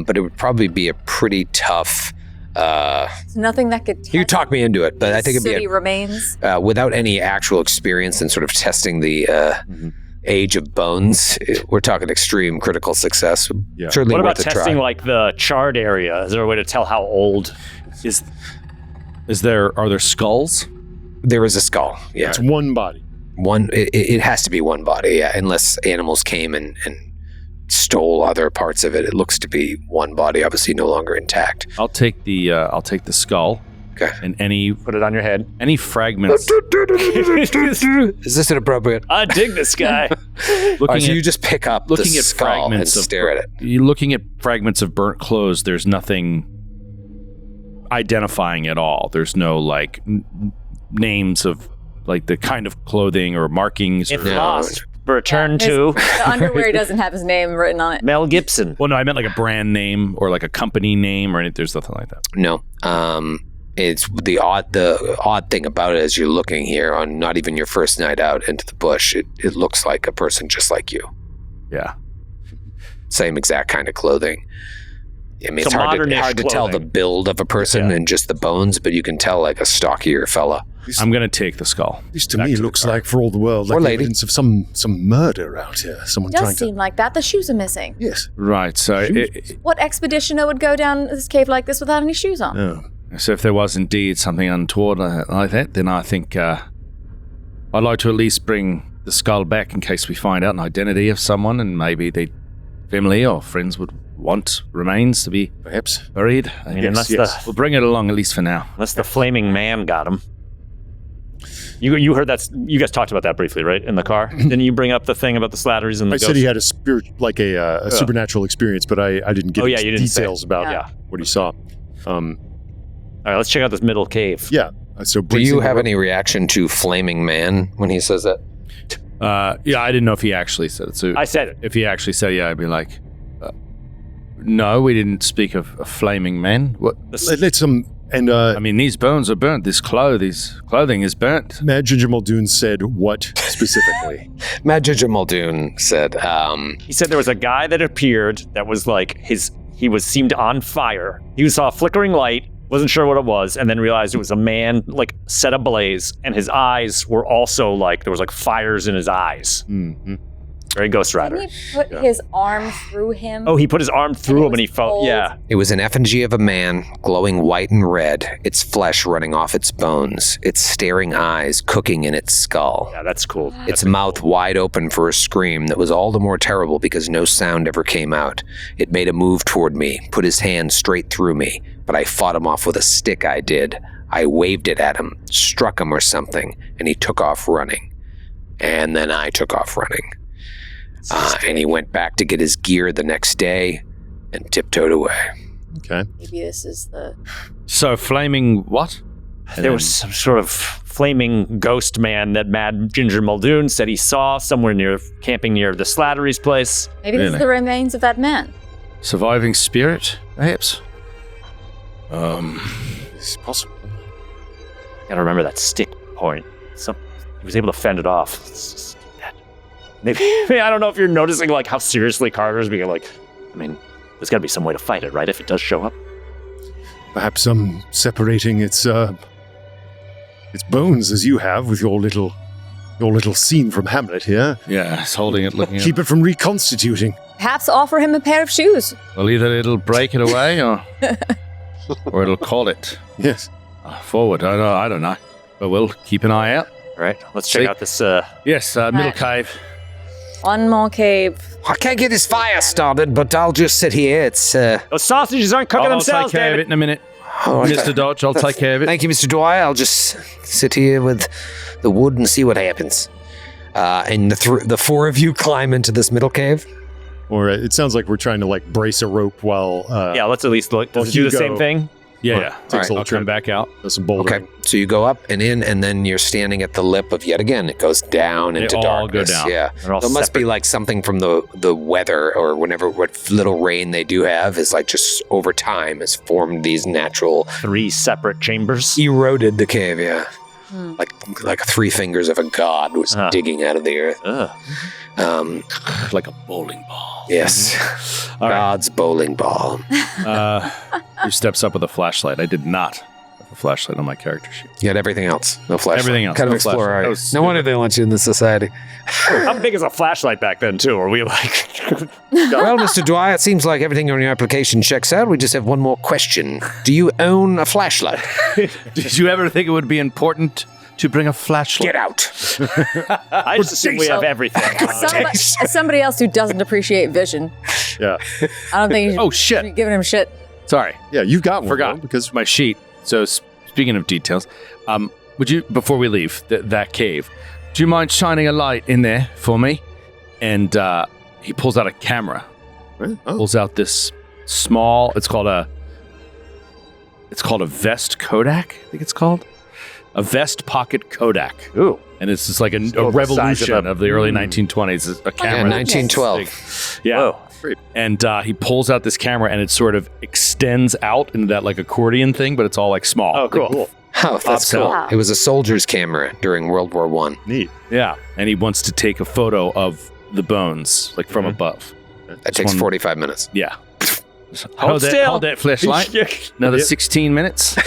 A: but it would probably be a pretty tough.
E: There's nothing that could test.
A: You talk me into it, but I think it'd
E: city
A: be
E: remains.
A: without any actual experience in sort of testing the age of bones. We're talking extreme critical success.
D: Yeah.
A: Certainly
C: What about
A: worth a
C: testing
A: try.
C: the charred area? Is there a way to tell how old is?
B: Are there skulls?
A: There is a skull. Yeah,
D: It's one body.
A: one. It has to be one body. Yeah, unless animals came and stole other parts of it. It looks to be one body, obviously no longer intact.
B: I'll take the skull.
A: Okay.
B: And any
C: Put it on your head.
B: fragments.
A: Is this inappropriate?
C: I dig this guy.
A: So you just pick up
B: looking
A: the
B: at
A: skull
B: fragments
A: and
B: of
A: stare at it.
B: You're looking at fragments of burnt clothes. There's nothing identifying at all. There's no like names of like the kind of clothing or markings.
C: If
B: or,
C: lost, return to
E: The underwear doesn't have his name written on it.
C: Mel Gibson.
B: well, no, I meant like a brand name or like a company name or anything. There's nothing like that.
A: No. It's the odd thing about it as you're looking here on not even your first night out into the bush, it looks like a person just like you.
B: Yeah.
A: Same exact kind of clothing. I mean, it's
C: Some
A: hard
C: modern-ish
A: to tell the
C: clothing.
A: build of a person and just the bones, but you can tell like a stockier fella.
B: I'm going to take the skull.
D: This to
B: Back
D: me
B: to the
D: looks
B: car.
D: like, for all the world,
A: Or
D: like
A: lady.
D: evidence of some murder out here. Someone
E: It does
D: trying to...
E: seem like that. The shoes are missing.
D: Yes.
B: Right. So,
E: What expeditioner would go down this cave like this without any shoes on?
D: Oh.
B: so if there was indeed something untoward like that, then I think I'd like to at least bring the skull back in case we find out an identity of someone and maybe the family or friends would want remains to be
D: Perhaps.
B: buried.
C: I mean, unless
B: We'll bring it along at least for now.
C: the flaming man got him. You heard that? You guys talked about that briefly, right? In the car. Didn't you bring up the thing about the Slatteries and the
D: I
C: ghosts?
D: said he had a supernatural experience, but I didn't get
C: Oh, yeah, you didn't say.
D: details about
C: Yeah.
D: what he saw.
C: All right, let's check out this middle cave.
D: Yeah. So
A: Do you have any reaction to Flaming Man when he says that?
B: Yeah, I didn't know if he actually said it. So
C: I said it.
B: if he actually said, yeah, I'd be like, no, we didn't speak of a flaming man. What?
D: Let's and
B: I mean, these bones are burnt. This clothing is burnt.
D: Mad Ginger Muldoon said what specifically?
A: Mad Ginger Muldoon said,
C: He said there was a guy that appeared that was like seemed on fire. He saw a flickering light, wasn't sure what it was, and then realized it was a man like set ablaze, and his eyes were also like there was like fires in his eyes.
D: Mm-hmm.
C: Very Ghost Rider.
E: Didn't he put his arm through him?
C: Oh, he put his arm through
E: it
C: him and he
E: was
C: felt.
E: cold.
C: Yeah.
A: it was an effigy of a man, glowing white and red, its flesh running off its bones, its staring eyes cooking in its skull.
C: Yeah, that's cool.
A: Its mouth wide open for a scream that was all the more terrible because no sound ever came out. It made a move toward me, put his hand straight through me, but I fought him off with a stick I did. I waved it at him, struck him or something, and he took off running. And then I took off running. And he went back to get his gear the next day and tiptoed away.
D: Okay.
E: Maybe this is the...
B: So flaming what?
C: There was some sort of flaming ghost man that Mad Ginger Muldoon said he saw somewhere camping near the Slattery's place.
E: Maybe this is
B: Really?
E: the remains of that man.
B: Surviving spirit, perhaps.
D: It's possible.
C: Gotta remember that stick point. He was able to fend it off. It's just that. Maybe I don't know if you're noticing like how seriously Carter's being like. I mean, there's gotta be some way to fight it, right? If it does show up.
D: Perhaps separating its bones as you have with your little scene from Hamlet here.
B: Yeah, it's holding it, looking at
D: Keep it from reconstituting.
E: Perhaps offer him a pair of shoes.
B: Well, either it'll break it away or it'll call it
D: Yes.
B: forward. I don't know. But we'll keep an eye out.
C: All right, let's check
B: See?
C: out this.
B: Yes, middle
E: Right.
B: cave.
E: One more cave.
A: I can't get this fire started, but I'll just sit here. It's,
C: Those sausages aren't cooking
B: I'll
C: themselves,
B: take care of
C: David.
B: it in a minute.
A: all right.
B: Mr. Dodge, I'll take care of it.
A: Thank you, Mr. Dwyer. I'll just sit here with the wood and see what happens. And the four of you climb into this middle cave.
D: Or it sounds like we're trying to like brace a rope while
C: Yeah, let's at least look.
D: Well,
C: Does it do the
D: Hugo-
C: same thing?
B: Yeah.
D: takes a little
B: I'll come
D: trip.
B: back out.
D: does some bouldering.
A: Okay, so you go up and in, and then you're standing at the lip of yet again. It goes down
B: They
A: into
B: all go
A: darkness.
B: down.
A: Yeah,
C: They're all
A: there must be
C: separate.
A: like something from the weather or what little rain they do have is like just over time has formed these natural
C: 3 separate chambers.
A: eroded the cave. Yeah, like 3 fingers of a god was digging out of the earth.
C: Ugh.
B: Like a bowling ball.
A: Yes,
B: All right.
A: God's bowling ball.
B: Who steps up with a flashlight? I did not have a flashlight on my character sheet.
A: You had everything else. No flashlight.
B: Everything else,
A: Kind of
B: no
A: explorer.
B: flashlight.
A: Are
B: That
A: you?
B: was
A: No wonder they want you in this society.
C: How big is a flashlight back then, too? Are we like.
A: Well, Mr. Dwyer, it seems like everything on your application checks out. We just have one more question. Do you own a flashlight?
B: Did you ever think it would be important to bring a flashlight.
A: Get out.
C: I just assume we have everything.
E: As somebody else who doesn't appreciate vision,
D: Yeah.
E: I don't think you should
B: Oh,
E: be
B: shit.
E: giving him shit.
B: Sorry.
D: Yeah, you've got one.
B: Forgot
D: though, because
B: my sheet. So speaking of details, would you, before we leave that cave, do you mind shining a light in there for me? And he pulls out a camera. Pulls out this small. It's called a vest Kodak. I think it's called a vest pocket Kodak.
C: Ooh.
B: And it's just like a
C: the size of
B: revolution
C: a-
B: of the early 1920s. It's a camera.
A: Yeah, 1912.
B: Yeah.
C: Whoa.
B: And he pulls out this camera and it sort of extends out into that like accordion thing, but it's all like small.
C: Oh, cool.
A: Oh, that's cool.
E: Wow.
A: It was a soldier's camera during World War One.
D: neat.
B: Yeah. And he wants to take a photo of the bones, like from above.
A: That takes 45 minutes.
B: Yeah.
C: Hold still.
B: Hold that flashlight. Another 16 minutes.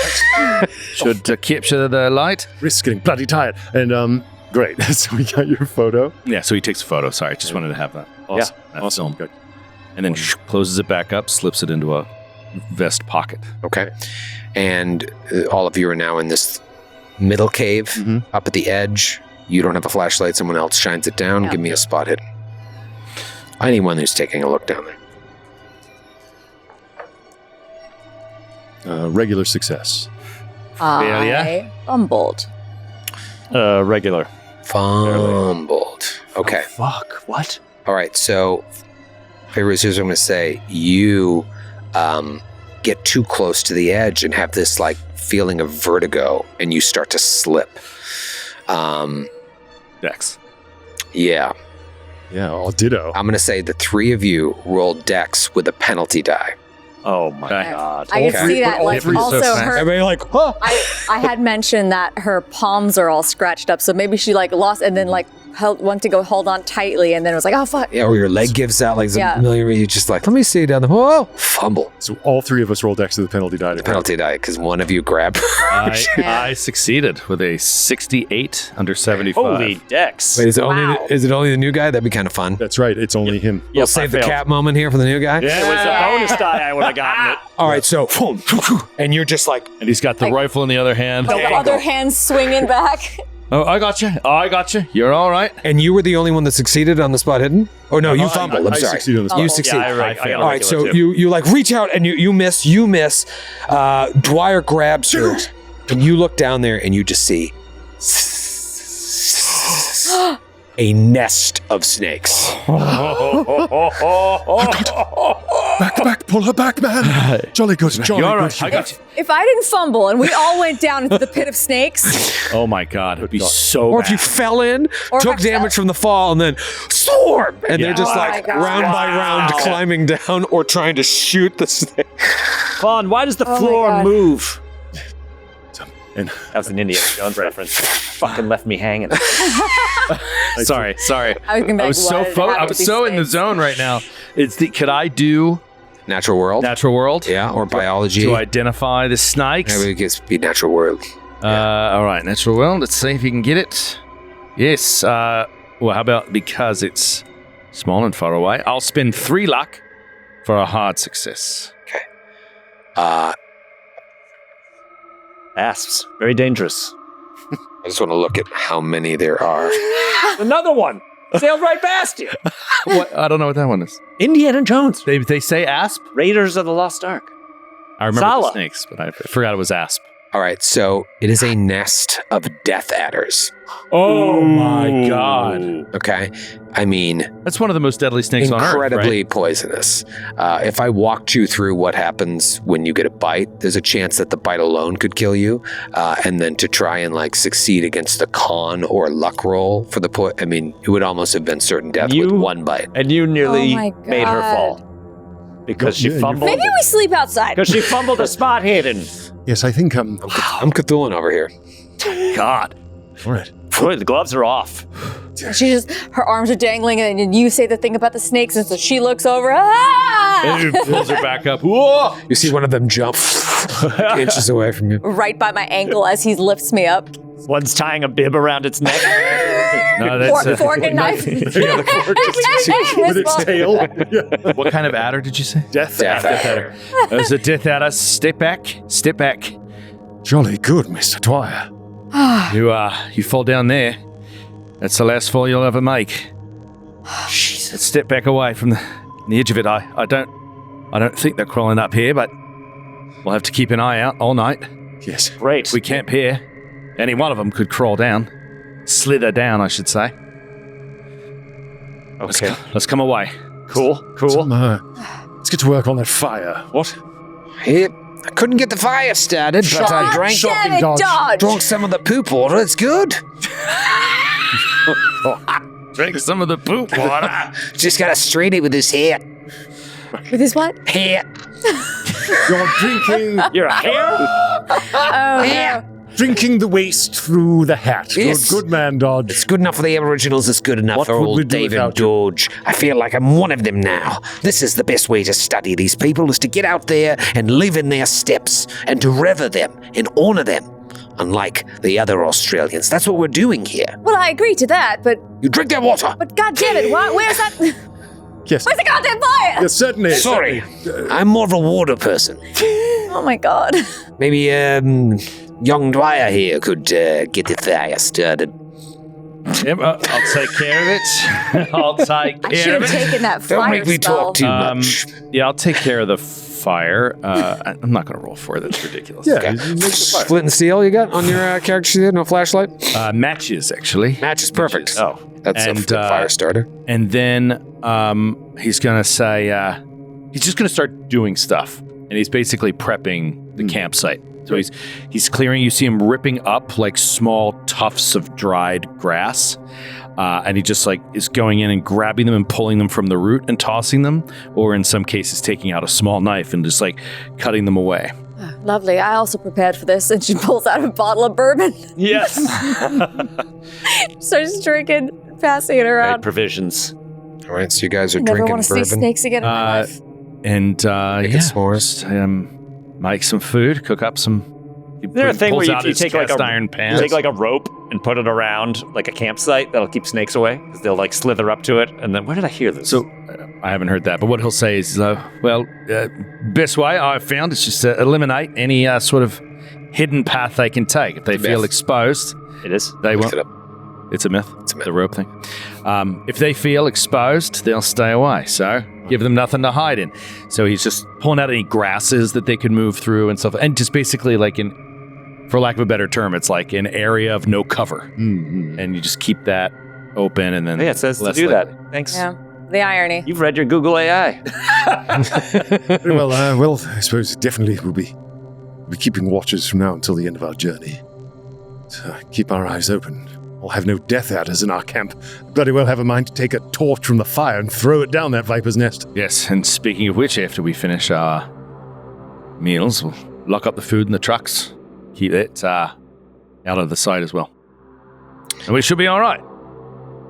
B: Should capture the light.
D: Wrist's getting bloody tired. And great. So we got your photo.
B: Yeah, so he takes a photo. Sorry, just wanted to have that.
D: Awesome.
B: That
D: Awesome.
B: film.
D: Good.
B: And then closes it back up, slips it into a vest pocket.
A: Okay. And all of you are now in this middle cave
D: Mhm.
A: up at the edge. You don't have a flashlight. Someone else shines it down.
E: Yeah.
A: Give me a spot hidden. Anyone who's taking a look down there.
D: Regular success.
E: I fumbled.
C: Regular.
A: Fumbled. Okay.
C: Fuck. What?
A: All right. So, here's what I'm going to say. You get too close to the edge and have this like feeling of vertigo, and you start to slip.
B: Dex.
A: Yeah.
D: Yeah, all ditto.
A: I'm going to say the three of you roll dex with a penalty die.
C: Oh my
B: Okay.
C: god.
E: I can
A: Okay.
E: see that. Like,
B: three-
E: also,
B: so
E: her.
A: Everybody like, huh?
E: I had mentioned that her palms are all scratched up, so maybe she like lost and then like went to go hold on tightly, and then was like, oh fuck.
A: Yeah, or your leg gives out like
E: Yeah.
A: a million. You just like, let me see down the whoa, fumble.
D: So all three of us rolled Dex to the penalty die.
A: The penalty die because one of you grabbed.
B: I succeeded with a 68 under 75.
C: Holy Dex.
A: Wait, is it
E: Wow.
A: is it only the new guy? That'd be kind of fun.
D: That's right. It's only him.
A: We'll
C: Yep,
A: save
C: I
A: the
C: failed.
A: cat moment here for the new guy.
C: If it was a bonus die, I would have gotten it.
A: All right, so and you're just like,
B: And he's got the
E: Like-
B: rifle in the other hand.
E: The other hand swinging back.
B: Oh, I got you. I got you. You're all right.
A: and you were the only one that sucqued on the spot hidden. Oh no, you fumbled. I'm
D: I
A: sorry.
D: succeeded on the spot.
A: You
E: Oh.
A: succeed.
C: Yeah, I got
A: All right, so
C: too.
A: you like reach out and you miss. Dwyer grabs her, and you look down there and you just see a nest of snakes.
D: Back, pull her back, man. Jolly good, jolly
B: You're all
D: good.
B: right. I got you.
E: If I didn't fumble and we all went down into the pit of snakes,
B: Oh my god, it'd be so
A: Or
B: bad.
A: if you fell in,
E: Or if
A: took
E: I
A: damage
E: fell-
A: from the fall, and then storm, and
B: Yeah.
A: they're just
E: Oh
A: like
E: my God.
A: round by round
C: Wow.
A: climbing down or trying to shoot the snake.
C: Vaughn, why does the
E: Oh my
C: floor
E: God.
C: move?
D: And
C: That was an Indiana Jones reference. Fucking left me hanging.
B: Sorry.
E: I was gonna be
B: I was
E: like,
B: so
E: why did it have
B: I
E: to
B: was
E: be
B: so in the
E: snakes?
B: zone right now. Could I do
A: Natural world,
B: natural world?
A: yeah, or biology.
B: To identify the snakes?
A: Maybe it gets be natural world.
B: All right, natural world. Let's see if you can get it. Yes. Well, how about because it's small and far away? I'll spend 3 luck for a hard success.
C: Asps. Very dangerous.
A: I just want to look at how many there are.
C: Another one. Sailed right past you.
B: What? I don't know what that one is.
C: Indiana Jones.
B: They say asp.
C: Raiders of the Lost Ark.
B: I remember
C: Sala.
B: the snakes, but I forgot it was asp.
A: All right, so it is a nest of death adders.
B: Oh my god!
A: Okay, I mean,
B: That's one of the most deadly snakes on Earth.
A: incredibly
B: Right?
A: poisonous. If I walked you through what happens when you get a bite, there's a chance that the bite alone could kill you, and then to try and like succeed against the con or luck roll for the I mean, it would almost have been certain death with
C: You-
A: one bite.
C: And you nearly
E: Oh my
C: made her
E: God.
C: fall. Because she
D: Yeah, you-
C: fumbled.
E: Maybe we sleep outside.
C: Because she fumbled a spot hidden.
D: yes, I think
A: I'm Cthulhu over here.
C: God.
D: all right.
C: Boy, the gloves are off.
E: She just, her arms are dangling, and then you say the thing about the snakes, and so she looks over. Ah!
B: And he pulls her back up. Whoa!
A: You see one of them jump inches away from you.
E: Right by my ankle as he lifts me up.
C: One's tying a bib around its neck.
B: No,
E: Fork and knife.
D: With its tail. Yeah.
B: What kind of adder did you say?
D: Death.
A: Death
B: adder. There's a death adder. Step back. Step back.
D: Jolly good, Mr. Dwyer.
B: You fall down there. That's the last fall you'll ever make.
A: Jesus.
B: Let's step back away from the edge of it. I don't think they're crawling up here, but we'll have to keep an eye out all night.
D: Yes.
C: Great.
B: We camp here. Any one of them could crawl down. Slither down, I should say.
C: Okay.
B: Let's come away.
C: Cool.
D: Let's get to work on that fire. What?
A: Hey, I couldn't get the fire started, but I drank some of the poop water. It's good.
B: Drink some of the poop water.
A: Just gotta straighten it with his hair.
E: With his what?
A: Hair.
D: You're drinking.
C: Your hair?
E: Oh,
A: Hair.
E: no.
D: Drinking the waste through the hat.
A: Yes.
D: Good man, Dodge.
A: It's good enough for the Aboriginals. It's good enough
D: What
A: for
D: would we
A: old
D: do
A: David
D: without you?
A: Dodge. I feel like I'm one of them now. This is the best way to study these people, is to get out there and live in their steps and to rever them and honor them. Unlike the other Australians. That's what we're doing here.
E: Well, I agree to that, but
A: You drink their water.
E: God damn it, where's that?
D: Yes.
E: Where's the goddamn fire?
D: Yes, certainly.
A: Sorry. I'm more of a water person.
E: Oh my god.
A: Maybe young Dwyer here could get the fire started.
B: Yep, I'll take care of it. I'll take
E: I
B: care
E: should
B: of
E: have
B: it.
E: taken that
A: Don't
E: fire
A: make me
E: spell.
A: talk too much.
B: Yeah, I'll take care of the fire. I'm not going to roll for it. That's ridiculous.
D: Yeah.
A: Okay.
D: you make the fire.
A: Flint and steel you got on your character sheet? No flashlight?
B: Matches, actually.
A: Match is perfect.
C: Oh.
A: That's
B: And,
A: a fire starter.
B: And then he's going to say, he's just going to start doing stuff. And he's basically prepping the campsite. So he's clearing. You see him ripping up like small tufts of dried grass. And he just like is going in and grabbing them and pulling them from the root and tossing them. Or in some cases, taking out a small knife and just like cutting them away.
E: Lovely. I also prepared for this, and she pulls out a bottle of bourbon,
C: Yes.
E: starts drinking, passing it
C: Right,
E: around.
C: provisions.
A: All right, so you guys are
E: Never
A: drinking
E: want to see
A: bourbon.
E: snakes again in my life.
B: And
A: Making s'mores.
B: make some food, cook up some.
C: Is there a thing where
B: pulls
C: you
B: out his
C: take like
B: cast
C: a
B: iron pan?
C: You take like a rope and put it around like a campsite that'll keep snakes away because they'll like slither up to it. And then where did I hear this?
B: So I haven't heard that, but what he'll say is, best way I've found is just to eliminate any sort of hidden path they can take. If they feel
A: myth.
B: exposed,
C: it is.
B: they
A: Look
B: won't.
A: it up.
B: It's a myth.
A: It's a myth.
B: The rope thing. If they feel exposed, they'll stay away. So give them nothing to hide in. So he's just pulling out any grasses that they could move through and stuff, and just basically like for lack of a better term, it's like an area of no cover, and you just keep that open, and then
C: Yeah, it says to
B: less
C: do
B: likely.
C: that. Thanks.
E: Yeah, the irony.
C: You've read your Google AI.
D: Very well, I suppose definitely we'll be keeping watches from now until the end of our journey. So keep our eyes open. We'll have no death adders in our camp. Bloody well have a mind to take a torch from the fire and throw it down that viper's nest.
B: Yes, and speaking of which, after we finish our meals, we'll lock up the food in the trucks, keep it out of the sight as well, and we should be all right.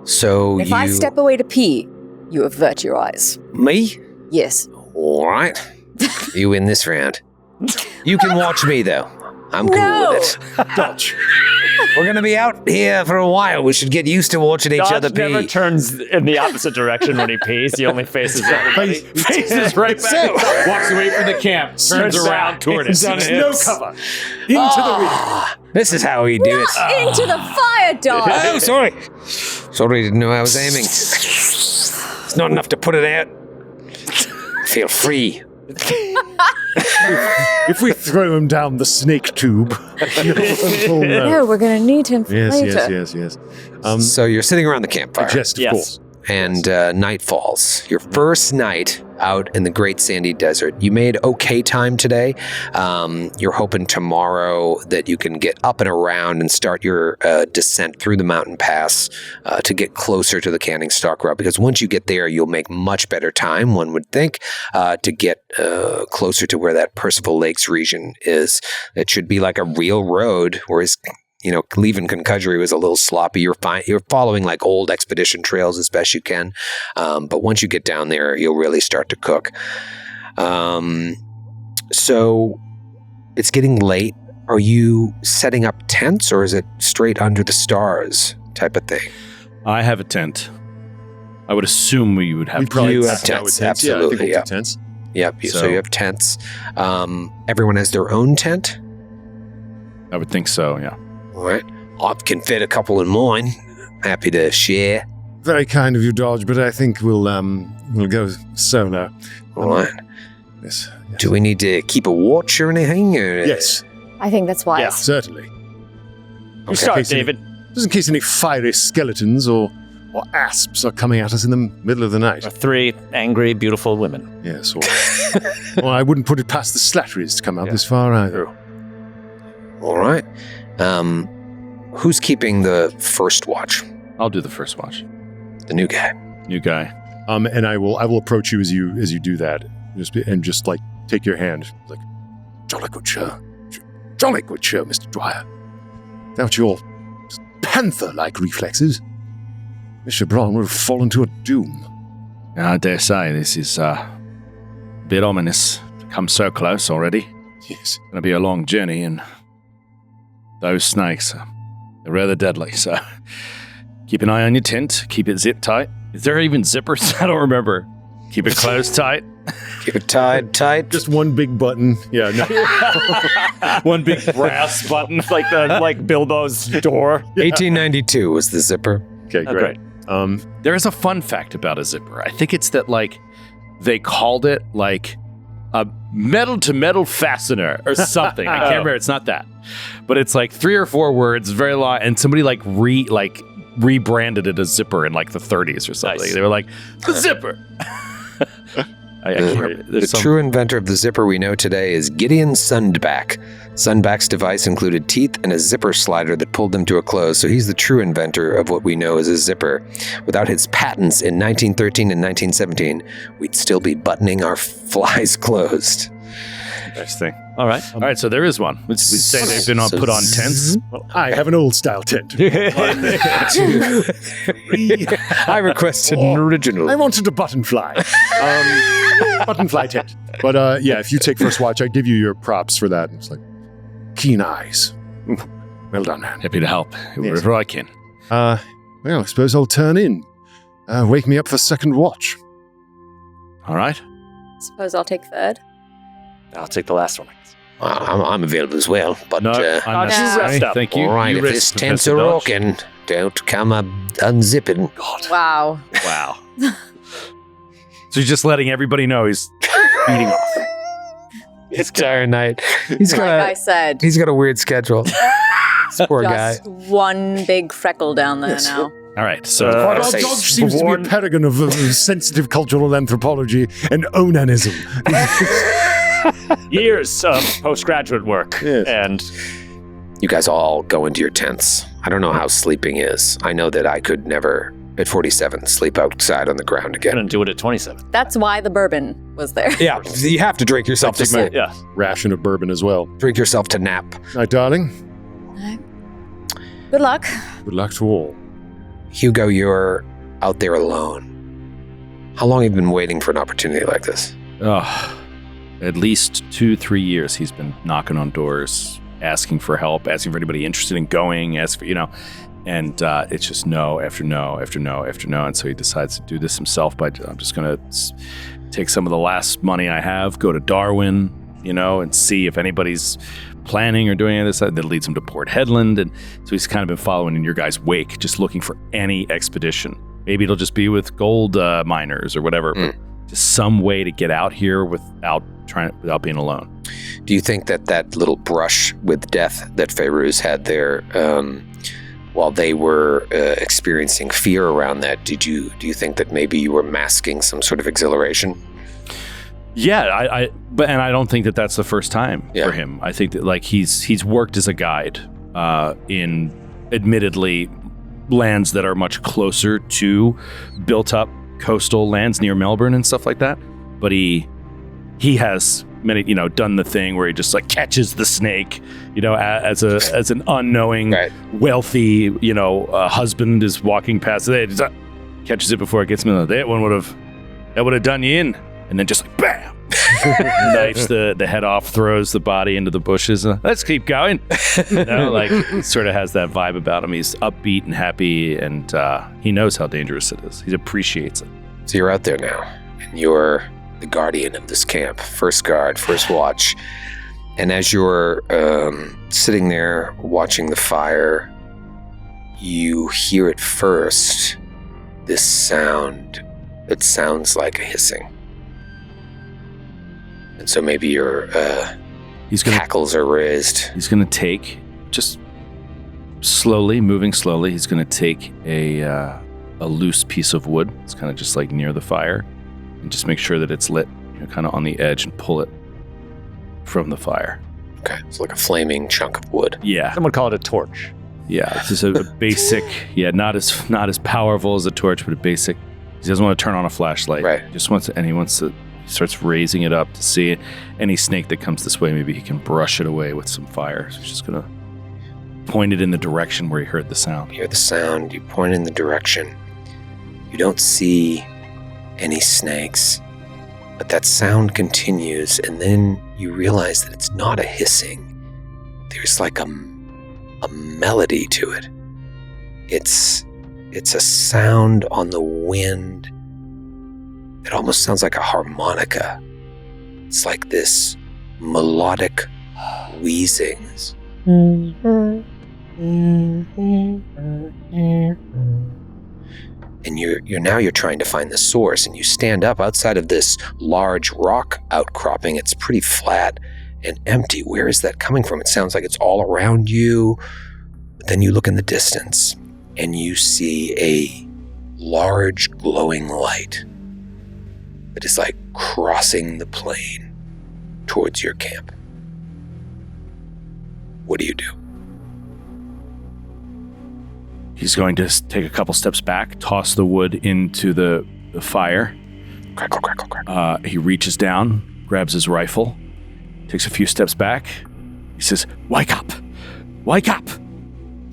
A: So
E: If I step away to pee, you avert your eyes.
A: Me?
E: Yes.
A: All right. You win this round. You can watch me, though. I'm cool
E: No.
A: with it. Dodge. We're going to be out here for a while. We should get used to watching each other
C: Dodge never
A: pee.
C: turns in the opposite direction when he pees. He only faces everybody.
B: Faces right back, walks away from the camp, turns around toward us.
C: Done it.
B: No cover.
A: This is how we do it.
E: Into the fire, dog!
A: Oh, sorry. Sorry, didn't know I was aiming. It's not enough to put it out. I feel free.
D: If we throw him down the snake tube, you'll know.
E: No, we're gonna need him later.
D: Yes.
A: So you're sitting around the campfire.
D: Jest, of
C: Yes.
D: course.
A: And night falls. Your first night out in the Great Sandy Desert. You made okay time today. You're hoping tomorrow that you can get up and around and start your descent through the mountain pass to get closer to the Canning Stalk route. Because once you get there, you'll make much better time, one would think, to get closer to where that Percival Lakes region is. It should be like a real road, whereas leaving Concudgery was a little sloppy. You're following like old expedition trails as best you can. But once you get down there, you'll really start to cook. So it's getting late. Are you setting up tents, or is it straight under the stars type of thing?
B: I have a tent. I would assume we would have.
D: We probably
A: You have
D: start
A: tents,
D: with
A: absolutely,
D: Yeah, I
A: yeah.
D: think we'll do tents.
A: Yep. So
B: So-
A: you have tents. Everyone has their own tent.
B: I would think so. Yeah.
A: All right. I can fit a couple in mine. Happy to share.
D: Very kind of you, Dodge, but I think we'll go solo.
A: All right.
D: Yes.
A: Do we need to keep a watch or anything? Or?
D: Yes,
E: I think that's wise.
C: Yeah.
D: certainly.
C: You start,
D: Casey.
C: David.
D: Just in case any fiery skeletons or asps are coming at us in the middle of the night.
C: 3 angry, beautiful women.
D: Yes, or I wouldn't put it past the Slatteries to come out this far either.
A: All right. Who's keeping the first watch?
B: I'll do the first watch.
A: The new guy.
B: New guy.
D: And I will approach you as you do that, just like take your hand, like jolly good show, Mr. Dwyer. Without your panther-like reflexes, Mr. Braun would have fallen to a doom.
B: I dare say this is a bit ominous to come so close already.
D: Yes.
B: It's going to be a long journey, and those snakes, they're rather deadly, so keep an eye on your tent, keep it zip tight. Is there even zippers? I don't remember. Keep it closed tight.
A: Keep it tight.
D: Just one big button. Yeah, no.
C: One big brass button, like Bilbo's door.
A: 1892 was the zipper.
D: Okay,
C: Oh,
D: great.
B: There is a fun fact about a zipper. I think it's that, like, they called it, like, a metal-to-metal fastener or something. I can't remember. It's not that. But it's, like, 3 or 4 words, very long, and somebody, like, rebranded it as zipper in, like, the 30s or something.
C: Nice.
B: They were like, the zipper! I can't remember.
A: The true inventor of the zipper we know today is Gideon Sundback. Sundback's device included teeth and a zipper slider that pulled them to a close, so he's the true inventor of what we know as a zipper. Without his patents in 1913 and 1917, we'd still be buttoning our flies closed.
B: Interesting.
C: All right.
B: All right, so there is one. We say they've been put on tents.
D: well, I have an old-style tent.
A: I requested an original.
D: I wanted a button fly. Button fly tent. But yeah, if you take first watch, I give you your props for that. It's like keen eyes. Ooh, well done, man.
B: Happy to help wherever I can.
D: Well, I suppose I'll turn in. Wake me up for second watch.
B: All right.
E: Suppose I'll take third.
C: I'll take the last one.
A: I'm available as well, but
B: unnecessary.
C: rest up.
B: Thank you.
A: all right,
B: You
A: if
B: risk,
A: this tent's
B: Professor
A: a
B: Dodge.
A: rocking, don't come unzipping.
E: Wow.
B: Wow. So he's just letting everybody know he's beating off.
A: It's entire night. He's
E: Like I
A: got
E: said,
A: a weird schedule. This poor guy.
E: just one big freckle down there now.
B: All right. So
A: I'd
D: Dodge
A: say
D: seems to be a paragon of sensitive cultural anthropology and onanism.
C: Years of postgraduate work.
D: Yes.
C: And
A: You guys all go into your tents. I don't know how sleeping is. I know that I could never, at 47, sleep outside on the ground
C: I'm
A: again.
C: going to do it at 27.
E: That's why the bourbon was there.
A: Yeah, you have to drink yourself to sleep.
C: Yeah.
D: Ration of bourbon as well.
A: Drink yourself to nap.
D: Night, darling.
E: Good luck.
D: Good luck to all.
A: Hugo, you're out there alone. How long have you been waiting for an opportunity like this?
B: at least 2-3 years he's been knocking on doors, asking for help, asking for anybody interested in going, and it's just no after no after no after no. And so he decides to do this himself I'm just going to take some of the last money I have, go to Darwin, and see if anybody's planning or doing any of this. That leads him to Port Hedland. And so he's kind of been following in your guys' wake, just looking for any expedition. Maybe it'll just be with gold miners or whatever, but just some way to get out here without being alone.
A: Do you think that little brush with death that Fairuz had there, while they were experiencing fear around that, do you think that maybe you were masking some sort of exhilaration?
B: Yeah, but I don't think that that's the first time for him. I think that he's worked as a guide in admittedly lands that are much closer to built up coastal lands near Melbourne and stuff like that. But he has many, done the thing where he just catches the snake, as an unknowing, wealthy, husband is walking past it, just catches it before it gets me. That would have done you in. And then just bam, knifes the head off, throws the body into the bushes. Let's keep going. Sort of has that vibe about him. He's upbeat and happy, and he knows how dangerous it is. He appreciates it.
A: So you're out there now, and you're the guardian of this camp. First guard, first watch. And as you're sitting there watching the fire, you hear at first this sound that sounds like a hissing. And so maybe your cackles are raised.
B: He's going to take, just moving slowly, he's going to take a loose piece of wood. It's kind of just like near the fire, and just make sure that it's lit, kind of on the edge, and pull it from the fire.
A: Okay, it's like a flaming chunk of wood.
B: Yeah.
C: Some would call it a torch.
B: Yeah, it's just a basic, not as powerful as a torch, but a basic. He doesn't want to turn on a flashlight.
A: Right.
B: He starts raising it up to see any snake that comes this way. Maybe he can brush it away with some fire. So he's just going to point it in the direction where he heard the sound.
A: You hear the sound, you point in the direction. You don't see any snakes, but that sound continues, and then you realize that it's not a hissing. There's like a melody to it. It's a sound on the wind. It almost sounds like a harmonica. It's like this melodic wheezings. And you're trying to find the source, and you stand up outside of this large rock outcropping. It's pretty flat and empty. Where is that coming from? It sounds like it's all around you. But then you look in the distance and you see a large glowing light that is like crossing the plain towards your camp. What do you do?
B: He's going to take a couple steps back, toss the wood into the fire.
A: Crackle, crackle, crackle.
B: He reaches down, grabs his rifle, takes a few steps back. He says, "Wake up! Wake up!"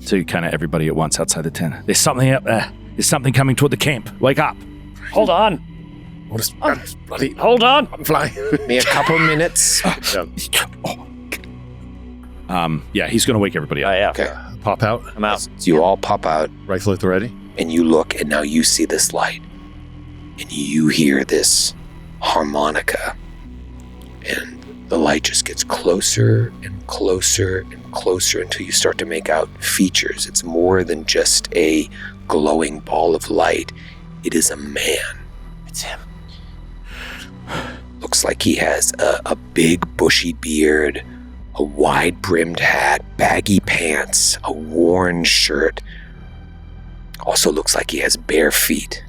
B: So kind of everybody at once outside the tent. There's something up there. There's something coming toward the camp. Wake up!
C: Hold on.
D: What is bloody?
C: Hold on.
D: I'm flying.
A: Me a couple minutes.
B: Yeah, he's going to wake everybody up.
C: Oh, yeah.
A: Okay.
D: Pop out.
C: I'm out.
A: So you all pop out,
D: Rifle at the ready.
A: and you look, and now you see this light, and you hear this harmonica, and the light just gets closer and closer and closer until you start to make out features. It's more than just a glowing ball of light. It is a man.
C: It's him.
A: Looks like he has a big bushy beard, a wide-brimmed hat, baggy pants, a worn shirt. Also looks like he has bare feet.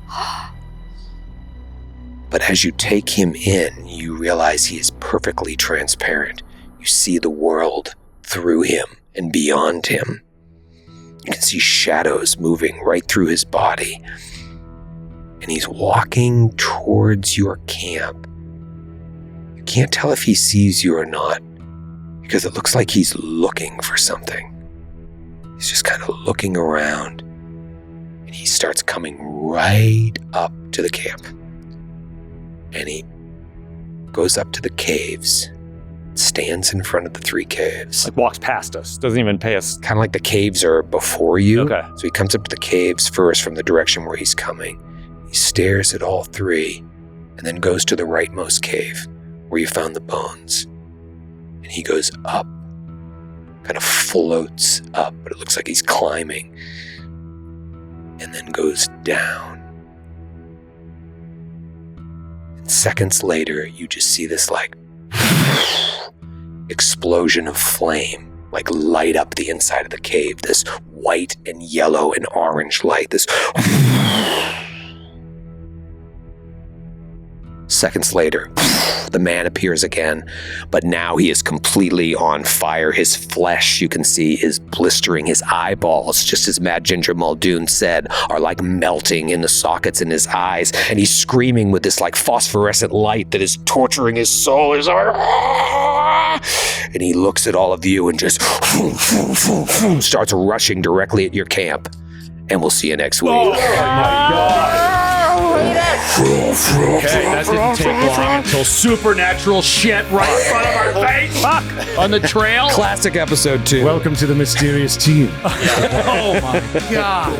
A: But as you take him in, you realize he is perfectly transparent. You see the world through him and beyond him. You can see shadows moving right through his body. And he's walking towards your camp. You can't tell if he sees you or not, because it looks like he's looking for something. He's just kind of looking around, and he starts coming right up to the camp. And he goes up to the caves, stands in front of the 3 caves.
C: Like walks past us. Doesn't even pay us.
A: Kind of like the caves are before you.
C: Okay.
A: So he comes up to the caves first from the direction where he's coming. He stares at all 3 and then goes to the rightmost cave where you found the bones. And he goes up, kind of floats up, but it looks like he's climbing, and then goes down. And seconds later, you just see this like explosion of flame, like light up the inside of the cave, this white and yellow and orange light, this seconds later, the man appears again, but now he is completely on fire. His flesh, you can see, is blistering. His eyeballs, just as Mad Ginger Muldoon said, are like melting in the sockets in his eyes, and he's screaming with this like phosphorescent light that is torturing his soul. He's like, and he looks at all of you and just starts rushing directly at your camp. And we'll see you next week.
B: Oh my God. Okay, that didn't take long until supernatural shit right in front of our face. Fuck. On the trail.
A: Classic episode 2.
D: Welcome to the mysterious team.
B: Oh my God.